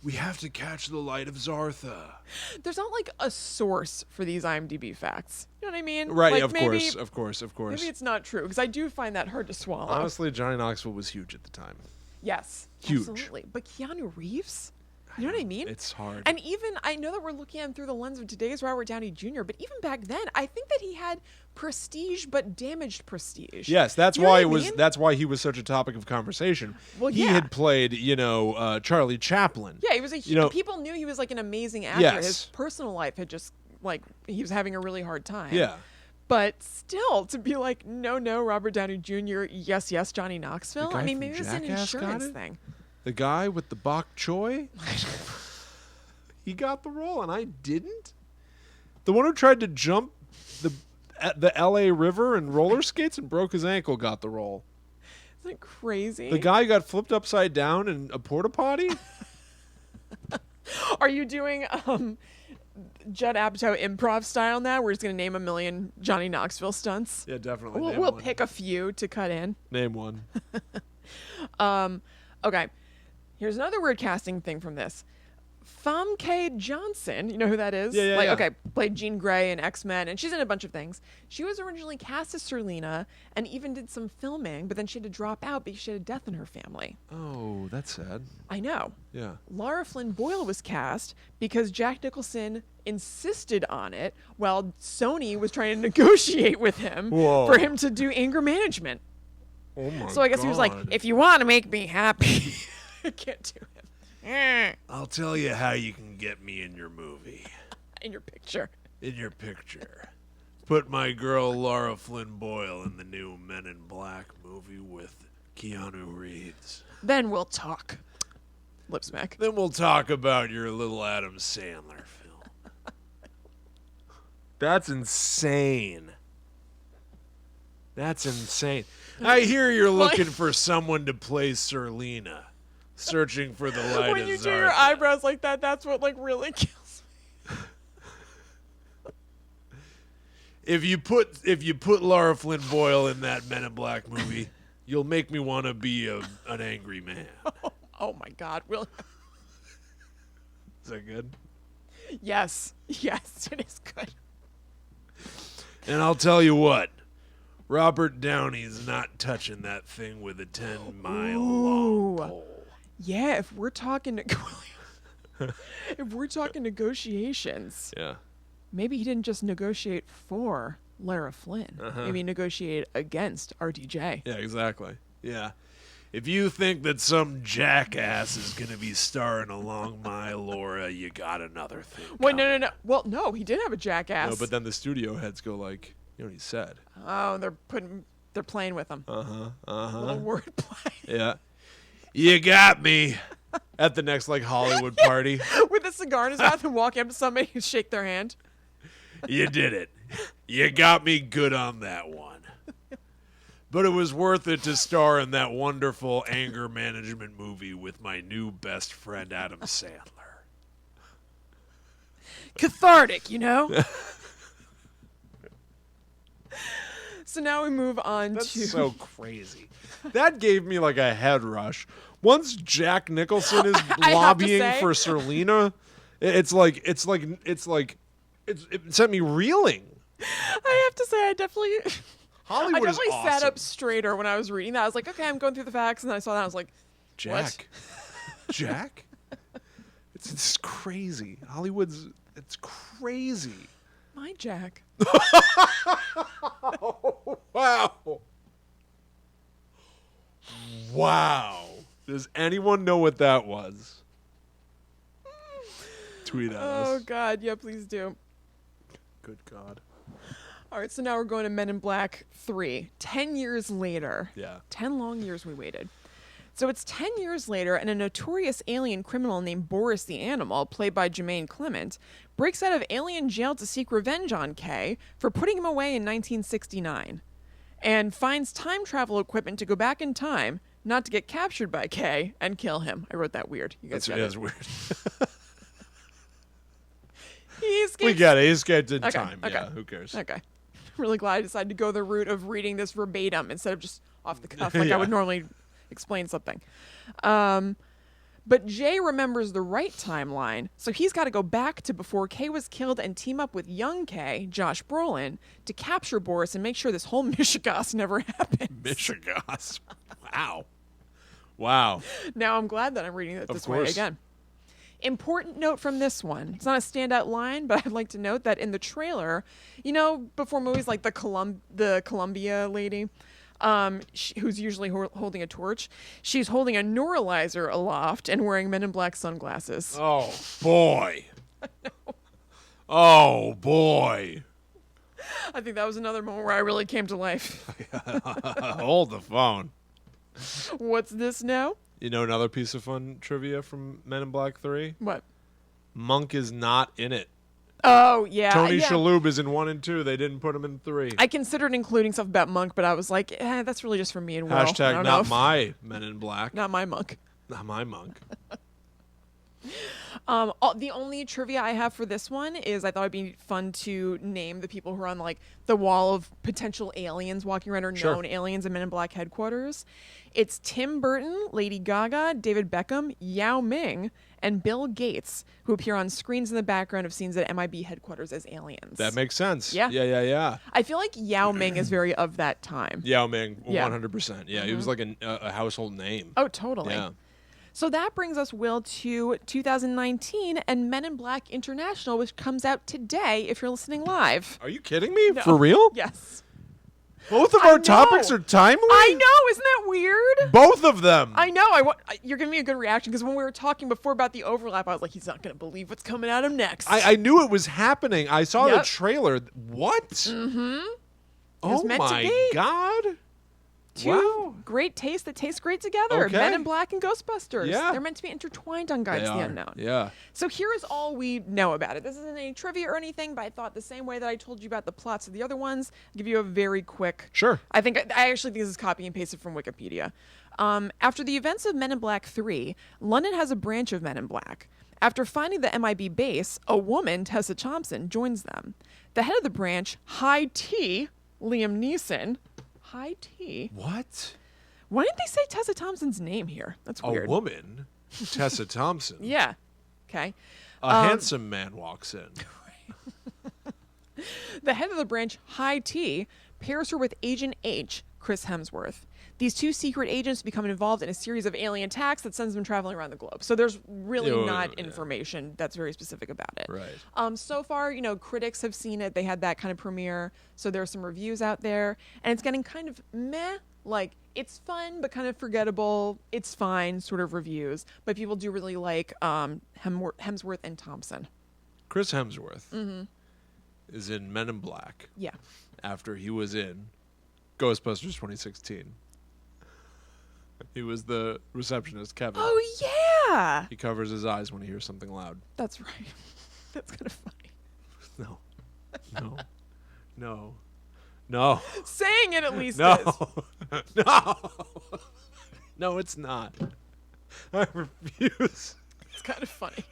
[SPEAKER 1] we have to catch the light of Zartha.
[SPEAKER 2] there's not like a source for these IMDb facts. You know what I mean?
[SPEAKER 1] Right,
[SPEAKER 2] Like,
[SPEAKER 1] of
[SPEAKER 2] maybe,
[SPEAKER 1] course.
[SPEAKER 2] Maybe it's not true because I do find that hard to swallow.
[SPEAKER 1] Honestly, Johnny Knoxville was huge at the time.
[SPEAKER 2] Yes,
[SPEAKER 1] Huge.
[SPEAKER 2] absolutely. But Keanu Reeves, you know what I mean?
[SPEAKER 1] It's hard.
[SPEAKER 2] And even I know that we're looking at him through the lens of today's Robert Downey Jr., but even back then, I think that he had prestige but damaged prestige.
[SPEAKER 1] Yes, that's
[SPEAKER 2] You know
[SPEAKER 1] why
[SPEAKER 2] what
[SPEAKER 1] it
[SPEAKER 2] I
[SPEAKER 1] was.
[SPEAKER 2] mean?
[SPEAKER 1] That's why he was such a topic of conversation.
[SPEAKER 2] Well,
[SPEAKER 1] he
[SPEAKER 2] yeah.
[SPEAKER 1] had played, Charlie Chaplin.
[SPEAKER 2] Yeah, he was people knew he was like an amazing actor.
[SPEAKER 1] Yes.
[SPEAKER 2] His personal life had just like he was having a really hard time.
[SPEAKER 1] Yeah.
[SPEAKER 2] But still, to be like, no, Robert Downey Jr., yes, Johnny Knoxville.
[SPEAKER 1] The guy
[SPEAKER 2] I mean,
[SPEAKER 1] from
[SPEAKER 2] maybe it was an
[SPEAKER 1] Jackass got
[SPEAKER 2] insurance
[SPEAKER 1] it?
[SPEAKER 2] thing.
[SPEAKER 1] The guy with the bok choy. He got the role, and I didn't. The one who tried to jump the L.A. River and roller skates and broke his ankle got the role.
[SPEAKER 2] Isn't it crazy?
[SPEAKER 1] The guy got flipped upside down in a porta potty.
[SPEAKER 2] Are you doing Judd Apatow improv style now? We're just gonna name a million Johnny Knoxville stunts.
[SPEAKER 1] Yeah, definitely.
[SPEAKER 2] We'll pick a few to cut in.
[SPEAKER 1] Name one.
[SPEAKER 2] Okay, here's another weird casting thing from this. Famke Johnson, you know who that is?
[SPEAKER 1] Yeah.
[SPEAKER 2] Okay, played Jean Grey in X-Men, and she's in a bunch of things. She was originally cast as Serlina and even did some filming, but then she had to drop out because she had a death in her family.
[SPEAKER 1] Oh, that's sad.
[SPEAKER 2] I know.
[SPEAKER 1] Yeah.
[SPEAKER 2] Laura Flynn Boyle was cast because Jack Nicholson insisted on it while Sony was trying to negotiate with him
[SPEAKER 1] Whoa.
[SPEAKER 2] for him to do anger management.
[SPEAKER 1] Oh my
[SPEAKER 2] So I guess he was like, if you want to make me happy, I can't do him.
[SPEAKER 1] I'll tell you how you can get me in your movie.
[SPEAKER 2] In your picture.
[SPEAKER 1] In your picture. Put my girl Laura Flynn Boyle in the new Men in Black movie with Keanu Reeves.
[SPEAKER 2] Then we'll talk. Lip smack.
[SPEAKER 1] Then we'll talk about your little Adam Sandler film. That's insane. That's insane. I hear you're looking for someone to play Serlina. Searching for the light
[SPEAKER 2] When
[SPEAKER 1] of
[SPEAKER 2] you do
[SPEAKER 1] Zartha.
[SPEAKER 2] your eyebrows like that, that's what like really kills me.
[SPEAKER 1] If you put Laura Flynn Boyle in that Men in Black movie, you'll make me want to be an angry man.
[SPEAKER 2] Oh my God, really?
[SPEAKER 1] Is that good?
[SPEAKER 2] Yes, it is good.
[SPEAKER 1] And I'll tell you what, Robert Downey's not touching that thing with a 10-mile long pole.
[SPEAKER 2] Yeah, if we're talking negotiations,
[SPEAKER 1] Yeah.
[SPEAKER 2] maybe he didn't just negotiate for Lara Flynn. Maybe he negotiated against RDJ.
[SPEAKER 1] Yeah, exactly. Yeah. If you think that some jackass is going to be starring along my Laura, you got another thing
[SPEAKER 2] Wait,
[SPEAKER 1] coming.
[SPEAKER 2] no. Well, no, he did have a jackass.
[SPEAKER 1] No, but then the studio heads go like, you know what he said?
[SPEAKER 2] Oh, they're playing with him. Little wordplay.
[SPEAKER 1] Yeah. You got me. At the next, like, Hollywood party.
[SPEAKER 2] With a cigar in his mouth and walking up to somebody and shake their hand.
[SPEAKER 1] You did it. You got me good on that one. But it was worth it to star in that wonderful anger management movie with my new best friend, Adam Sandler.
[SPEAKER 2] Cathartic, you know? So now we move on
[SPEAKER 1] That's
[SPEAKER 2] to...
[SPEAKER 1] so crazy. That gave me like a head rush. Once Jack Nicholson is lobbying
[SPEAKER 2] say-
[SPEAKER 1] for Serlina, it sent me reeling.
[SPEAKER 2] I have to say, I definitely
[SPEAKER 1] Hollywood is awesome.
[SPEAKER 2] sat up straighter when I was reading that. I was like, okay, I'm going through the facts, and then I saw that. I was like,
[SPEAKER 1] Jack. Jack? It's crazy. It's crazy.
[SPEAKER 2] my Jack.
[SPEAKER 1] Wow. Wow. Does anyone know what that was? Tweet at
[SPEAKER 2] Oh,
[SPEAKER 1] us.
[SPEAKER 2] God. Yeah, please do.
[SPEAKER 1] Good God.
[SPEAKER 2] All right, so now we're going to Men in Black 3. 10 years later.
[SPEAKER 1] Yeah.
[SPEAKER 2] 10 long years we waited. So it's 10 years later, and a notorious alien criminal named Boris the Animal, played by Jermaine Clement, breaks out of alien jail to seek revenge on Kay for putting him away in 1969, and finds time travel equipment to go back in time, not to get captured by Kay and kill him. I wrote that weird. You guys got it?
[SPEAKER 1] That's weird.
[SPEAKER 2] He escaped.
[SPEAKER 1] We get it. He escaped in
[SPEAKER 2] Okay,
[SPEAKER 1] time.
[SPEAKER 2] okay.
[SPEAKER 1] Yeah, who cares?
[SPEAKER 2] Okay. Really glad I decided to go the route of reading this verbatim instead of just off the cuff like I
[SPEAKER 1] Yeah.
[SPEAKER 2] would normally explain something. But Jay remembers the right timeline, so he's got to go back to before Kay was killed and team up with young Kay, Josh Brolin, to capture Boris and make sure this whole Michigas never happens.
[SPEAKER 1] Michigas. Wow. Wow.
[SPEAKER 2] Now I'm glad that I'm reading it
[SPEAKER 1] Of
[SPEAKER 2] this way
[SPEAKER 1] course.
[SPEAKER 2] again. Important note from this one. It's not a standout line, but I'd like to note that in the trailer, you know, before movies like the Columbia lady, who's usually holding a torch, she's holding a neuralizer aloft and wearing Men in Black sunglasses.
[SPEAKER 1] Oh, boy. Oh, boy.
[SPEAKER 2] I think that was another moment where I really came to life.
[SPEAKER 1] Hold the phone.
[SPEAKER 2] What's this now?
[SPEAKER 1] You know another piece of fun trivia from Men in Black 3?
[SPEAKER 2] What?
[SPEAKER 1] Monk is not in it.
[SPEAKER 2] Oh, yeah.
[SPEAKER 1] Tony
[SPEAKER 2] yeah.
[SPEAKER 1] Shalhoub is in 1 and 2. They didn't put him in 3.
[SPEAKER 2] I considered including stuff about Monk, but I was like, that's really just for me and Will. I
[SPEAKER 1] Hashtag
[SPEAKER 2] don't know
[SPEAKER 1] not
[SPEAKER 2] if-
[SPEAKER 1] my Men in Black.
[SPEAKER 2] Not my Monk.
[SPEAKER 1] Not my Monk.
[SPEAKER 2] The only trivia I have for this one is I thought it'd be fun to name the people who are on like the wall of potential aliens walking around or
[SPEAKER 1] Sure.
[SPEAKER 2] known aliens in Men in Black headquarters. It's Tim Burton, Lady Gaga, David Beckham, Yao Ming, and Bill Gates, who appear on screens in the background of scenes at MIB headquarters as aliens.
[SPEAKER 1] That makes sense.
[SPEAKER 2] Yeah.
[SPEAKER 1] Yeah.
[SPEAKER 2] I feel like Yao Ming is very of that time.
[SPEAKER 1] Yao Ming,
[SPEAKER 2] Yeah.
[SPEAKER 1] 100%. Yeah, he was like a household name.
[SPEAKER 2] Oh, totally.
[SPEAKER 1] Yeah.
[SPEAKER 2] So that brings us, Will, to 2019 and Men in Black International, which comes out today if you're listening live.
[SPEAKER 1] Are you kidding me?
[SPEAKER 2] No.
[SPEAKER 1] For real?
[SPEAKER 2] Yes.
[SPEAKER 1] Both of
[SPEAKER 2] I
[SPEAKER 1] our topics
[SPEAKER 2] know.
[SPEAKER 1] are timely?
[SPEAKER 2] I know. Isn't that weird?
[SPEAKER 1] Both of them.
[SPEAKER 2] I know. You're giving me a good reaction because when we were talking before about the overlap, I was like, he's not going to believe what's coming at him next.
[SPEAKER 1] I knew it was happening. I saw the
[SPEAKER 2] Yep.
[SPEAKER 1] trailer. What?
[SPEAKER 2] Mm-hmm.
[SPEAKER 1] Oh
[SPEAKER 2] was meant to
[SPEAKER 1] my
[SPEAKER 2] be.
[SPEAKER 1] God.
[SPEAKER 2] Two
[SPEAKER 1] Wow.
[SPEAKER 2] great tastes that taste great together.
[SPEAKER 1] Okay.
[SPEAKER 2] Men in Black and Ghostbusters.
[SPEAKER 1] Yeah.
[SPEAKER 2] They're meant to be intertwined on Guides
[SPEAKER 1] They
[SPEAKER 2] to the
[SPEAKER 1] are.
[SPEAKER 2] Unknown.
[SPEAKER 1] Yeah.
[SPEAKER 2] So here is all we know about it. This isn't any trivia or anything, but I thought the same way that I told you about the plots of the other ones, I'll give you a very quick.
[SPEAKER 1] Sure.
[SPEAKER 2] I actually think this is copy and pasted from Wikipedia. After the events of Men in Black 3, London has a branch of Men in Black. After finding the MIB base, a woman, Tessa Thompson, joins them. The head of the branch, High T, Liam Neeson. High T.
[SPEAKER 1] What?
[SPEAKER 2] Why didn't they say Tessa Thompson's name here? That's weird.
[SPEAKER 1] A woman? Tessa Thompson.
[SPEAKER 2] Yeah. Okay.
[SPEAKER 1] A handsome man walks in.
[SPEAKER 2] The head of the branch, High T, pairs her with Agent H, Chris Hemsworth. These two secret agents become involved in a series of alien attacks that sends them traveling around the globe. So there's really
[SPEAKER 1] Oh,
[SPEAKER 2] not
[SPEAKER 1] yeah.
[SPEAKER 2] information that's very specific about it.
[SPEAKER 1] Right.
[SPEAKER 2] So far, critics have seen it. They had that kind of premiere. So there are some reviews out there. And it's getting kind of meh. Like, it's fun, but kind of forgettable. It's fine sort of reviews. But people do really like Hemsworth and Thompson.
[SPEAKER 1] Chris Hemsworth is in Men in Black
[SPEAKER 2] Yeah.
[SPEAKER 1] after he was in Ghostbusters 2016. He was the receptionist, Kevin.
[SPEAKER 2] Oh, yeah.
[SPEAKER 1] He covers his eyes when he hears something loud.
[SPEAKER 2] That's right. That's kind of funny.
[SPEAKER 1] No. No. No. No.
[SPEAKER 2] Saying it at least is.
[SPEAKER 1] No. No. No, it's not. I refuse.
[SPEAKER 2] It's kind of funny.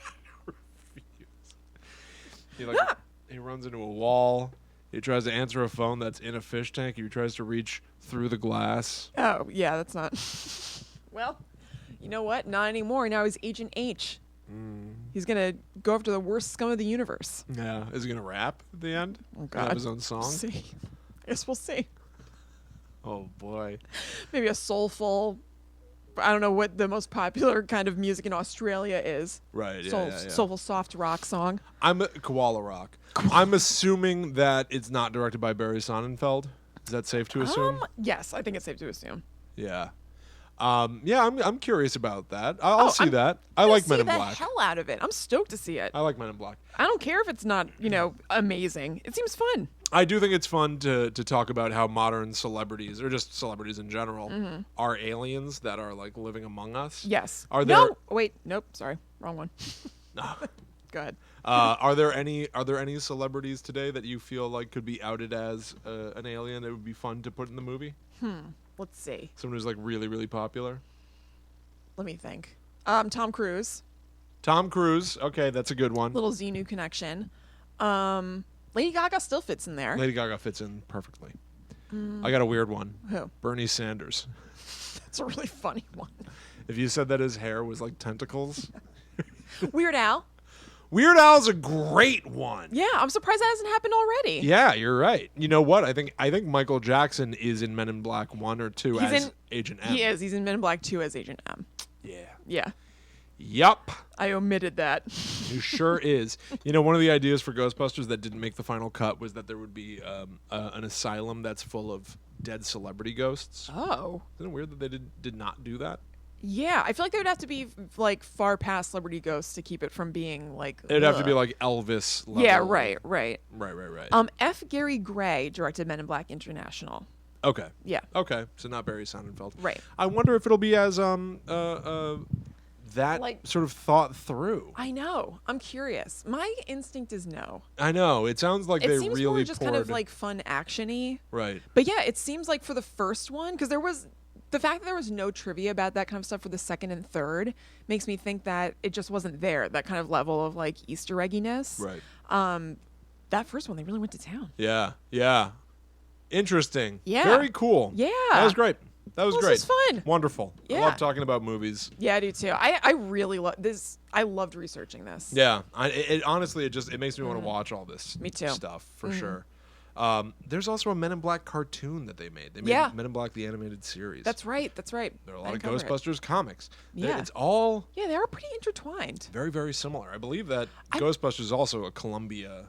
[SPEAKER 1] He he runs into a wall. He tries to answer a phone that's in a fish tank. He tries to reach through the glass.
[SPEAKER 2] Oh, yeah, that's not. Well, you know what? Not anymore. Now he's Agent H. He's going to go after the worst scum of the universe.
[SPEAKER 1] Yeah. Is he going to rap at the end?
[SPEAKER 2] Oh,
[SPEAKER 1] Gonna have
[SPEAKER 2] God.
[SPEAKER 1] his own song?
[SPEAKER 2] We'll see. I guess we'll see.
[SPEAKER 1] Oh, boy.
[SPEAKER 2] Maybe a soulful, I don't know what the most popular kind of music in Australia is.
[SPEAKER 1] Right, yeah, yeah.
[SPEAKER 2] Soulful soft rock song.
[SPEAKER 1] I'm Koala Rock. I'm assuming that it's not directed by Barry Sonnenfeld. Is that safe to assume?
[SPEAKER 2] Yes, I think it's safe to assume.
[SPEAKER 1] Yeah. Yeah, I'm curious about that. I'll see
[SPEAKER 2] I'm
[SPEAKER 1] that. I
[SPEAKER 2] gonna
[SPEAKER 1] like
[SPEAKER 2] see
[SPEAKER 1] Men in
[SPEAKER 2] the
[SPEAKER 1] Black.
[SPEAKER 2] hell out of it. I'm stoked to see it.
[SPEAKER 1] I like Men in Black.
[SPEAKER 2] I don't care if it's not, amazing. It seems fun.
[SPEAKER 1] I do think it's fun to talk about how modern celebrities, or just celebrities in general, are aliens that are like living among us.
[SPEAKER 2] Yes.
[SPEAKER 1] Are there?
[SPEAKER 2] No. Wait. Nope. Sorry. Wrong one. Go ahead.
[SPEAKER 1] Are there any celebrities today that you feel like could be outed as an alien that would be fun to put in the movie?
[SPEAKER 2] Let's see.
[SPEAKER 1] Someone who's like really, really popular.
[SPEAKER 2] Let me think. Tom Cruise.
[SPEAKER 1] Tom Cruise. Okay, that's a good one.
[SPEAKER 2] Little Xenu connection. Lady Gaga still fits in there.
[SPEAKER 1] Lady Gaga fits in perfectly. I got a weird one.
[SPEAKER 2] Who?
[SPEAKER 1] Bernie Sanders.
[SPEAKER 2] That's a really funny one.
[SPEAKER 1] If you said that his hair was like tentacles.
[SPEAKER 2] Weird Al.
[SPEAKER 1] Weird Al's a great one.
[SPEAKER 2] Yeah, I'm surprised that hasn't happened already.
[SPEAKER 1] Yeah, you're right. You know what? I think Michael Jackson is in Men in Black 1 or 2 as Agent M.
[SPEAKER 2] He is. He's in Men in Black 2 as Agent M.
[SPEAKER 1] Yeah.
[SPEAKER 2] Yeah.
[SPEAKER 1] Yup.
[SPEAKER 2] I omitted that.
[SPEAKER 1] He sure is. You know, one of the ideas for Ghostbusters that didn't make the final cut was that there would be an asylum that's full of dead celebrity ghosts.
[SPEAKER 2] Oh.
[SPEAKER 1] Isn't it weird that they did not do that?
[SPEAKER 2] Yeah, I feel like they would have to be like far past celebrity ghosts to keep it from being like.
[SPEAKER 1] It'd have to be like Elvis level.
[SPEAKER 2] Yeah, right.
[SPEAKER 1] Right.
[SPEAKER 2] F. Gary Gray directed Men in Black International.
[SPEAKER 1] Okay.
[SPEAKER 2] Yeah.
[SPEAKER 1] Okay. So not Barry Sonnenfeld.
[SPEAKER 2] Right.
[SPEAKER 1] I wonder if it'll be as that
[SPEAKER 2] Like-
[SPEAKER 1] sort of thought through.
[SPEAKER 2] I know. I'm curious. My instinct is no.
[SPEAKER 1] I know. It sounds like
[SPEAKER 2] It
[SPEAKER 1] they
[SPEAKER 2] seems
[SPEAKER 1] really
[SPEAKER 2] more just kind of
[SPEAKER 1] poured-
[SPEAKER 2] like fun actiony.
[SPEAKER 1] Right.
[SPEAKER 2] But yeah, it seems like for the first one, because there was the fact that there was no trivia about that kind of stuff for the second and third makes me think that it just wasn't there. That kind of level of like Easter egginess.
[SPEAKER 1] Right.
[SPEAKER 2] That first one, they really went to town.
[SPEAKER 1] Yeah. Yeah. Interesting.
[SPEAKER 2] Yeah.
[SPEAKER 1] Very cool.
[SPEAKER 2] Yeah.
[SPEAKER 1] That was great. That was
[SPEAKER 2] This
[SPEAKER 1] great.
[SPEAKER 2] was fun.
[SPEAKER 1] Wonderful. I
[SPEAKER 2] Yeah.
[SPEAKER 1] love talking about movies.
[SPEAKER 2] Yeah, I do too. I really love this. I loved researching this.
[SPEAKER 1] Yeah. Honestly, it makes me want to watch all this
[SPEAKER 2] Me too.
[SPEAKER 1] stuff for sure. There's also a Men in Black cartoon that they made. They made
[SPEAKER 2] Yeah.
[SPEAKER 1] Men in Black the animated series.
[SPEAKER 2] That's right. That's right.
[SPEAKER 1] There are a
[SPEAKER 2] I
[SPEAKER 1] lot of
[SPEAKER 2] uncovered it.
[SPEAKER 1] Ghostbusters comics.
[SPEAKER 2] Yeah.
[SPEAKER 1] It's all
[SPEAKER 2] Yeah, they are pretty intertwined.
[SPEAKER 1] very, very similar. I believe that
[SPEAKER 2] I-
[SPEAKER 1] Ghostbusters is also a Columbia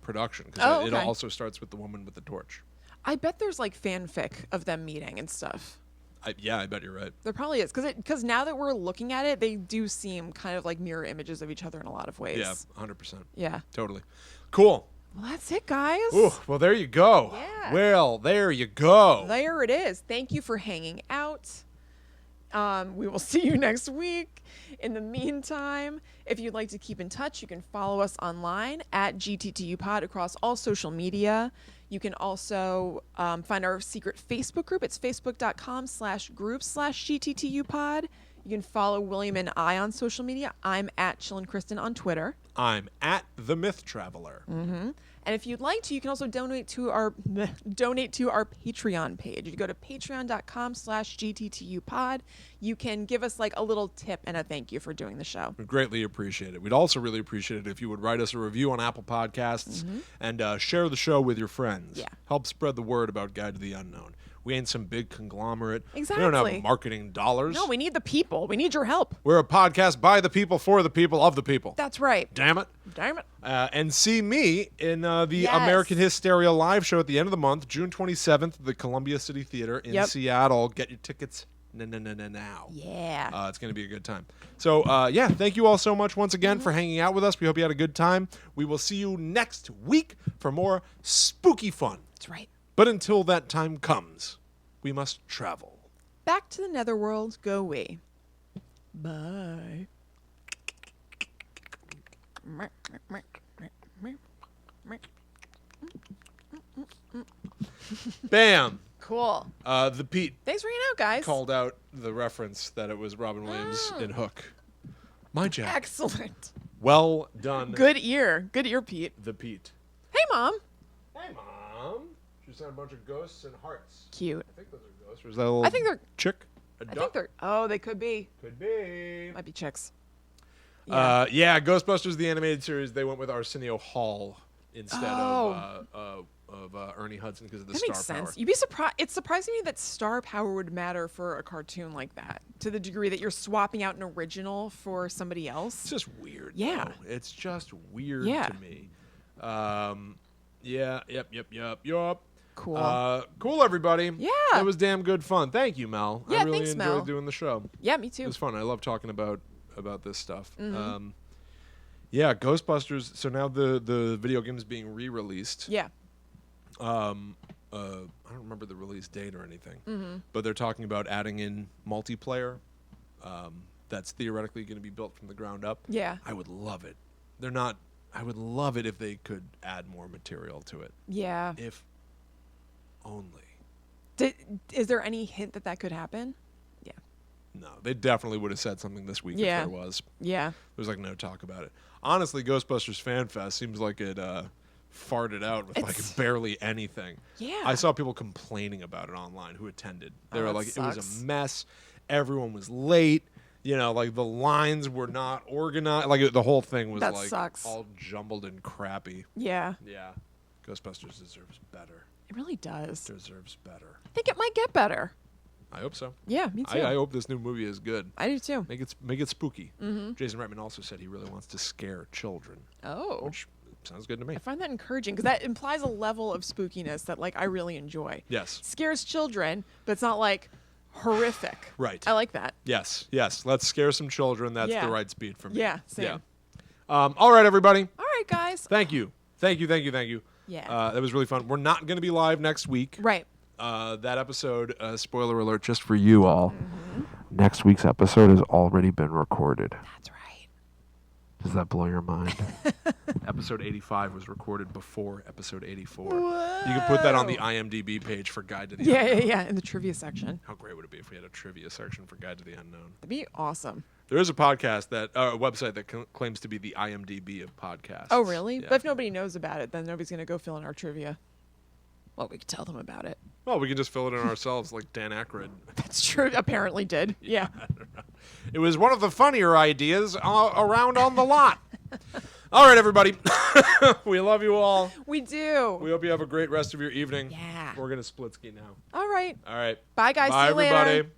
[SPEAKER 1] production because
[SPEAKER 2] Oh,
[SPEAKER 1] it
[SPEAKER 2] okay.
[SPEAKER 1] also starts with the woman with the torch.
[SPEAKER 2] I bet there's like fanfic of them meeting and stuff.
[SPEAKER 1] I bet you're right.
[SPEAKER 2] There probably is because now that we're looking at it, they do seem kind of like mirror images of each other in a lot of ways.
[SPEAKER 1] Yeah, 100%.
[SPEAKER 2] Yeah.
[SPEAKER 1] Totally. Cool.
[SPEAKER 2] Well, that's it, guys.
[SPEAKER 1] Ooh, well, there you go.
[SPEAKER 2] Yeah.
[SPEAKER 1] Well, there you go.
[SPEAKER 2] There it is. Thank you for hanging out. We will see you next week. In the meantime, if you'd like to keep in touch, you can follow us online at GTTUpod across all social media. You can also find our secret Facebook group. It's facebook.com/group/GTTUpod. You can follow William and I on social media. I'm at Chillin' Kristen on Twitter.
[SPEAKER 1] I'm at The Myth Traveler.
[SPEAKER 2] And if you'd like to, you can also donate to our Patreon page. You go to patreon.com/GTTUpod. You can give us like a little tip and a thank you for doing the show.
[SPEAKER 1] We'd greatly appreciate it. We'd also really appreciate it if you would write us a review on Apple Podcasts and share the show with your friends.
[SPEAKER 2] Yeah.
[SPEAKER 1] Help spread the word about Guide to the Unknown. We ain't some big conglomerate. We don't
[SPEAKER 2] Exactly.
[SPEAKER 1] have marketing dollars.
[SPEAKER 2] No, we need the people. We need your help.
[SPEAKER 1] We're a podcast by the people, for the people, of the people.
[SPEAKER 2] That's right.
[SPEAKER 1] Damn it.
[SPEAKER 2] Damn it.
[SPEAKER 1] And see me in the
[SPEAKER 2] Yes.
[SPEAKER 1] American Hysteria live show at the end of the month, June 27th, at the Columbia City Theater in
[SPEAKER 2] Yep.
[SPEAKER 1] Seattle. Get your tickets now.
[SPEAKER 2] Yeah.
[SPEAKER 1] It's going to be a good time. So, thank you all so much once again for hanging out with us. We hope you had a good time. We will see you next week for more spooky fun.
[SPEAKER 2] That's right.
[SPEAKER 1] But until that time comes, we must travel.
[SPEAKER 2] Back to the netherworld go we. Bye.
[SPEAKER 1] Bam!
[SPEAKER 2] Cool.
[SPEAKER 1] The Pete
[SPEAKER 2] Thanks for hanging out, guys.
[SPEAKER 1] called out the reference that it was Robin Williams in Hook. My Jack.
[SPEAKER 2] Excellent.
[SPEAKER 1] Well done.
[SPEAKER 2] Good ear. Good ear, Pete.
[SPEAKER 1] The Pete.
[SPEAKER 2] Hey, Mom.
[SPEAKER 1] Hey, Mom. She sent a bunch of ghosts and hearts.
[SPEAKER 2] Cute.
[SPEAKER 1] I think those are ghosts. Or is that a little
[SPEAKER 2] I think they're.
[SPEAKER 1] chick? A
[SPEAKER 2] I
[SPEAKER 1] duck?
[SPEAKER 2] think they're. Oh, they could be.
[SPEAKER 1] Could be.
[SPEAKER 2] Might be chicks.
[SPEAKER 1] Ghostbusters, the animated series, they went with Arsenio Hall instead
[SPEAKER 2] Oh.
[SPEAKER 1] of Ernie Hudson because of the
[SPEAKER 2] That
[SPEAKER 1] star
[SPEAKER 2] makes sense.
[SPEAKER 1] power.
[SPEAKER 2] You'd be surprised. It's surprising me that star power would matter for a cartoon like that, to the degree that you're swapping out an original for somebody
[SPEAKER 1] It's
[SPEAKER 2] else.
[SPEAKER 1] just weird.
[SPEAKER 2] Yeah.
[SPEAKER 1] though. It's just weird
[SPEAKER 2] Yeah.
[SPEAKER 1] to me. Yep.
[SPEAKER 2] Cool.
[SPEAKER 1] Cool, everybody.
[SPEAKER 2] Yeah.
[SPEAKER 1] It was damn good fun. Thank you, Mel. I
[SPEAKER 2] Yeah,
[SPEAKER 1] really
[SPEAKER 2] thanks,
[SPEAKER 1] enjoyed
[SPEAKER 2] Mel.
[SPEAKER 1] doing the show.
[SPEAKER 2] Yeah, me
[SPEAKER 1] It
[SPEAKER 2] too.
[SPEAKER 1] was fun. I love talking about this stuff.
[SPEAKER 2] Mm-hmm.
[SPEAKER 1] Ghostbusters. So now the video game is being re-released.
[SPEAKER 2] Yeah.
[SPEAKER 1] I don't remember the release date or anything, but they're talking about adding in multiplayer. That's theoretically going to be built from the ground up.
[SPEAKER 2] Yeah.
[SPEAKER 1] I would love it. They're not. I would love it if they could add more material to it.
[SPEAKER 2] Yeah.
[SPEAKER 1] If only.
[SPEAKER 2] Is there any hint that could happen? Yeah.
[SPEAKER 1] No, they definitely would have said something this week if there was.
[SPEAKER 2] Yeah.
[SPEAKER 1] There's like no talk about it. Honestly, Ghostbusters Fan Fest seems like it farted out with like barely anything.
[SPEAKER 2] Yeah.
[SPEAKER 1] I saw people complaining about it online who attended. They were like, it was a mess. Everyone was late. You know, like the lines were not organized. Like the whole thing was all jumbled and crappy.
[SPEAKER 2] Yeah.
[SPEAKER 1] Yeah. Ghostbusters deserves better.
[SPEAKER 2] It really does.
[SPEAKER 1] Deserves better.
[SPEAKER 2] I think it might get better.
[SPEAKER 1] I hope so.
[SPEAKER 2] Yeah, me too.
[SPEAKER 1] I hope this new movie is good.
[SPEAKER 2] I do too.
[SPEAKER 1] Make it spooky. Jason Reitman also said he really wants to scare children.
[SPEAKER 2] Oh.
[SPEAKER 1] Which sounds good to me.
[SPEAKER 2] I find that encouraging because that implies a level of spookiness that like I really enjoy.
[SPEAKER 1] Yes.
[SPEAKER 2] Scares children, but it's not like horrific.
[SPEAKER 1] Right.
[SPEAKER 2] I like that.
[SPEAKER 1] Yes. Let's scare some children. That's the right speed for me.
[SPEAKER 2] Yeah, same.
[SPEAKER 1] Yeah. All right, everybody.
[SPEAKER 2] All right, guys.
[SPEAKER 1] Thank you.
[SPEAKER 2] Yeah.
[SPEAKER 1] That was really fun. We're not going to be live next week.
[SPEAKER 2] Right.
[SPEAKER 1] That episode, spoiler alert, just for you all. Next week's episode has already been recorded.
[SPEAKER 2] That's right.
[SPEAKER 1] Does that blow your mind? Episode 85 was recorded before episode 84.
[SPEAKER 2] Whoa.
[SPEAKER 1] You can put that on the IMDb page for Guide to the Unknown.
[SPEAKER 2] Yeah, in the trivia section.
[SPEAKER 1] How great would it be if we had a trivia section for Guide to the Unknown?
[SPEAKER 2] That'd be awesome.
[SPEAKER 1] There is a podcast a website that claims to be the IMDb of podcasts.
[SPEAKER 2] Oh, really?
[SPEAKER 1] Yeah.
[SPEAKER 2] But if nobody knows about it, then nobody's going to go fill in our trivia. Well, we could tell them about it.
[SPEAKER 1] Well, we can just fill it in ourselves like Dan Aykroyd.
[SPEAKER 2] That's true. Apparently did. Yeah.
[SPEAKER 1] It was one of the funnier ideas around on the lot. All right, everybody. We love you all.
[SPEAKER 2] We do.
[SPEAKER 1] We hope you have a great rest of your evening.
[SPEAKER 2] Yeah.
[SPEAKER 1] We're going to split ski now.
[SPEAKER 2] All right.
[SPEAKER 1] All right.
[SPEAKER 2] Bye, guys.
[SPEAKER 1] Bye,
[SPEAKER 2] See you
[SPEAKER 1] everybody.
[SPEAKER 2] later.